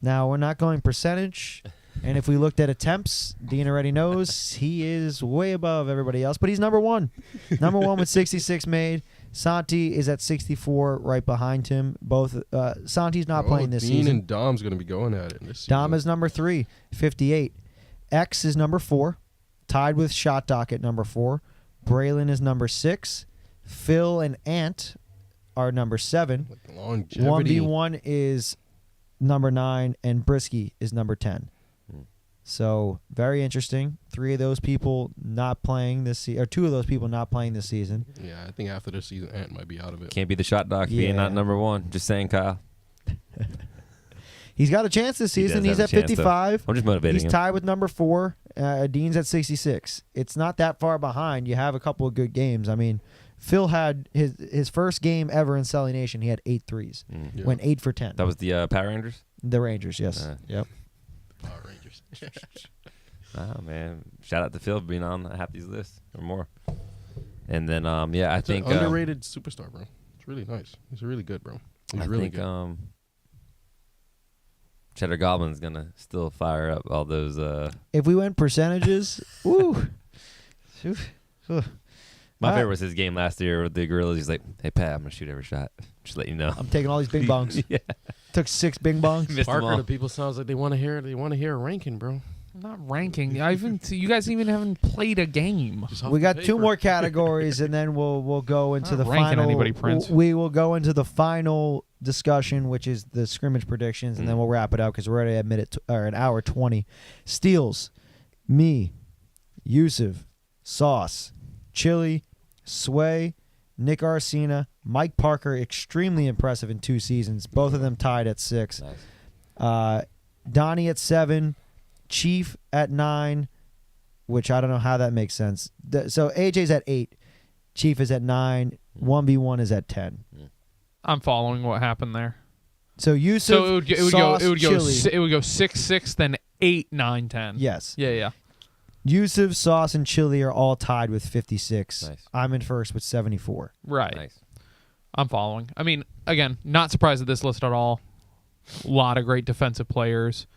C: Now, we're not going percentage. And if we looked at attempts, Dean already knows he is way above everybody else. But he's number one. Number one with 66 made. Santi is at 64 right behind him. Both Santi's not playing this
B: Dean
C: season.
B: and Dom's going to be going at it this season.
C: Dom is number 3, 58. X is number 4, tied with Shot Doc at number 4. Braylon is number 6. Phil and Ant are number 7.
B: Like longevity.
C: 1v1 is number 9, and Brisky is number 10. So very interesting. 3 of those people not playing this season, or 2 of those people not playing this season.
B: Yeah, I think after this season, Ant might be out of it.
D: Can't be the shot doc being not number 1. Just saying, Kyle.
C: He's got a chance this season.
D: He
C: He's
D: does
C: at
D: have a chance,
C: 55.
D: I'm just motivating
C: He's
D: him.
C: tied with number 4. Dean's at 66. It's not that far behind. You have a couple of good games. I mean, Phil had his first game ever in Celly Nation. He had 8 threes.
B: Yeah.
C: Went 8 for 10.
D: That was the Power Rangers?
C: The Rangers, yes. Yep.
B: Power Rangers.
D: Oh, man. Shout out to Phil for being on half these lists or more. And then, I
B: It's
D: think...
B: an underrated superstar, bro. It's really nice. He's really good, bro. He's really good.
D: Cheddar Goblin's going to still fire up all those...
C: If we went percentages, ooh.
D: My favorite was his game last year with the Gorillas. He's like, hey, Pat, I'm going to shoot every shot. Just let you know.
C: I'm taking all these bing bongs.
D: Yeah.
C: Took 6 bing bongs.
D: Missed them
B: Parker,
D: all.
B: the people sounds like they want to hear. They want to hear a ranking, bro.
A: I'm not ranking. You guys even haven't played a game.
B: Just off
C: We
B: the
C: got 2
B: paper.
C: more categories, and then we'll go into
A: Not
C: the
A: ranking
C: final.
A: anybody, Prince.
C: We will go into the final discussion, which is the scrimmage predictions, and then we'll wrap it up because we're already at an hour 20. Steals, me, Yusuf, Sauce, Chili, Sway, Nick Arcina, Mike Parker, extremely impressive in 2 seasons. Both of them tied at 6.
D: Nice.
C: Donnie at 7. Chief at 9, which I don't know how that makes sense. So AJ's at 8. Chief is at 9. 1v1 is at 10.
A: I'm following what happened there.
C: So Yusuf,
A: So it would
C: Sauce,
A: go
C: Chili.
A: 6, 6, then 8, 9, 10.
C: Yes.
A: Yeah.
C: Yusuf, Sauce, and Chili are all tied with 56.
D: Nice.
C: I'm in first with 74.
A: Right.
D: Nice.
A: I'm following. I mean, again, not surprised at this list at all. A lot of great defensive players.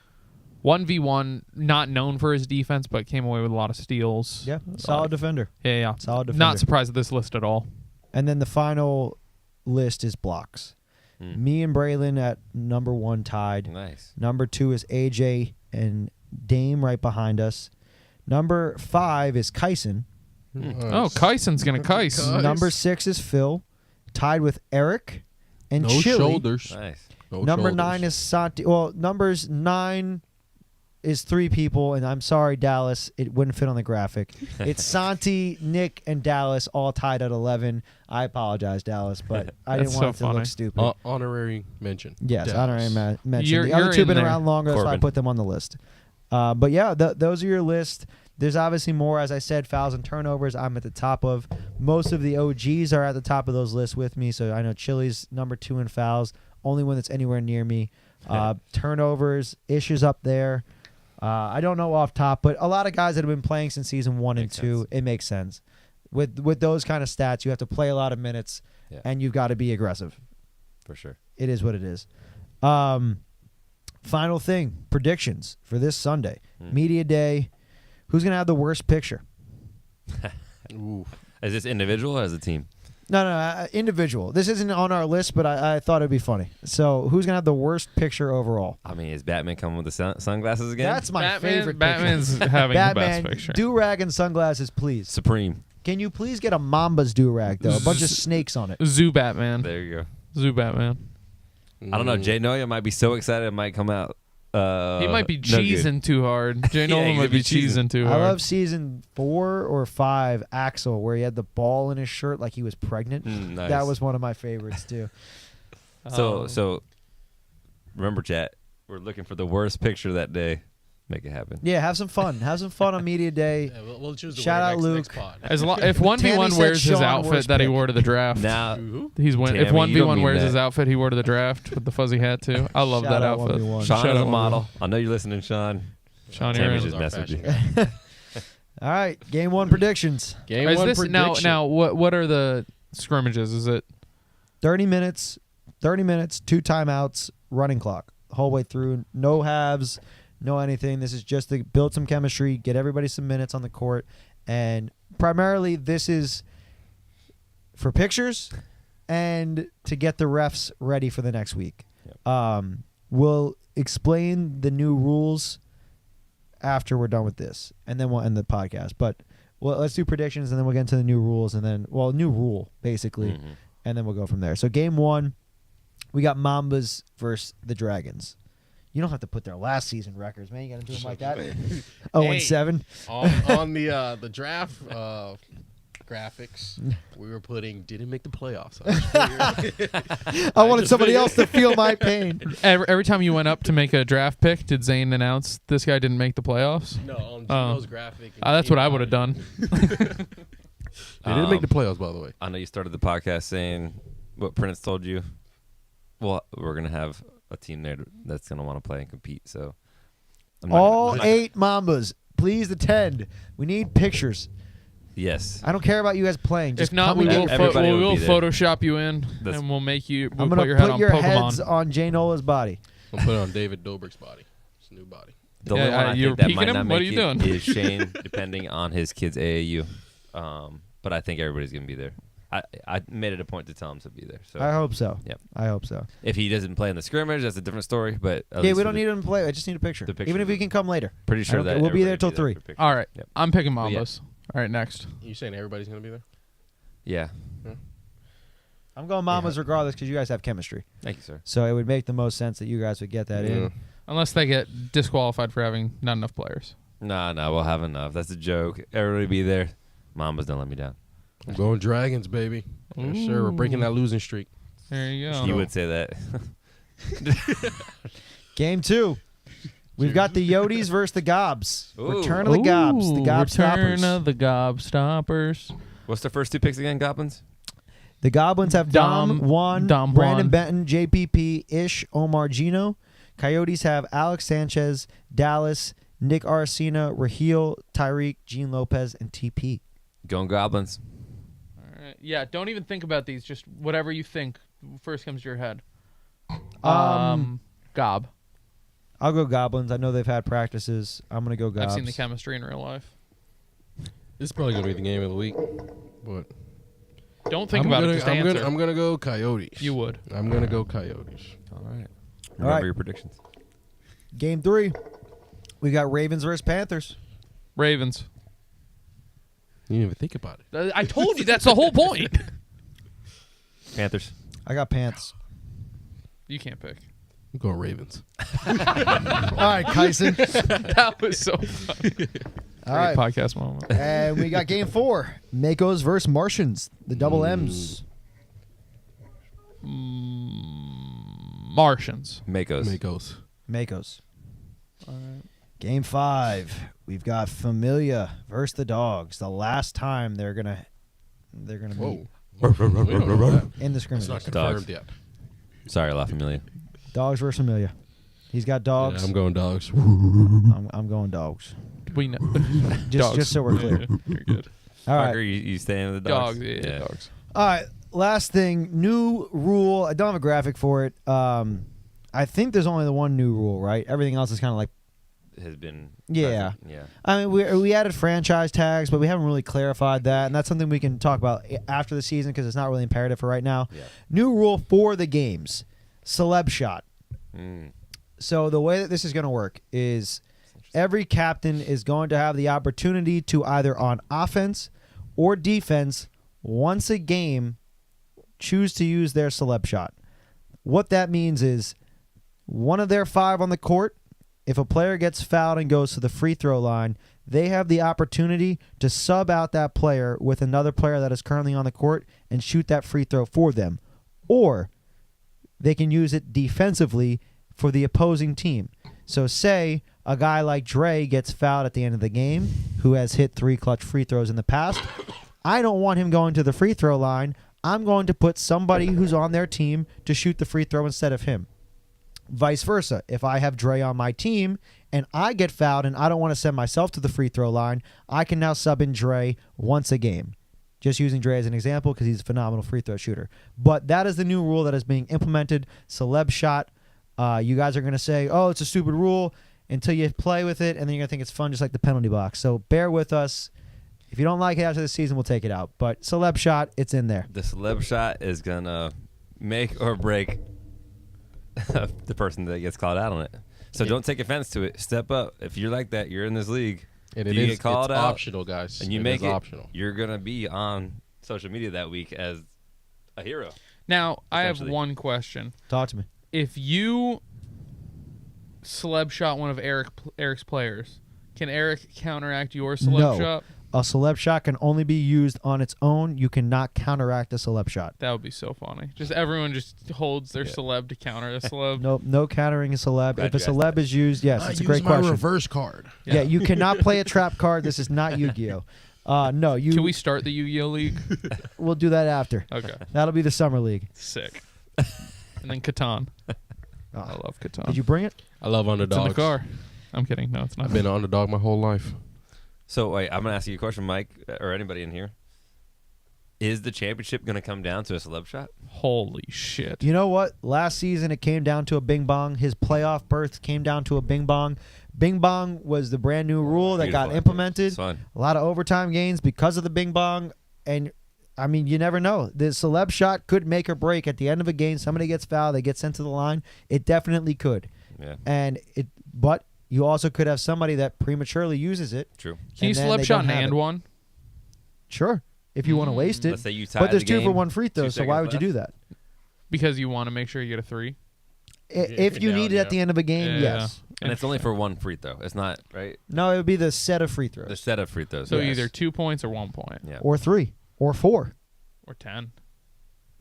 A: 1v1, not known for his defense, but came away with a lot of steals.
C: Yeah, solid defender.
A: Yeah.
C: Solid defender.
A: Not surprised at this list at all.
C: And then the final list is blocks. Me and Braylon at number 1 tied.
D: Nice.
C: Number 2 is AJ and Dame right behind us. Number 5 is Kyson.
A: Oh, Kyson's going to Kys.
B: Nice.
C: Number 6 is Phil, tied with Eric and
B: No
C: Chili.
B: shoulders.
D: Nice.
B: No
C: Number
B: shoulders.
C: 9 is Santi. Well, numbers 9 is 3 people, and I'm sorry, Dallas, it wouldn't fit on the graphic. It's Santi, Nick, and Dallas all tied at 11. I apologize, Dallas, but I didn't
A: That's
C: want
A: so
C: it to
A: funny.
C: look stupid.
B: Honorary mention.
C: Yes,
B: Dallas.
C: honorary mention.
A: You're-
C: The other
A: you're
C: 2
A: in
C: been
A: there,
C: around longer, so I
D: Corbin.
C: put them on the list. But yeah, those are your list. There's obviously more, as I said, fouls and turnovers. I'm at the top of. Most of the OGs are at the top of those lists with me, so I know Chili's number 2 in fouls, only one that's anywhere near me. Turnovers, issues up there. I don't know off top, but a lot of guys that have been playing since season 1 and
D: Makes
C: 2,
D: sense.
C: it makes sense. With those kind of stats, you have to play a lot of minutes, and you've got to be aggressive.
D: For sure.
C: It is what it is. Final thing, predictions for this Sunday. Media Day. Who's going to have the worst picture?
B: Ooh.
D: Is this individual or as a team?
C: No, individual. This isn't on our list, but I thought it'd be funny. So who's going to have the worst picture overall?
D: I mean, is Batman coming with the sunglasses again?
C: That's my favorite
A: Batman's
C: picture.
A: having
C: Batman,
A: the best picture.
C: do-rag and sunglasses, please.
D: Supreme.
C: Can you please get a Mamba's do-rag, though? A bunch of snakes on it.
A: Zoo Batman.
D: There you go.
A: Zoo Batman.
D: I don't know. Jay Noya might be so excited it might come out.
A: He might be
D: no good.
A: cheesing too hard. Jay
D: Yeah,
A: Nolan
D: he
A: might
D: could
A: be
D: be cheesing.
A: cheesing too
C: I
A: hard.
C: love season 4 or 5, Axel, where he had the ball in his shirt like he was pregnant.
D: Nice.
C: That was one of my favorites, too.
D: So remember, chat. We're looking for the worst picture that day. make it happen.
C: Yeah, have some fun. Have some fun on media day.
B: Yeah, we'll choose the
C: Shout
B: winner
C: out
B: next
C: Luke.
B: pod.
A: If 1v1
C: Tammy said
A: wears his
C: Sean
A: outfit
C: worst
A: that he
C: pick.
A: wore to the draft,
D: Now,
A: he's win. If
D: Tammy, you don't
A: 1v1
D: mean
A: wears
D: that.
A: his outfit he wore to the draft with the fuzzy hat too. I love
C: Shout
A: that
C: out
A: outfit.
C: 1v1.
D: Sean
A: Shout
D: is a
A: out
D: model. I know you're listening, Sean.
A: Sean, you're
D: Tammy's
A: in.
D: just messing with you.
B: Fashion guy.
C: All right, game 1 predictions.
B: Game
A: Is
B: 1
A: this
B: prediction.
A: now? What are the scrimmages? Is it
C: 30 minutes, 2 timeouts, running clock. The whole way through. No halves, no anything. This is just to build some chemistry, get everybody some minutes on the court. And primarily this is for pictures and to get the refs ready for the next week.
D: Yep.
C: We'll explain the new rules after we're done with this, and then we'll end the podcast. But let's do predictions, and then we'll get into the new rules, and then, new rule, basically,
D: Mhm.
C: and then we'll go from there. So game 1, we got Mambas versus the Dragons. You don't have to put their last season records, man. You got to do them like that. 0-7.
B: on the draft graphics, we were putting didn't make the playoffs.
C: I wanted somebody else to feel my pain.
A: every time you went up to make a draft pick? Did Zane announce this guy didn't make the playoffs?
B: No, on Gino's graphic.
A: That's what I would have done.
B: They didn't make the playoffs, by the way.
D: I know you started the podcast saying what Prince told you. Well, we're gonna have a team there that's gonna want to play and compete. So I'm not
C: All
D: gonna-
C: 8 Mambas, please attend. We need pictures.
D: Yes.
C: I don't care about you guys playing. Just
A: If not,
C: come
A: we
C: and get
A: will
C: your
D: everybody
C: picture.
D: will be there.
A: Photoshop you in,
D: That's-
A: and we'll make you. We'll
C: I'm
A: put
C: going
A: your
C: to
A: head
C: put
A: on
C: your
A: Pokemon.
C: heads on Jay Nola's body.
B: I'll put it on David Dobrik's body. His new body.
D: The
A: Yeah,
D: only one I
A: you're
D: think that
A: peeking
D: might
A: him?
D: not
A: What
D: make
A: are you
D: it
A: doing?
D: is Shane, depending on his kid's AAU. But I think everybody's gonna be there. I made it a point to tell him to be there. So
C: I hope so.
D: Yep.
C: I hope so.
D: if he doesn't play in the scrimmage, that's a different story. But at
C: Yeah,
D: least
C: we
D: for
C: don't
D: the-
C: need him to play. I just need a picture.
D: the picture.
C: Even if he can come later.
D: Pretty sure
C: don't
D: that
C: care. We'll be there
D: everybody
C: till
D: will
C: 3.
D: for pictures.
A: All right,
D: Yep.
A: I'm picking
D: Well, yeah.
A: Mambas. All right, next.
B: You saying everybody's gonna be there?
D: Yeah.
C: I'm going Mambas regardless because you guys have chemistry.
D: Thank you, sir.
C: So it would make the most sense that you guys would get that in.
A: Unless they get disqualified for having not enough players.
D: No, we'll have enough. That's a joke. Everybody be there. Mambas don't let me down.
B: I'm going Dragons, baby. Yes, sir. We're breaking that losing streak.
A: There you go.
D: You would say that.
C: Game 2. We've got the Yodis versus the Gobs.
D: Ooh.
C: Return of the Gobs. The
A: Ooh,
C: Gobstoppers.
A: Return of the Gobstoppers.
D: What's the first 2 picks again, Goblins?
C: The Goblins have Dom Juan,
A: Dom
C: Brandon
A: Juan.
C: Benton, JPP, Ish, Omar Gino. Coyotes have Alex Sanchez, Dallas, Nick Arcina, Raheel, Tyreek, Gene Lopez, and TP.
D: Going Goblins.
A: All right. Yeah, don't even think about these. Just whatever you think first comes to your head. Gob.
C: I'll go Goblins. I know they've had practices. I'm going to go Gobs.
A: I've seen the chemistry in real life.
B: This is probably gonna be the game of the week, but
A: Don't think about it. Just answer.
B: I'm gonna go Coyotes.
A: You would.
B: I'm gonna go Coyotes.
D: All right.
C: All
D: Remember
C: right.
D: your predictions.
C: Game 3. We got Ravens versus Panthers.
A: Ravens.
B: You didn't even think about it.
A: I told you that's the whole point.
D: Panthers.
C: I got Pants.
A: You can't pick.
B: I'm going Ravens.
C: All right, Kyson.
A: That was so funny.
C: All
A: Great
C: right.
A: podcast moment.
C: And we got game 4. Makos versus Martians. The double M's.
A: Martians.
D: Makos.
B: Makos.
C: Makos. Game 5. We've got Familia versus the Dogs. The last time they're gonna meet
B: Whoa. We don't know that.
C: in the
B: It's
C: scrimmage.
B: not confirmed
D: Dogs.
B: yet.
D: Sorry, La Familia.
C: Dogs versus Familia. He's got dogs.
B: Yeah, I'm going Dogs.
C: I'm going dogs.
A: We know.
C: Just so we're clear.
A: You're good.
C: All
D: Parker,
C: right.
D: you staying with the dogs?
A: Dogs. Yeah, dogs.
C: All right. Last thing. New rule. I don't have a graphic for it. I think there's only the one new rule, right? Everything else is kind of like.
D: Has been.
C: Yeah.
D: present. Yeah.
C: I mean, we added franchise tags, but we haven't really clarified that, and that's something we can talk about after the season because it's not really imperative for right now.
D: Yeah.
C: New rule for the games: celeb shot.
D: Mm.
C: So the way that this is going to work is every captain is going to have the opportunity to either on offense or defense once a game choose to use their celeb shot. What that means is one of their 5 on the court, if a player gets fouled and goes to the free throw line, they have the opportunity to sub out that player with another player that is currently on the court and shoot that free throw for them. Or they can use it defensively for the opposing team. So say a guy like Dre gets fouled at the end of the game who has hit 3 clutch free throws in the past. I don't want him going to the free throw line. I'm going to put somebody who's on their team to shoot the free throw instead of him. Vice versa. If I have Dre on my team and I get fouled and I don't want to send myself to the free throw line, I can now sub in Dre once a game. Just using Dre as an example because he's a phenomenal free throw shooter. But that is the new rule that is being implemented. Celeb shot. You guys are going to say, oh, it's a stupid rule until you play with it, and then you're going to think it's fun just like the penalty box. So bear with us. If you don't like it after the season, we'll take it out. But celeb shot, it's in there.
D: The celeb shot is going to make or break the person that gets called out on it. So don't take offense to it. Step up. If you're like that, you're in this league.
B: And
D: you get called
B: it's
D: out,
B: optional, guys.
D: and you
B: it
D: make
B: is
D: it
B: optional.
D: You're going to be on social media that week as a hero.
A: Now, I have
D: Essentially.
A: one question.
C: Talk to me.
A: If you celeb shot one of Eric's players, can Eric counteract your celeb
C: No.
A: shot?
C: A celeb shot can only be used on its own. You cannot counteract a celeb shot.
A: That would be so funny. Just everyone just holds their celeb to counter a celeb.
C: Nope, no countering a celeb.
D: Glad
C: If a
D: you asked
C: celeb
D: that.
C: is used, yes,
B: I
C: it's a
B: use
C: great
B: my
C: question.
B: reverse card.
C: Yeah, you cannot play a trap card. This is not Yu-Gi-Oh. No, you.
A: Can we start the Yu-Gi-Oh League?
C: We'll do that after.
A: Okay,
C: That'll be the summer league.
A: sick. And then Catan. I
C: Oh.
A: love Catan.
C: Did you bring it?
B: I love
A: It's
B: underdogs.
A: in the car. I'm kidding. No, it's not.
B: I've been an underdog my whole life.
D: So wait, I'm going to ask you a question, Mike, or anybody in here. Is the championship going to come down to a celeb shot?
A: Holy shit.
C: You know what? Last season it came down to a bing bong. His playoff berth came down to a bing bong. Bing bong was the brand new rule that got
D: Beautiful.
C: implemented.
D: It's fun.
C: A lot of overtime gains because of the bing bong. And I mean, you never know. The celeb shot could make or break at the end of a game. Somebody gets fouled, they get sent to the line. It definitely could.
D: Yeah,
C: But you also could have somebody that prematurely uses it.
D: true.
A: Can you
C: and then
A: celeb
C: they
A: shot
C: don't
A: an
C: have
A: and
C: it.
A: one?
C: Sure, if you want to waste it.
D: Let's say you tie
C: But there's
D: the
C: 2 for
D: game,
C: 1 free
D: 2
C: throws, so why would
D: seconds
C: you do
D: left.
C: that?
A: Because you want to make sure you get a 3.
C: If you
B: you're
C: need
B: down,
C: it at the end of a game,
A: Yeah.
C: yes.
D: And it's only for 1 free throw. It's not, right?
C: No, it would be the set of free throws.
D: The set of free throws.
A: So
D: yes.
A: either 2 points or 1 point.
D: Yeah.
C: Or 3. Or 4.
A: Or 10.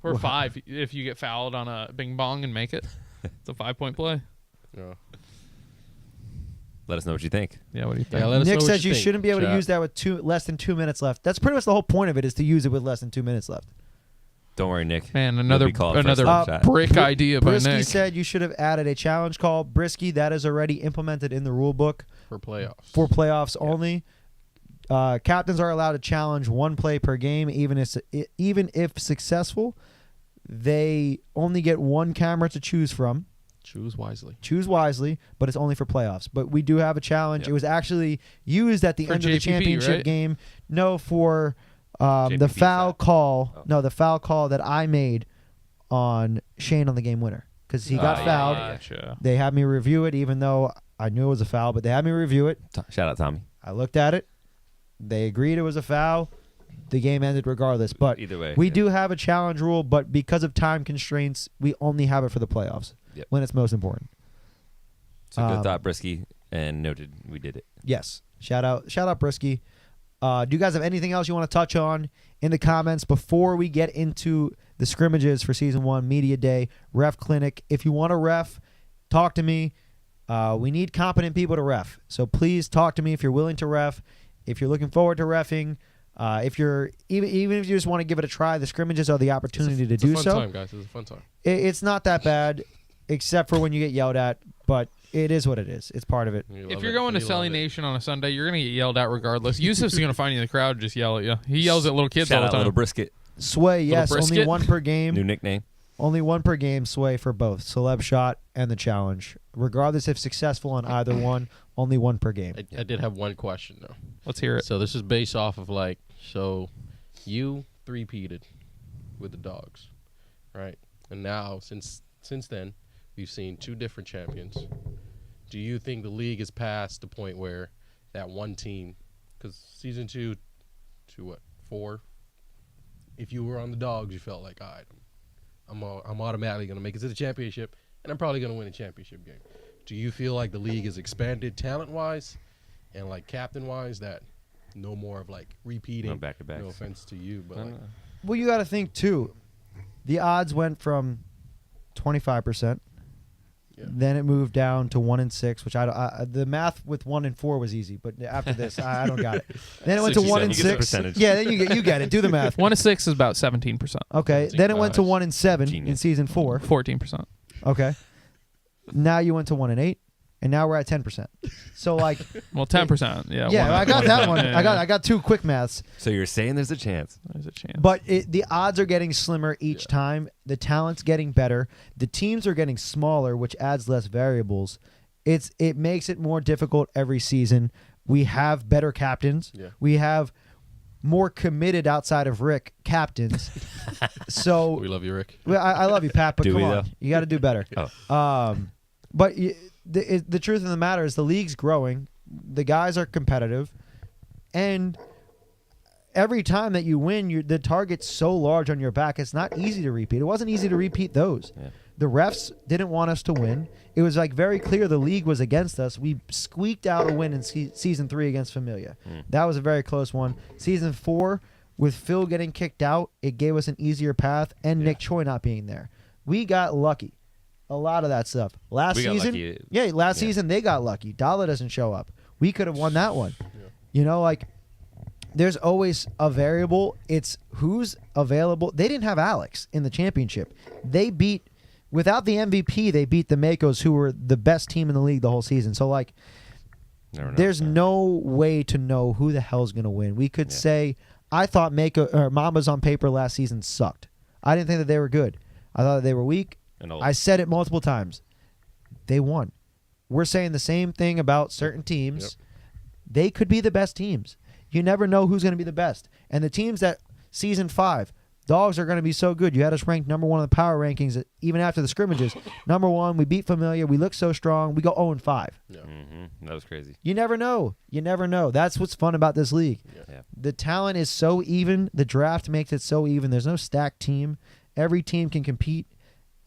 A: Or
C: Well-
A: 5 if you get fouled on a bing bong and make it. It's a 5-point play.
B: Yeah.
D: Let us know what you think.
A: Yeah, what do you think?
B: Yeah, let us know
C: Nick
B: what
C: says
B: you
C: you
B: think,
C: shouldn't be able to
B: chat.
C: use that with less than 2 minutes left. That's pretty much the whole point of it, is to use it with less than 2 minutes left.
D: Don't worry, Nick.
A: Man,
D: You'll
A: another
D: be called for a
A: another
D: celeb shot.
A: brick idea by
C: Brisky
A: Nick.
C: said you should have added a challenge call. Brisky, that is already implemented in the rule book
B: For playoffs.
C: for playoffs only. Captains are allowed to challenge 1 play per game, even if successful. They only get 1 camera to choose from.
B: Choose wisely.
C: Choose wisely, but it's only for playoffs. But we do have a challenge.
D: Yep.
C: It was actually used at the
A: For
C: end of the
A: JPP,
C: championship
A: right?
C: game. No, for the
D: JPP
C: foul
D: foul.
C: call.
D: Oh.
C: No, the foul call that I made on Shane on the game winner because he got
D: yeah,
C: fouled.
D: yeah.
A: Gotcha.
C: They had me review it, even though I knew it was a foul. But they had me review it.
D: Shout out Tommy.
C: I looked at it. They agreed it was a foul. The game ended regardless. But
D: Either way.
C: we
D: yeah.
C: do have a challenge rule, but because of time constraints, we only have it for the playoffs
D: Yep.
C: when it's most important.
D: So good
C: Um,
D: thought, Brisky, and noted. We did it.
C: Yes. Shout out Brisky. Do you guys have anything else you want to touch on in the comments before we get into the scrimmages for season 1, media day, ref clinic? If you want to ref, talk to me. We need competent people to ref. So please talk to me if you're willing to ref. If you're looking forward to reffing, if you're even if you just want to give it a try, the scrimmages are the opportunity to
B: It's
C: do
B: a fun
C: so.
B: time, guys. It's a fun time.
C: It's not that bad, except for when you get yelled at. But it is what it is. It's part of it.
B: You
A: If
B: love
A: you're
B: it.
A: going to
B: You
A: Selly
B: love it.
A: Nation on a Sunday, you're going to get yelled at regardless. Yusuf's going to find you in the crowd and just yell at you. He yells at little kids
D: Shout
A: all
D: out
A: the
D: Little
A: time.
D: Brisket.
C: Sway, yes, only
A: brisket.
C: 1 per game.
D: New nickname.
C: Only 1 per game, Sway, for both celeb shot and the challenge. Regardless if successful on either one, only 1 per game.
B: I did have one question though.
A: Let's hear it.
B: So this is based off of so you 3-peated with the dogs, right? And now since then, we've seen 2 different champions. Do you think the league is past the point where that one team, because season 2 to what 4, if you were on the dogs, you felt like, all right, I'm automatically gonna make it to the championship, and I'm probably gonna win a championship game. Do you feel like the league is expanded talent-wise and captain-wise, that no more of repeating?
D: No back-to-backs.
B: No offense to you, but
C: Well, you got to think, too. The odds went from 25% Then it moved down to 1 and 6, which the math with 1 and 4 was easy, but after this, I don't got it. Then it went to 1 and 6. Yeah, then you get it. Do the math.
A: 1 to 6 is about 17%.
C: Okay. Then it went to 1 and 7 in season 4.
A: 14%.
C: Okay. Now you went to 1 and 8, and now we're at 10%. So like,
A: well, 10%. Yeah.
C: Yeah, I got that one. I got 2 quick maths.
D: So you're saying there's a chance?
A: There's a chance.
C: But the odds are getting slimmer each time. The talent's getting better. The teams are getting smaller, which adds less variables. It makes it more difficult every season. We have better captains. Yeah. We have more committed outside of Rick captains. So
B: we love you, Rick.
C: Well, I love you, Pat, but
D: come
C: on,
D: though?
C: You got to do better. But the truth of the matter is the league's growing. The guys are competitive, and every time that you win, the target's so large on your back, it's not easy to repeat. It wasn't easy to repeat those. Yeah. The refs didn't want us to win. It was like very clear the league was against us. We squeaked out a win in season 3 against Familia. That was a very close one. Season 4, with Phil getting kicked out, it gave us an easier path, and Nick Choi not being there. We got lucky. A lot of that stuff. Last season they got lucky. Dala doesn't show up. We could have won that one. You know, like, there's always a variable. It's who's available. They didn't have Alex in the championship. Without the MVP, they beat the Makos, who were the best team in the league the whole season. So, like, there's no way to know who the hell's going to win. We could say, I thought Mambas on paper last season sucked. I didn't think that they were good. I thought that they were weak. I said it multiple times. They won. We're saying the same thing about certain teams. Yep. They could be the best teams. You never know who's going to be the best. And the teams that season 5, Dogs are going to be so good. You had us ranked number 1 in the power rankings even after the scrimmages. Number 1, we beat Familia. We look so strong. We go 0-5.
D: Yeah. That was crazy.
C: You never know. You never know. That's what's fun about this league. Yeah. The talent is so even. The draft makes it so even. There's no stacked team. Every team can compete.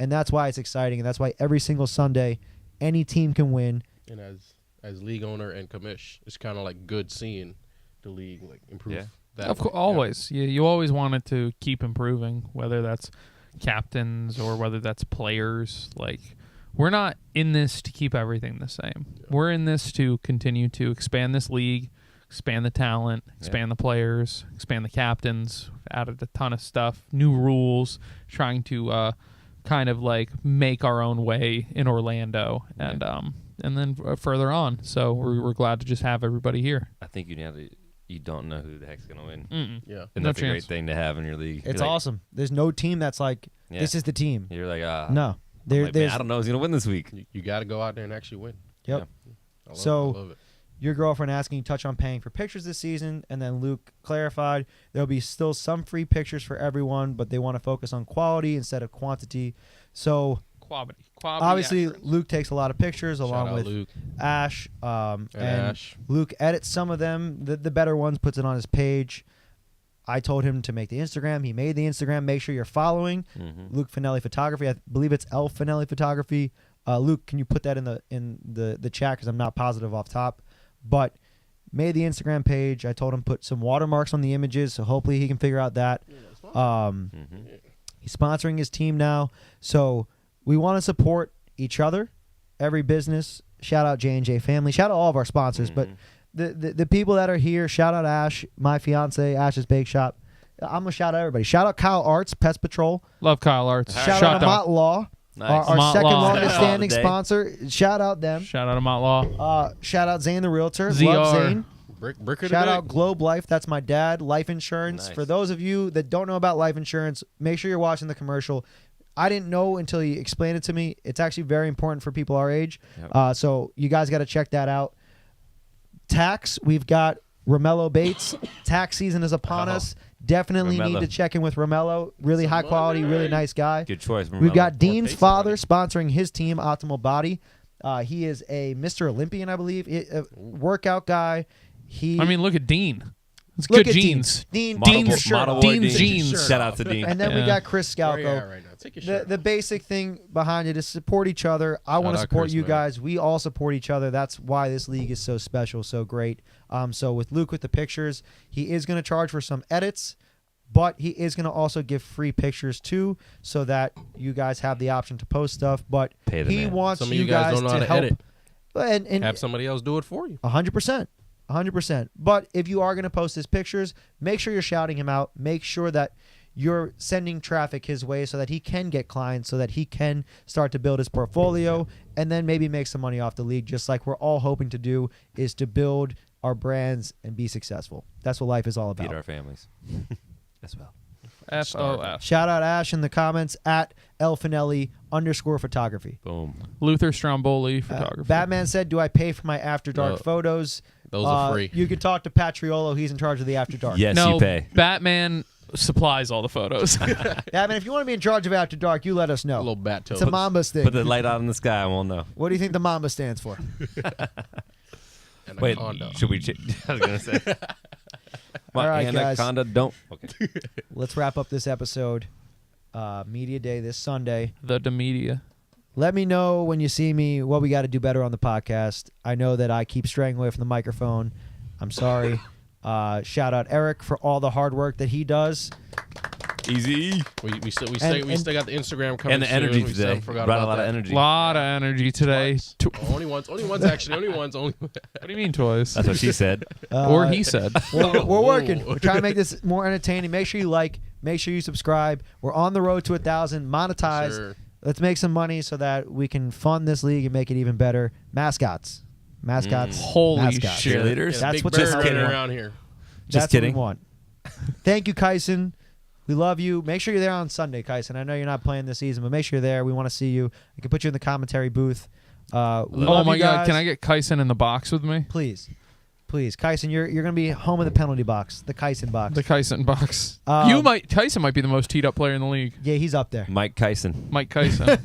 C: And that's why it's exciting, and that's why every single Sunday, any team can win.
B: And as league owner and commish, it's kind of like good seeing the league like improve. That
A: of course, always. You always want it to keep improving, whether that's captains or whether that's players. Like, we're not in this to keep everything the same. Yeah. We're in this to continue to expand this league, expand the talent, expand the players, expand the captains. We've added a ton of stuff, new rules, trying to kind of like make our own way in Orlando and then further on. So we're glad to just have everybody here.
D: I think you don't know who the heck's gonna win.
B: Yeah,
D: and that's a great thing to have in your league.
C: It's awesome. There's no team that's like this is the team.
D: You're like
C: no.
D: I don't know who's gonna win this week.
B: You got to go out there and actually win.
C: Yep.
B: Yeah. I love it.
C: Your girlfriend asking you touch on paying for pictures this season, and then Luke clarified there'll be still some free pictures for everyone, but they want to focus on quality instead of quantity. So
A: quality
C: obviously,
A: accurate.
C: Luke takes a lot of pictures along with
B: Luke.
C: Ash, and
B: Ash.
C: Luke edits some of them, the better ones, puts it on his page. I told him to make the Instagram. He made the Instagram. Make sure you're following Luke Finelli Photography. I believe it's L Finelli Photography. Luke, can you put that in the chat, because I'm not positive off top. But made the Instagram page. I told him put some watermarks on the images, so hopefully he can figure out that. He's sponsoring his team now, so we want to support each other, every business. Shout out J&J Family. Shout out all of our sponsors, but the people that are here. Shout out Ash, my fiance, Ash's Bake Shop. I'm gonna shout out everybody. Shout out Kyle Arts, Pest Patrol.
A: Love Kyle Arts.
C: Shout out to Mott Law.
D: Nice.
C: Our second
A: Law.
C: longest standing sponsor. Shout out them.
A: Shout out to Mott Law.
C: Shout out Zane the Realtor.
A: ZR.
C: Love Zane.
B: Bricker
C: Shout out Globe Life. That's my dad. Life insurance.
D: Nice.
C: For those of you that don't know about life insurance, make sure you're watching the commercial. I didn't know until he explained it to me. It's actually very important for people our age. Yep. So you guys got to check that out. Tax. We've got Romello Bates. Tax season is upon us. Definitely need to check in with Romello. Really high quality, really nice guy.
D: Good choice. Romello.
C: We've got Dean's father sponsoring his team, Optimal Body. He is a Mr. Olympian, I believe, a workout guy.
A: Look at Dean. It's good jeans.
C: Dean's shirt.
A: Dean's jeans.
D: Shout out to Dean.
C: And then we got Chris Scalco.
B: Right now. Take your shirt
C: The basic thing behind it is support each other. I want to support
B: Chris,
C: you
B: man.
C: guys. We all support each other. That's why this league is so special, so great. So with Luke with the pictures, he is going to charge for some edits, But he is going to also give free pictures too, so that you guys have the option to post stuff. But
D: Pay the
C: he
D: man.
C: wants
B: Some of
C: you
B: you guys
C: guys
B: don't know
C: to
B: how to
C: help.
B: edit.
C: And
B: Have somebody else do it for you.
C: 100%. 100%. But if you are going to post his pictures, make sure you're shouting him out. Make sure that you're sending traffic his way so that he can get clients, so that he can start to build his portfolio and then maybe make some money off the league, just like we're all hoping to do, is to build our brands and be successful. That's what life is all about.
D: Feed our families as well.
A: FOF.
C: Shout out Ash in the comments at Elfinelli_photography.
D: Boom.
A: Luther Stromboli, photographer.
C: Batman said, "Do I pay for my after dark photos?"
B: Those are free.
C: You could talk to Patriolo. He's in charge of the after dark.
D: Yes,
A: no,
D: you pay.
A: Batman supplies all the photos.
C: Batman, if you want to be in charge of after dark, you let us know.
B: A little bat toe.
C: It's a Mambas thing.
D: Put the light out in the sky, and we'll know.
C: What do you think the Mamba stands for?
D: Wait,
B: Anaconda.
D: should we? I was gonna say. My
C: All right, guys.
D: anaconda don't. Okay.
C: Let's wrap up this episode. Media Day this Sunday.
A: The media.
C: Let me know when you see me what we got to do better on the podcast. I know that I keep straying away from the microphone. I'm sorry. Shout out Eric for all the hard work that he does.
D: Easy.
B: We still
C: And-
B: got the Instagram coming
D: And the
B: soon.
D: energy
B: We still
D: today.
B: forgot
D: Brought a
B: about
D: lot of
B: that.
D: energy.
A: Lot of energy today.
B: Twice. Oh, only once actually. Only once.
A: What do you mean twice?
D: That's what she said.
A: Or he said.
C: We're
B: Whoa.
C: working. We're trying to make this more entertaining. Make sure you like. Make sure you subscribe. We're on the road to 1,000. Monetize.
B: Sure.
C: Let's make some money so that we can fund this league and make it even better. Mascots.
A: Holy
C: Mascots.
A: shit.
D: Cheerleaders.
C: That's
B: Big
C: what
B: bird
C: just
B: running
C: kidding.
B: around here.
D: Just
C: That's
D: kidding.
C: what we want. Thank you, Kyson. We love you. Make sure you're there on Sunday, Kyson. I know you're not playing this season, but make sure you're there. We want to see you. I can put you in the commentary booth. We
A: Oh
C: love
A: my
C: you
A: God!
C: guys.
A: Can I get Kyson in the box with me?
C: Please. Kyson, you're going to be home in the penalty box, the Kyson box.
A: The Kyson box.
C: Um,
A: Tyson might be the most teed up player in the league.
C: Yeah, he's up there.
D: Mike Kyson.
A: Mike Kyson.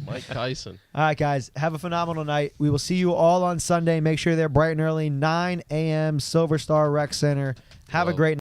B: Mike Tyson.
C: All right, guys. Have a phenomenal night. We will see you all on Sunday. Make sure you're there bright and early, 9 a.m., Silver Star Rec Center. Have a
B: Love.
C: great night.